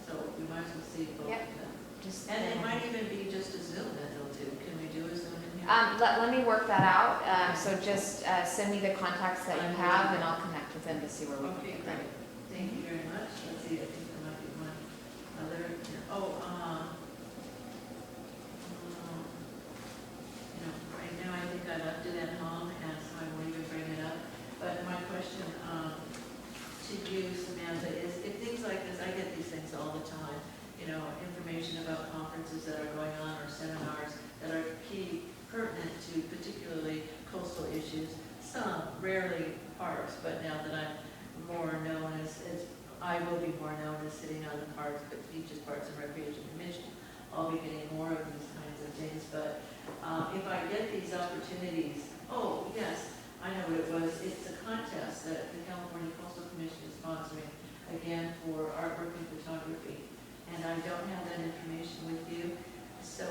Speaker 2: So we might as well see both
Speaker 8: Yep.
Speaker 2: of them.
Speaker 8: Just
Speaker 2: And it might even be just a Zoom that they'll do. Can we do a Zoom in here?
Speaker 8: let me work that out. So just send me the contacts that you have, and I'll connect with them to see where we can
Speaker 2: Okay,
Speaker 8: get them.
Speaker 2: great. Thank you very much. Let's see, I think there might be one other. You know, right now I think I left it at home, and so I won't even bring it up. But my question to you, Samantha, is if things like this, I get these things all the time, you know, information about conferences that are going on or seminars that are key, pertinent to particularly coastal issues, some, rarely parks, but now that I'm more known as I will be more known as sitting on the parks, but beaches, Parks and Recreation Commission, I'll be getting more of these kinds of things. But if I get these opportunities, oh, yes, I know what it was. It's a contest that the California Coastal Commission is sponsoring, again, for artwork and photography. And I don't have that information with you. So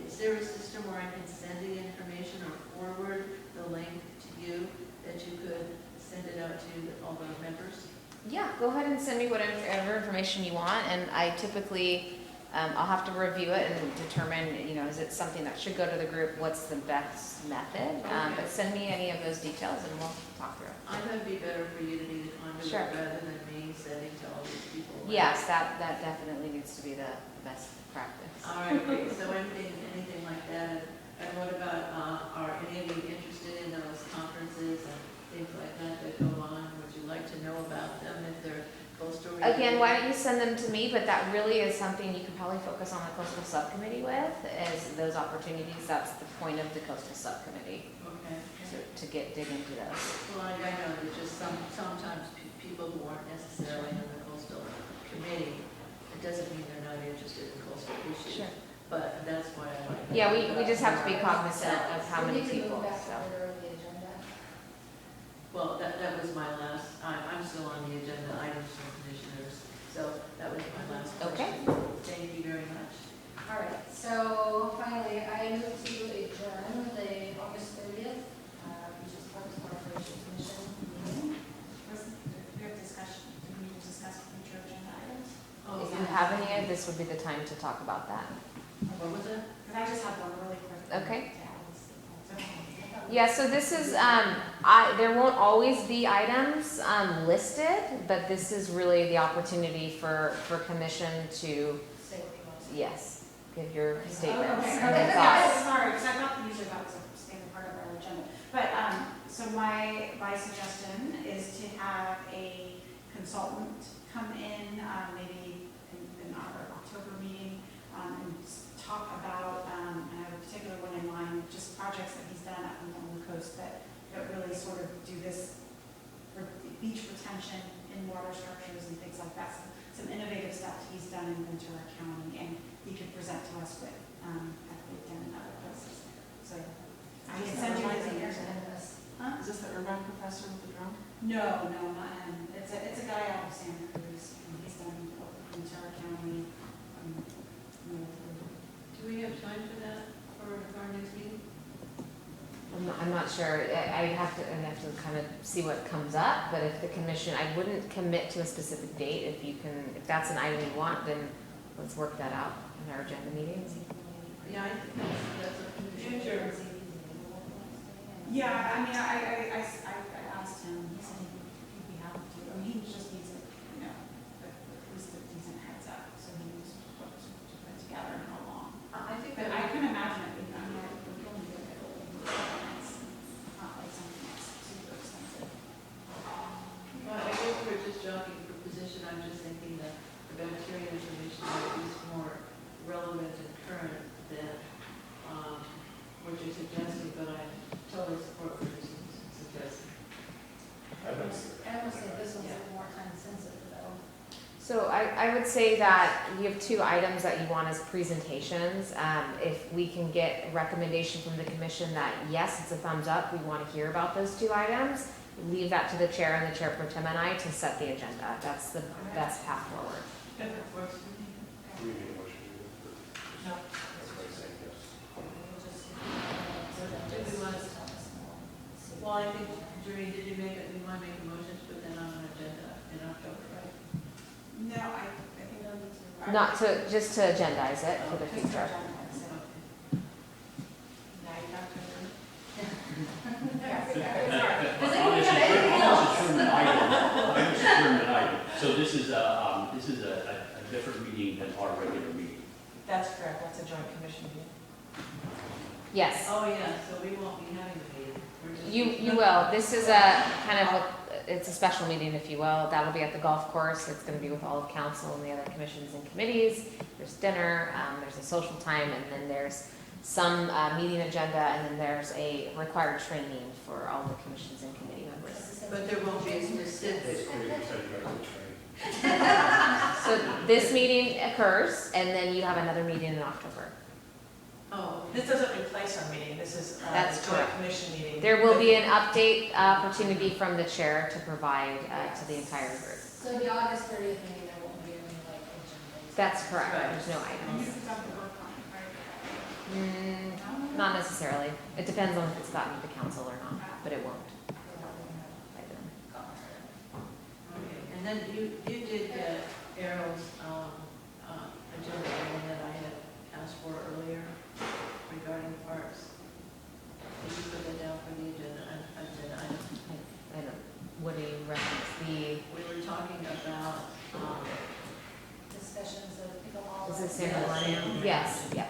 Speaker 2: is there a system where I can send the information or forward the link to you that you could send it out to all the members?
Speaker 8: Yeah, go ahead and send me whatever information you want, and I typically, I'll have to review it and determine, you know, is it something that should go to the group, what's the best method,
Speaker 2: Okay.
Speaker 8: but send me any of those details and we'll talk through it.
Speaker 2: I thought it'd be better for you to be the conduit
Speaker 8: Sure.
Speaker 2: rather than me sending to all these people.
Speaker 8: Yes, that definitely needs to be the best practice.
Speaker 2: All right, great. So anything like that. And what about, are any of you interested in those conferences and things like that that go on? Would you like to know about them if they're coastal related?
Speaker 8: Again, why don't you send them to me, but that really is something you could probably focus on the coastal subcommittee with, is those opportunities. That's the point of the coastal subcommittee,
Speaker 2: Okay.
Speaker 8: to dig into those.
Speaker 2: Well, I know that just sometimes people who aren't necessarily on the coastal committee, it doesn't mean they're not interested in coastal issues.
Speaker 8: Sure.
Speaker 2: But that's why I like.
Speaker 8: Yeah, we just have to be cognizant of how many
Speaker 3: We need to
Speaker 8: people,
Speaker 3: move back
Speaker 8: so.
Speaker 3: to order of the agenda.
Speaker 2: Well, that was my last, I'm still on the agenda, items from commissioners, so that was my last
Speaker 8: Okay.
Speaker 2: question. Thank you very much.
Speaker 3: All right, so finally, I move to adjourn the August 30th, Beaches, Parks and Recreation Commission meeting.
Speaker 5: We have discussion, we need to discuss future agenda items.
Speaker 2: Oh,
Speaker 8: If you have any, this would be the time to talk about that.
Speaker 2: What was it?
Speaker 5: Because I just have one really quick.
Speaker 8: Okay.
Speaker 5: Yeah,
Speaker 8: Yeah, so this is, there won't always be items listed, but this is really the opportunity for commission to,
Speaker 3: Say what you want to say.
Speaker 8: yes, give your
Speaker 5: Oh,
Speaker 8: statements
Speaker 5: okay,
Speaker 8: and
Speaker 5: okay,
Speaker 8: your
Speaker 5: yeah,
Speaker 8: thoughts.
Speaker 5: sorry, because I thought usually that was a standard part of our agenda. But, so my suggestion is to have a consultant come in, maybe in our October meeting, and talk about Coast that really sort of do this for beach retention in water structures and things like that. Some innovative stuff he's done in Ventura County, and he could present to us with, that they've done in other places. So I can send you his email. Huh?
Speaker 7: Is this the urban professor with the drum?
Speaker 5: No, not him. It's a guy out of Santa Cruz, and he's done Ventura County.
Speaker 2: Do we have time for that, for our next meeting?
Speaker 8: I'm not sure. I'd have to kind of see what comes up, but if the commission, I wouldn't commit to a specific date. If that's an item you want, then let's work that out in our agenda meetings.
Speaker 2: Yeah, I think that's a future.
Speaker 5: Yeah, I mean, I asked him, he said he'd be happy to. I mean, he just needs a, at least a decent heads up, so he knows what to put together and how long.
Speaker 2: I think
Speaker 5: But
Speaker 2: that
Speaker 5: I can imagine it being done, like, we're going to get it old. It's not like something that's super expensive.
Speaker 2: Well, I guess we're just jockeying for position. I'm just thinking that the bacteria information is more relevant and current than what you're suggesting, but I totally support what you're suggesting.
Speaker 3: I would say this one's more time sensitive though.
Speaker 8: So I would say that you have two items that you want as presentations. If we can get a recommendation from the commission that yes, it's a thumbs up, we want to hear about those two items, leave that to the chair and the chair pro tem and I to set the agenda. That's the best path forward.
Speaker 2: If it works for me.
Speaker 4: We need a motion to do it.
Speaker 7: No.
Speaker 4: Everybody saying yes.
Speaker 2: If we want to, well, I think, Judy, did you you want to make a motion to put that on an agenda in October, right?
Speaker 5: No, I think I'll need to.
Speaker 8: Not to, just to agendize it for the future.
Speaker 5: Now you got to.
Speaker 6: Almost a determined item. So this is a different meeting than our regular meeting.
Speaker 7: That's correct, that's a joint commission meeting.
Speaker 8: Yes,
Speaker 2: Oh, yeah, so we won't be having a meeting. We're just-
Speaker 8: you will. This is a kind of it's a special meeting, if you will. That'll be at the golf course. It's going to be with all of council and the other commissions and committees. There's dinner, there's a social time, and then there's some meeting agenda, and then there's a required training for all the commissions and committee members.
Speaker 2: But there won't be a specific.
Speaker 8: So this meeting occurs, and then you have another meeting in October.
Speaker 2: Oh,
Speaker 7: This doesn't replace our meeting, this is
Speaker 8: That's
Speaker 7: a joint
Speaker 8: correct.
Speaker 7: commission meeting.
Speaker 8: There will be an update opportunity from the chair to provide to the entire group.
Speaker 3: So the August 30th meeting, there won't be any like agenda.
Speaker 8: That's correct.
Speaker 2: Right.
Speaker 8: There's no
Speaker 5: And
Speaker 8: items.
Speaker 5: this is on the work on, right?
Speaker 8: Mm, not necessarily. It depends on if it's gotten to council or not, but it won't. By then.
Speaker 2: okay. And then you did Errol's agenda item that I had asked for earlier regarding parks. Did you put that down for the agenda item?
Speaker 8: I don't, what do you reference?
Speaker 2: We were talking about,
Speaker 3: Discussions of pickleball.
Speaker 8: Is this San Antonio? Yes, yeah.